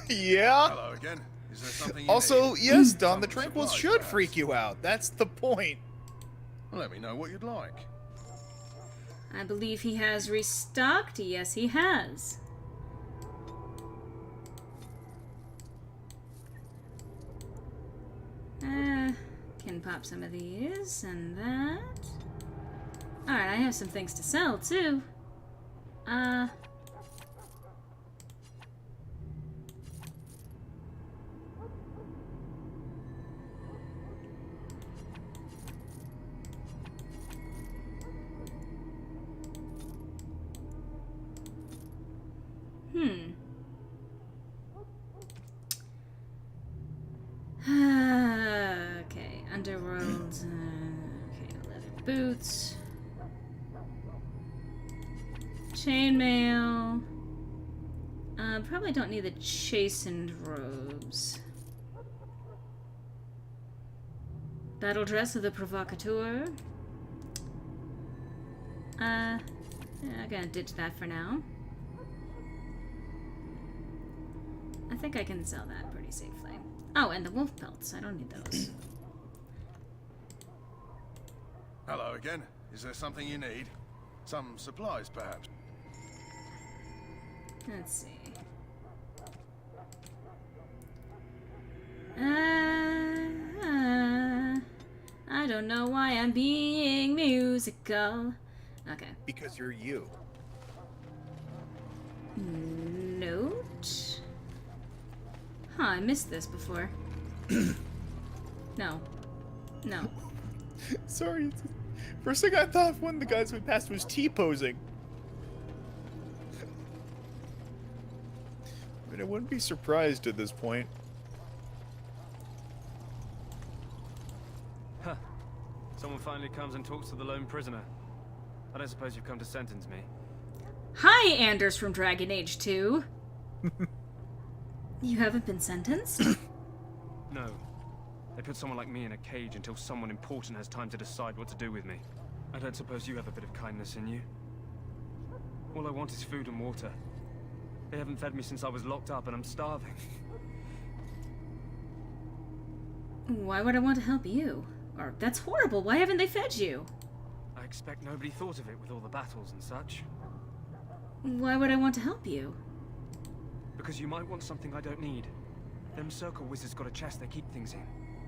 Yeah. Hello again. Is there something you Also, need? yes, Don, Some the Tranquils supplies, should perhaps? freak you out. That's the point. Let me know what you'd like. I believe he has restocked. Yes, he has. Can pop some of these and that. Alright, I have some things to sell too. Okay, underworld. Okay, leather boots. Chainmail. Probably don't need the chastened robes. Battle dress of the provocateur. Yeah, I'm gonna ditch that for now. I think I can sell that pretty safely. Oh, and the wolf pelts. I don't need those. Hello again. Is there something you need? Some supplies, perhaps? Let's see. I don't know why I'm being musical. Okay. Because you're you. Note. Huh, I missed this before. No. No. Sorry. First thing I thought one of the guys we passed was T-posing. I mean, I wouldn't be surprised at this point. Huh. Someone finally comes and talks to the lone prisoner. I don't suppose you've come to sentence me. Hi, Anders from Dragon Age 2. You haven't been sentenced? No. They put someone like me in a cage until someone important has time to decide what to do with me. I don't suppose you have a bit of kindness in you. All I want is food and water. They haven't fed me since I was locked up and I'm starving. Why would I want to help you? Or, that's horrible. Why haven't they fed you? I expect nobody thought of it with all the battles and such. Why would I want to help you? Because you might want something I don't need. Them circle wizards got a chest they keep things in.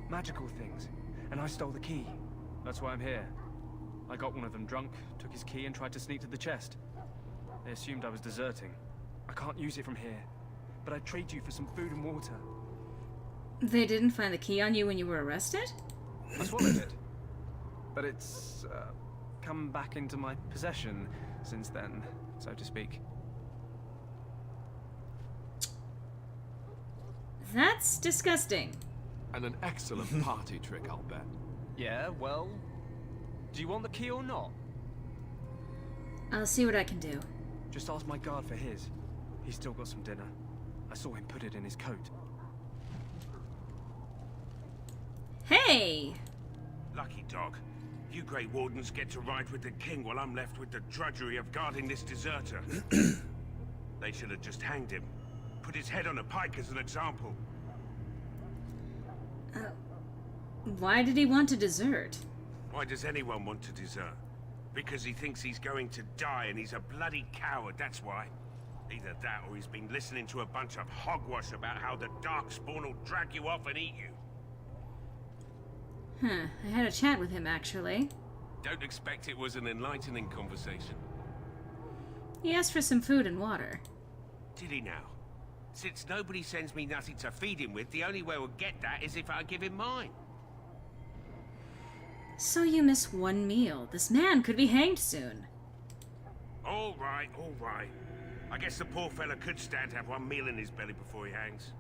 Magical things. And I stole the key. That's why I'm here. I got one of them drunk, took his key and tried to sneak to the chest. They assumed I was deserting. I can't use it from here. But I'd trade you for some food and water. They didn't find the key on you when you were arrested? I swallowed it. But it's, come back into my possession since then, so to speak. That's disgusting. And an excellent party trick, I'll bet. Yeah, well... Do you want the key or not? I'll see what I can do. Just ask my guard for his. He's still got some dinner. I saw him put it in his coat. Hey! Lucky dog. You Grey Wardens get to ride with the king while I'm left with the drudgery of guarding this deserter. They should have just hanged him. Put his head on a pike as an example. Why did he want to desert? Why does anyone want to desert? Because he thinks he's going to die and he's a bloody coward, that's why. Either that or he's been listening to a bunch of hogwash about how the Darkspawn will drag you off and eat you. Huh, I had a chat with him actually. Don't expect it was an enlightening conversation. He asked for some food and water. Did he now? Since nobody sends me nothing to feed him with, the only way we'll get that is if I give him mine. So you miss one meal. This man could be hanged soon. All right, all right. I guess the poor fella could stand to have one meal in his belly before he hangs.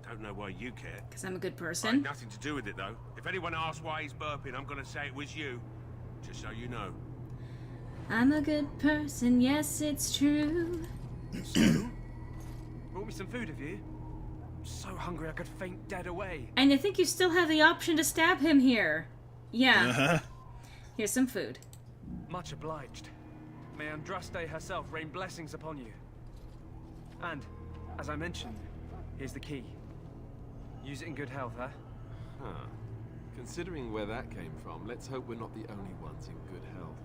Don't know why you care. Because I'm a good I've person. nothing to do with it, though. If anyone asks why he's burping, I'm gonna say it was you. Just so you know. I'm a good person, yes, it's true. So? Brought me some food, have you? I'm so hungry I could faint dead away. And I think you still have the option to stab him here. Yeah. Here's some food. Much obliged. May Andraste herself rain blessings upon you. And, as I mentioned, here's the key. Use it in good health, huh? Huh. Considering where that came from, let's hope we're not the only ones in good health.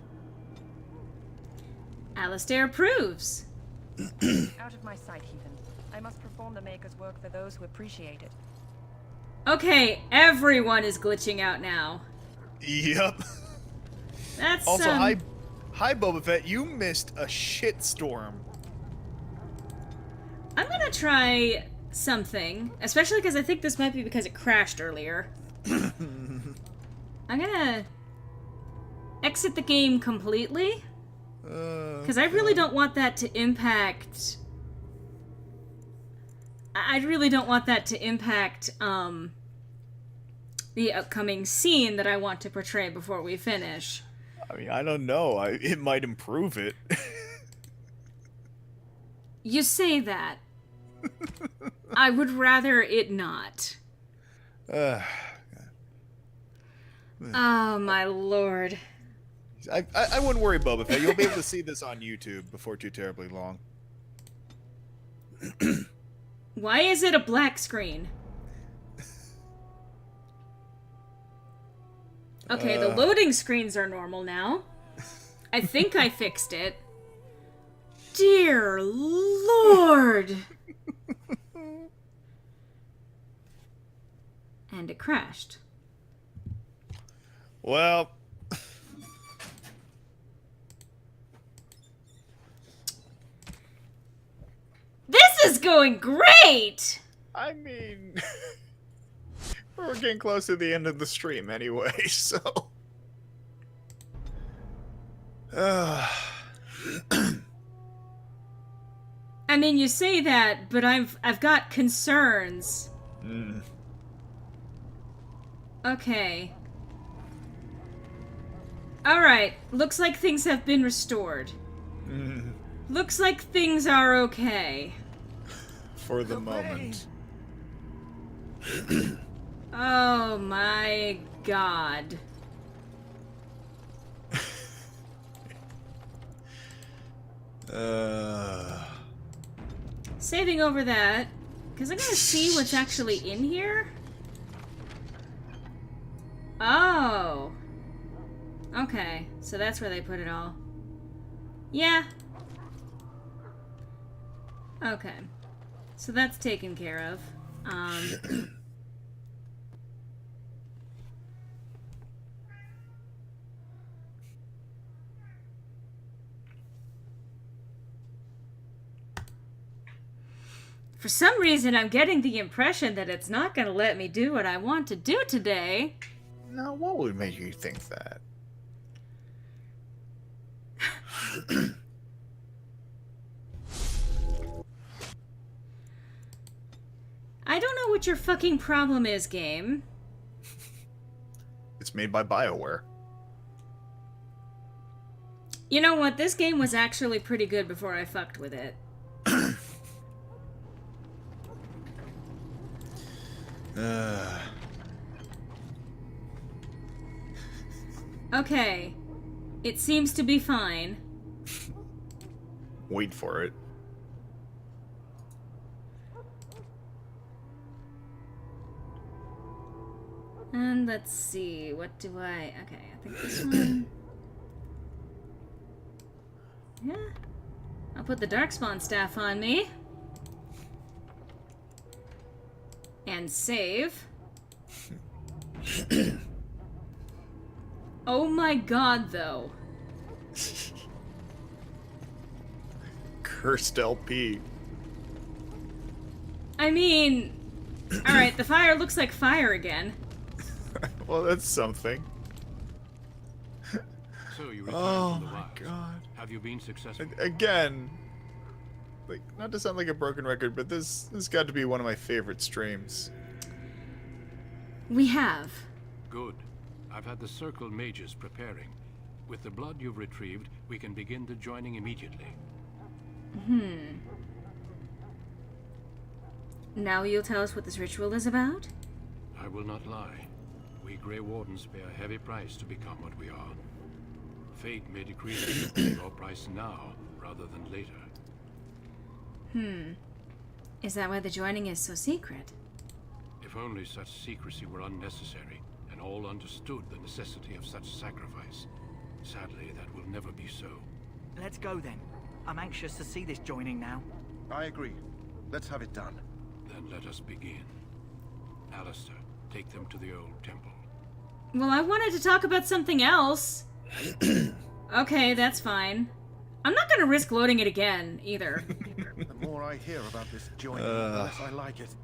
Alistair approves. Out of my sight, heathen. I must perform the Maker's work for those who appreciate it. Okay, everyone is glitching out now. Yep. That's also, hi Boba Fett, you missed a shitstorm. I'm gonna try something, especially because I think this might be because it crashed earlier. I'm gonna exit the game completely. Because I really don't want that to impact... I really don't want that to impact, the upcoming scene that I want to portray before we finish. I mean, I don't know. It might improve it. You say that. I would rather it not. Oh, my lord. I wouldn't worry, Boba Fett. You'll be able to see this on YouTube before too terribly long. Why is it a black screen? Okay, the loading screens are normal now. I think I fixed it. Dear Lord! And it crashed. Well... This is going great! I mean... We're getting close to the end of the stream anyway, so... I mean, you say that, but I've got concerns. Okay. Alright, looks like things have been restored. Looks like things are okay. For the moment. Oh my god. Saving over that, because I'm gonna see what's actually in here. Oh. Okay, so that's where they put it all. Yeah. Okay. So that's taken care of. For some reason, I'm getting the impression that it's not going to let me do what I want to do today. Now, what would make you think that? I don't know what your fucking problem is, game. It's made by BioWare. You know what? This game was actually pretty good before I fucked with it. Okay. It seems to be fine. Wait for it. And let's see, what do I... Okay, I think this one... Yeah. I'll put the Darkspawn staff on me. And save. Oh my god, though. Cursed LP. I mean... Alright, the fire looks like fire again. Well, that's something. So you returned Oh from the my wilds. god. Have you been successful? Again, like, not to sound like a broken record, but this got to be one of my favorite streams. We have. Good. I've had the Circle mages preparing. With the blood you've retrieved, we can begin the joining immediately. Now you'll tell us what this ritual is about? I will not lie. We Grey Wardens pay a heavy price to become what we are. Fate may decree that you pay your price now, rather than later. Is that why the joining is so secret? If only such secrecy were unnecessary, and all understood the necessity of such sacrifice. Sadly, that will never be so. Let's go then. I'm anxious to see this joining now. I agree. Let's have it done. Then let us begin. Alistair, take them to the old temple. Well, I wanted to talk about something else. Okay, that's fine. I'm not gonna risk loading it again, either. The more I hear about this joining, the less I like it.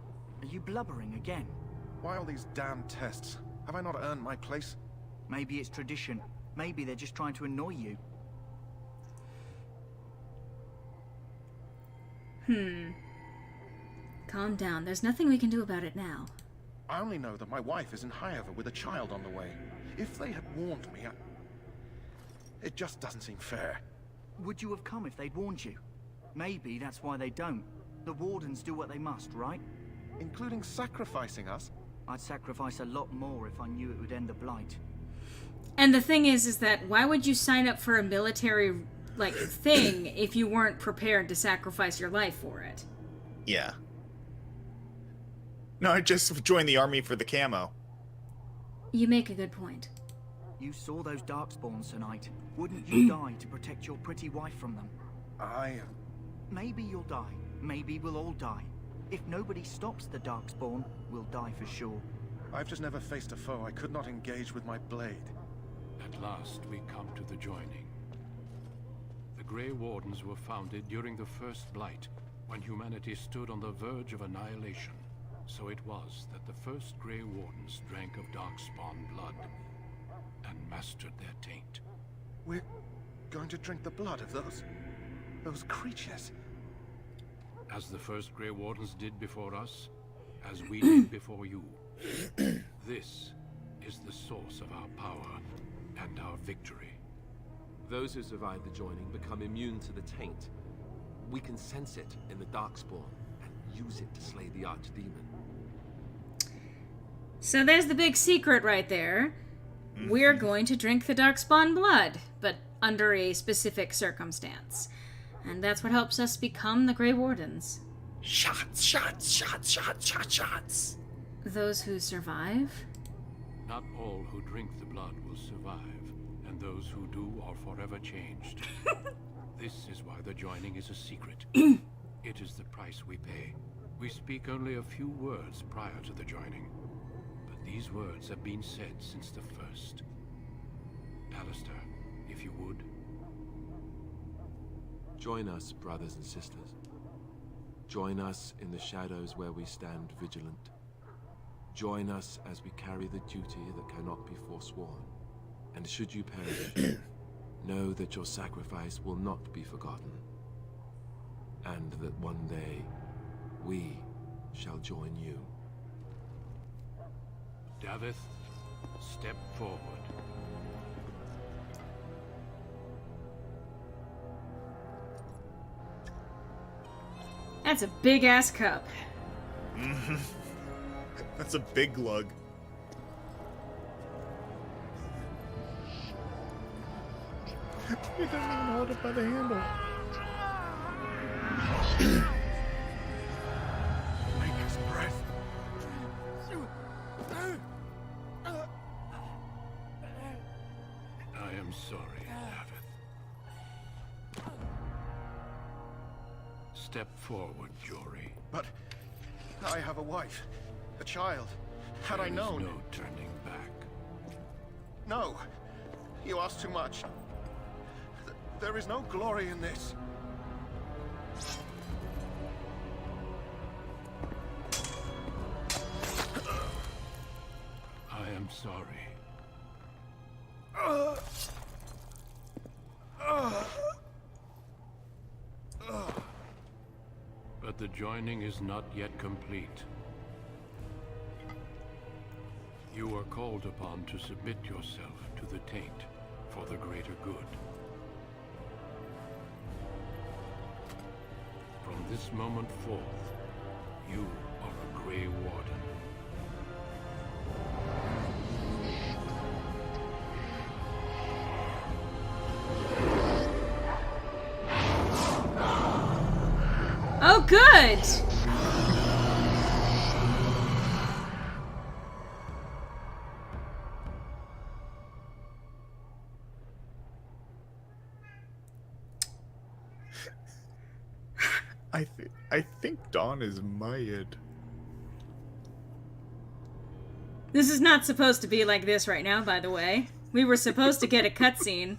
Are you blubbering again? Why all these damn tests? Have I not earned my place? Maybe it's tradition. Maybe they're just trying to annoy you. Calm down. There's nothing we can do about it now. I only know that my wife is in Highover with a child on the way. If they had warned me, it just doesn't seem fair. Would you have come if they'd warned you? Maybe that's why they don't. The Wardens do what they must, right? Including sacrificing us? I'd sacrifice a lot more if I knew it would end the Blight. And the thing is that why would you sign up for a military, like, thing if you weren't prepared to sacrifice your life for it? Yeah. No, I just joined the army for the camo. You make a good point. You saw those darkspawns tonight. Wouldn't you die to protect your pretty wife from them? Maybe you'll die. Maybe we'll all die. If nobody stops the darkspawn, we'll die for sure. I've just never faced a foe I could not engage with my blade. At last, we come to the joining. The Grey Wardens were founded during the First Blight, when humanity stood on the verge of annihilation. So it was that the first Grey Wardens drank of darkspawn blood and mastered their taint. We're going to drink the blood of those creatures. As the first Grey Wardens did before us, as we did before you. This is the source of our power and our victory. Those who survive the joining become immune to the taint. We can sense it in the darkspawn and use it to slay the archdemon. So there's the big secret right there. We're going to drink the darkspawn blood, but under a specific circumstance. And that's what helps us become the Grey Wardens. Shots, shots, shots, shots, shots, shots. Those who survive? Not all who drink the blood will survive, and those who do are forever changed. This is why the joining is a secret. It is the price we pay. We speak only a few words prior to the joining, but these words have been said since the first. Alistair, if you would. Join us, brothers and sisters. Join us in the shadows where we stand vigilant. Join us as we carry the duty that cannot be forsworn. And should you perish, know that your sacrifice will not be forgotten. And that one day, we shall join you. Davith, step forward. That's a big-ass cup. That's a big lug. He doesn't even hold it by the handle. Make his breath. I am sorry, Davith. Step forward, Jory. But I have a wife, a child. Had I known... There is no turning back. No, you ask too much. There is no glory in this. I am sorry. But the joining is not yet complete. You are called upon to submit yourself to the taint for the greater good. From this moment forth, you are a Grey Warden. Oh, good! I think Dawn is Mayad. This is not supposed to be like this right now, by the way. We were supposed to get a cutscene.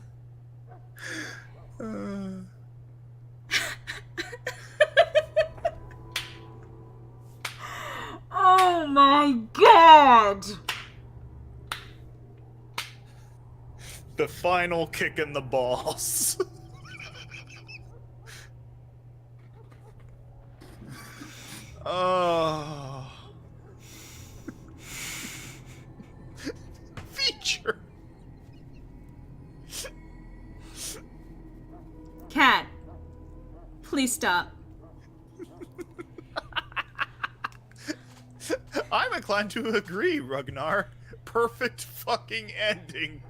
Oh my god! The final kick in the balls. Oh. Feature. Cat, please stop. I'm inclined to agree, Ragnar. Perfect fucking ending.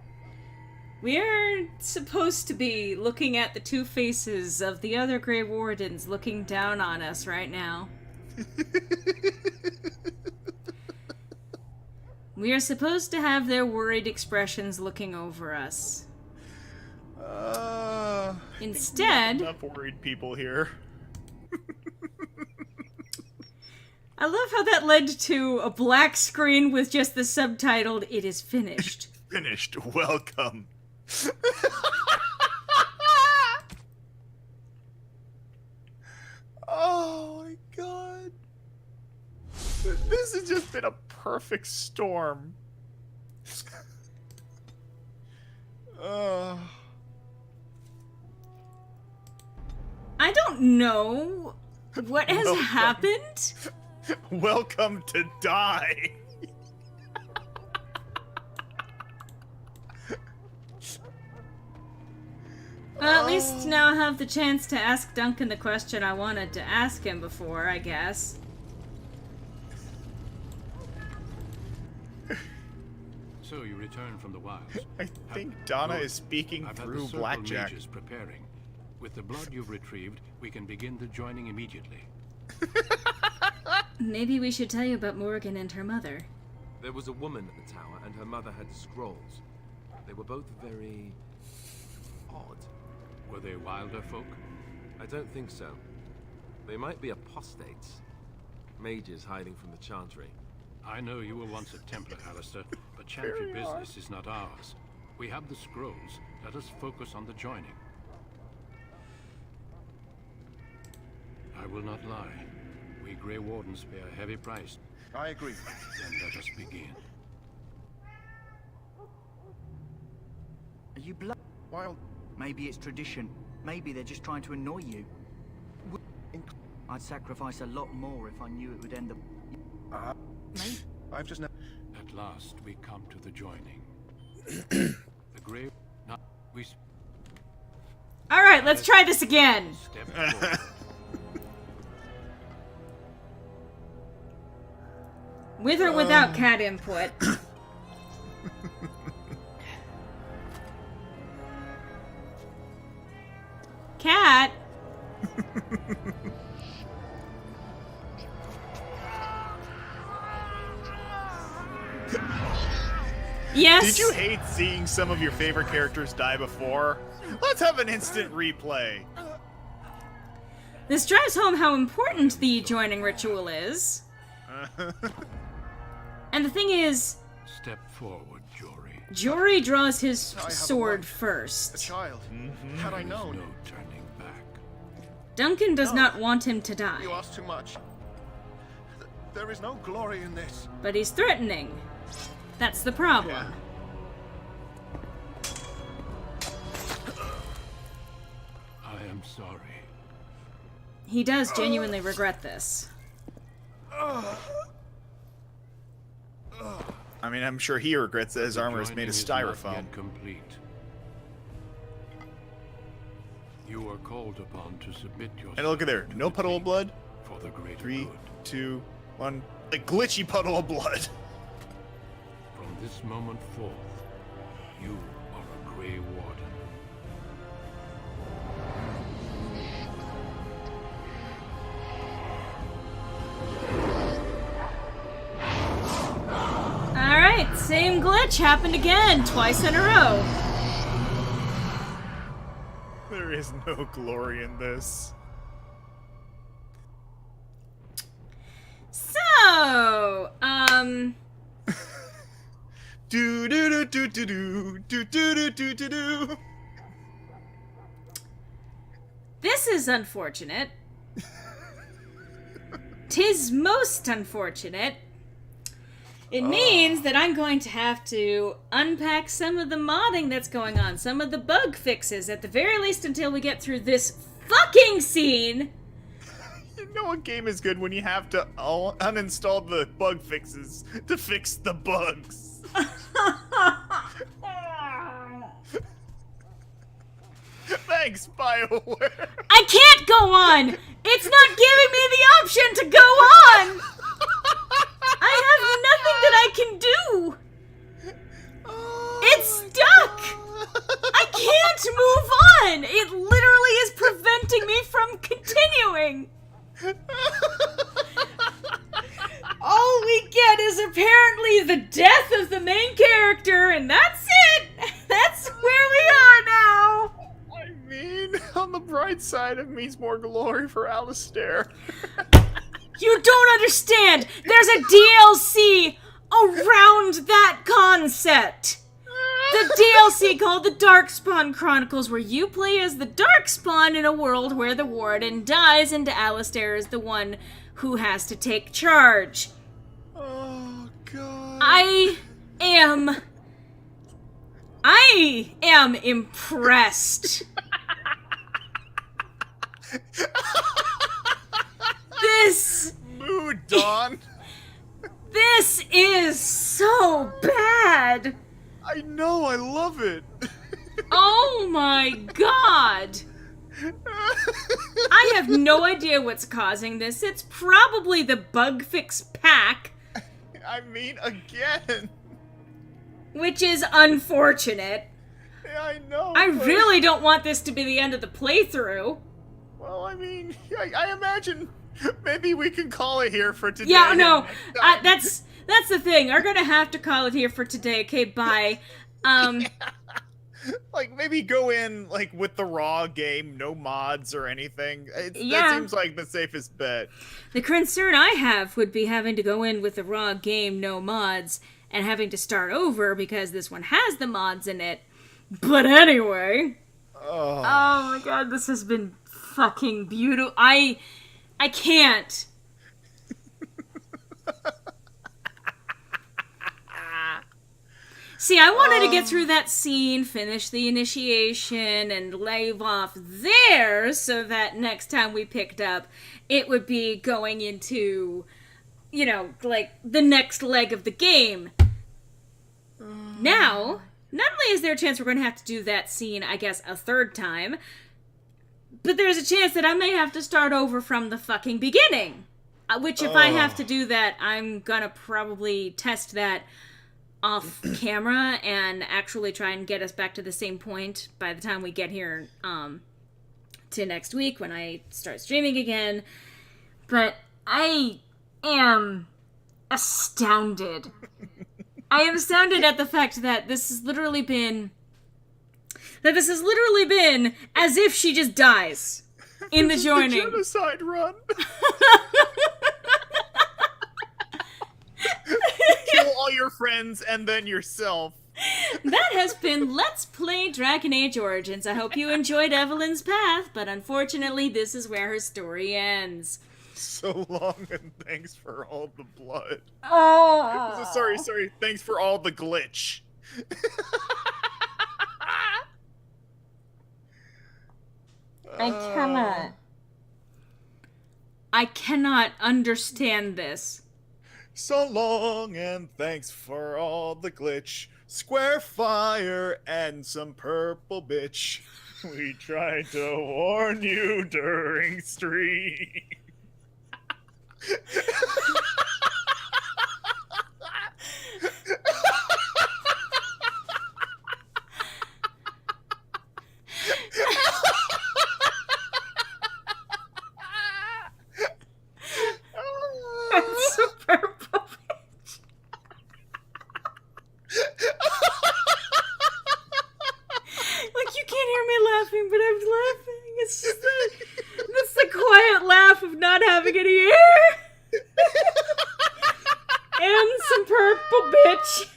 We're supposed to be looking at the two faces of the other Grey Wardens looking down on us right now. We are supposed to have their worried expressions looking over us. Instead, enough worried people here. I love how that led to a black screen with just the subtitled, "It is finished." Finished. Welcome. Oh my god. This has just been a perfect storm. I don't know what has happened. Welcome to die. Well, at least now I have the chance to ask Duncan the question I wanted to ask him before, I guess. So you return from the wilds. I think Donna is speaking through blackjack. Mages preparing. With the blood you've retrieved, we can begin the joining immediately. Maybe we should tell you about Morrigan and her mother. There was a woman at the tower, and her mother had scrolls. They were both very odd. Were they wilder folk? I don't think so. They might be apostates. Mages hiding from the Chantry. I know you were once a Templar, Alistair, but Chantry business is not ours. We have the scrolls. Let us focus on the joining. I will not lie. We Grey Wardens pay a heavy price. I agree. Then let us begin. Are you blood? Wild. Maybe it's tradition. Maybe they're just trying to annoy you. I'd sacrifice a lot more if I knew it would end up. I've just never. At last, we come to the joining. The Grey. We. All right, let's try this again. Step forward. With or without cat input. Cat. Yes. Did you hate seeing some of your favorite characters die before? Let's have an instant replay. This drives home how important the joining ritual is. And the thing is, step forward, Jory. Jory draws his sword first. A child. Had I known. No turning back. Duncan does not want him to die. You ask too much. There is no glory in this. But he's threatening. That's the problem. Yeah. I am sorry. He does genuinely regret this. I mean, I'm sure he regrets that his armor is made of styrofoam. Complete. You are called upon to submit yourself. And look at there, no puddle of blood. For the greater 3, good. 2, 1. A glitchy puddle of blood. From this moment forth, you are a Grey Warden. Alright, same glitch happened again, twice in a row. There is no glory in this. So, do do do do do do do do do do do. This is unfortunate. 'Tis most unfortunate. It means that I'm going to have to unpack some of the modding that's going on, some of the bug fixes, at the very least until we get through this fucking scene. You know a game is good when you have to uninstall the bug fixes to fix the bugs. Thanks, BioWare. I can't go on! It's not giving me the option to go on! I have nothing that I can do! It's stuck! on! It literally is preventing me from continuing! All we get is apparently the death of the main character, and that's it! That's where we are now! I mean, on the bright side, it means more glory for Alistair. You don't understand! There's a DLC around that concept! The DLC called the Darkspawn Chronicles, where you play as the Darkspawn in a world where the Warden dies and Alistair is the one who has to take charge. Oh, God. I am impressed. This... Mood, Dawn. This is so bad. I know, I love it. Oh my god. I have no idea what's causing this. It's probably the bug fix pack. I mean, again. Which is unfortunate. Yeah, I know. I really don't want this to be the end of the playthrough. Well, I mean, I imagine maybe we can call it here for today. Yeah, no, that's the thing. We're gonna have to call it here for today. Okay, bye. Yeah. Like, maybe go in, like, with the raw game, no mods or anything. That seems like the safest bet. The concern I have would be having to go in with the raw game, no mods, and having to start over because this one has the mods in it. But anyway. Oh my god, this has been fucking beautiful. I can't. See, I wanted to get through that scene, finish the initiation, and leave off there so that next time we picked up, it would be going into, you know, like, the next leg of the game. Now, not only is there a chance we're going to have to do that scene, I guess, a third time, but there's a chance that I may have to start over from the fucking beginning. Which, if I have to do that, I'm gonna probably test that off camera and actually try and get us back to the same point by the time we get here to next week when I start streaming again. But I am astounded. I am astounded at the fact that this has literally been as if she just dies in the joining. The genocide run. Kill all your friends and then yourself. That has been Let's Play Dragon Age Origins. I hope you enjoyed Evelyn's path, but unfortunately this is where her story ends. So long, and thanks for all the blood. Oh. Sorry, thanks for all the glitch. I cannot understand this. So long, and thanks for all the glitch. Square fire and some purple bitch. We tried to warn you during stream. It's a purple bitch. Like, you can't hear me laughing, but I'm laughing. It's just that's the quiet laugh of not having any air. And some purple bitch.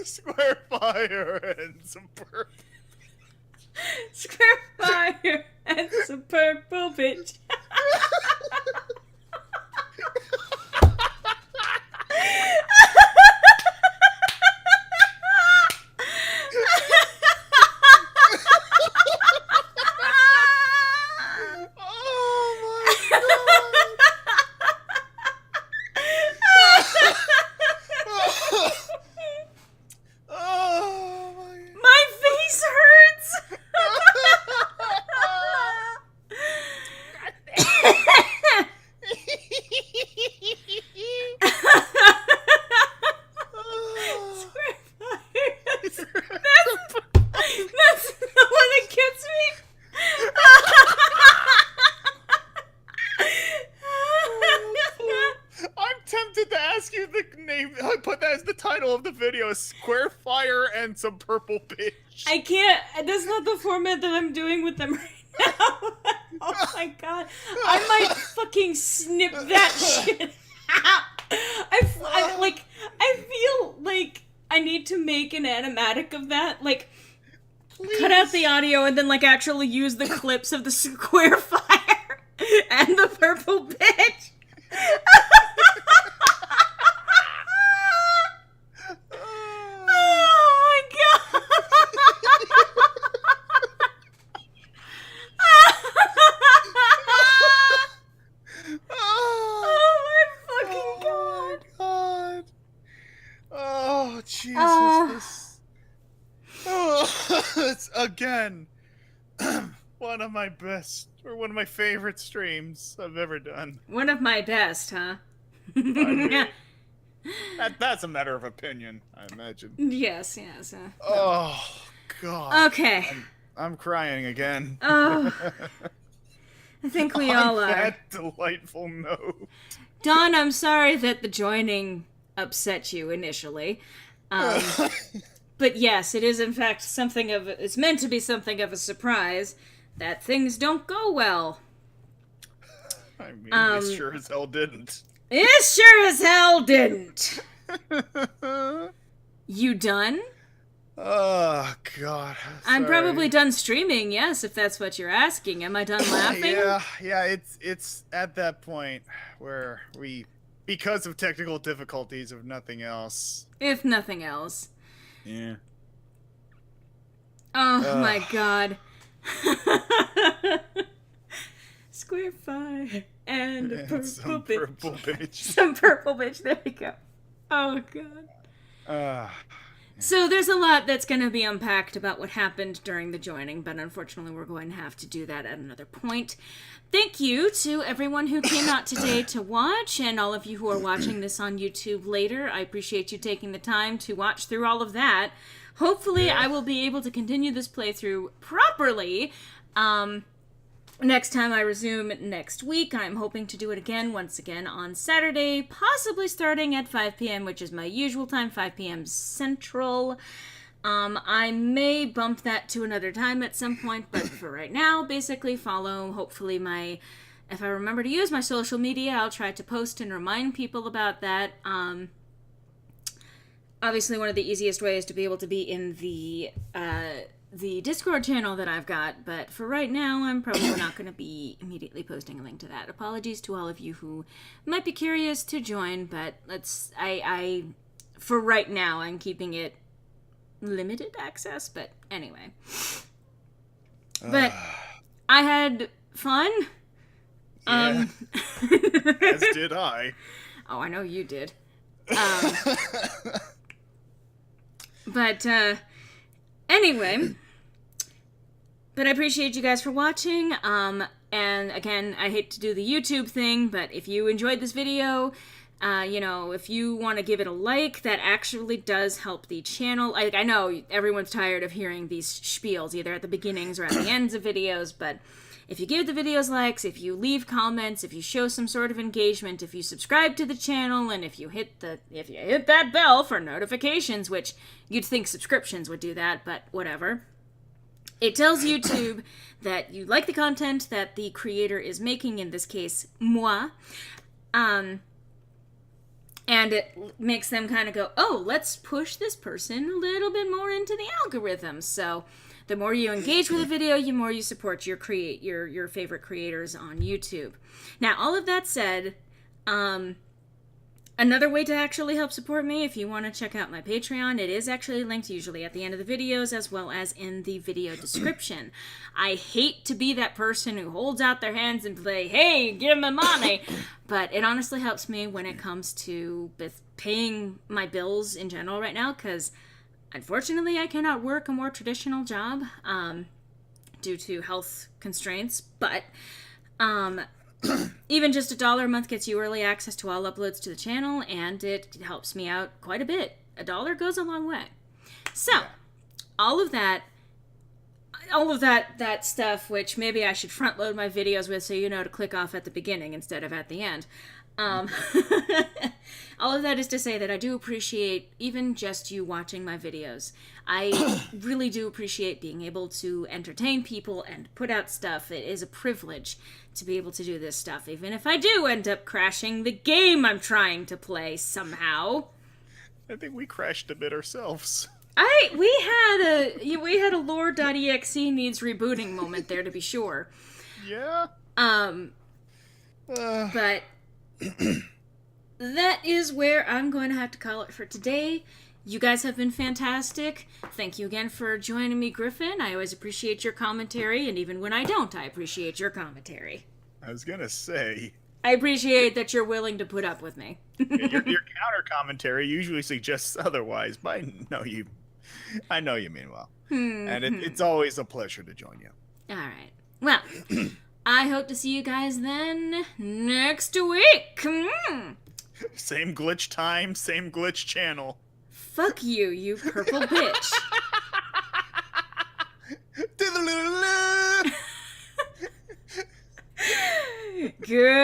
Square fire and some purple bitch. video, square fire and some purple bitch. I can't. That's not the format that I'm doing with them right now. Oh my god. I might fucking snip that shit out. I feel like I need to make an animatic of that. Like, please. Cut out the audio and then, like, actually use the clips of the square fire and the purple bitch. Oh my god. Oh my god. Oh, Jesus. It's again one of my best, or one of my favorite streams I've ever done. One of my best, huh? That's a matter of opinion, I imagine. Yes. Oh, God. Okay. I'm crying again. Oh. I think we all are. That delightful note. Don, I'm sorry that the joining upset you initially. But yes, it is in fact it's meant to be something of a surprise that things don't go well. I mean, it sure as hell didn't. It sure as hell didn't. You done? Oh, God. I'm probably done streaming, yes, if that's what you're asking. Am I done laughing? Yeah, it's at that point where we, because of technical difficulties, if nothing else. If nothing else. Yeah. Oh, my God. Square fire and a purple bitch. Some purple bitch, there we go. Oh, God. So there's a lot that's going to be unpacked about what happened during the joining, but unfortunately we're going to have to do that at another point. Thank you to everyone who came out today to watch, and all of you who are watching this on YouTube later. I appreciate you taking the time to watch through all of that. Hopefully I will be able to continue this playthrough properly. Next time I resume next week, I'm hoping to do it once again on Saturday, possibly starting at 5 p.m., which is my usual time, 5 p.m. Central. I may bump that to another time at some point, but for right now, basically follow, hopefully, if I remember to use my social media, I'll try to post and remind people about that. Obviously, one of the easiest ways to be able to be in the Discord channel that I've got, but for right now, I'm probably not going to be immediately posting a link to that. Apologies to all of you who might be curious to join, but for right now, I'm keeping it limited access, but anyway. But I had fun. Yeah. As did I. Oh, I know you did. But, anyway, but I appreciate you guys for watching, and again, I hate to do the YouTube thing, but if you enjoyed this video, if you want to give it a like, that actually does help the channel. I know everyone's tired of hearing these spiels, either at the beginnings or at the ends of videos, but if you give the videos likes, if you leave comments, if you show some sort of engagement, if you subscribe to the channel, and if you hit that bell for notifications, which you'd think subscriptions would do that, but whatever. It tells YouTube that you like the content that the creator is making, in this case, moi. And it makes them kind of go, oh, let's push this person a little bit more into the algorithm. So the more you engage with a video, the more you support your favorite creators on YouTube. Now, all of that said, another way to actually help support me, if you want to check out my Patreon, it is actually linked usually at the end of the videos as well as in the video description. I hate to be that person who holds out their hands and say, hey, give me money, but it honestly helps me when it comes to paying my bills in general right now, because unfortunately, I cannot work a more traditional job due to health constraints, but even just $1 a month gets you early access to all uploads to the channel, and it helps me out quite a bit. $1 goes a long way. So, all of that stuff, which maybe I should front load my videos with so you know to click off at the beginning instead of at the end. All of that is to say that I do appreciate even just you watching my videos. I really do appreciate being able to entertain people and put out stuff. It is a privilege to be able to do this stuff, even if I do end up crashing the game I'm trying to play somehow. I think we crashed a bit ourselves. We had a lore.exe needs rebooting moment there, to be sure. Yeah. But that is where I'm going to have to call it for today. You guys have been fantastic. Thank you again for joining me, Griffin. I always appreciate your commentary, and even when I don't, I appreciate your commentary. I was gonna say... I appreciate that you're willing to put up with me. your counter commentary usually suggests otherwise, but I know you mean well. And it's always a pleasure to join you. Alright. Well, I hope to see you guys then next week. Same glitch time, same glitch channel. Fuck you, you purple bitch. Good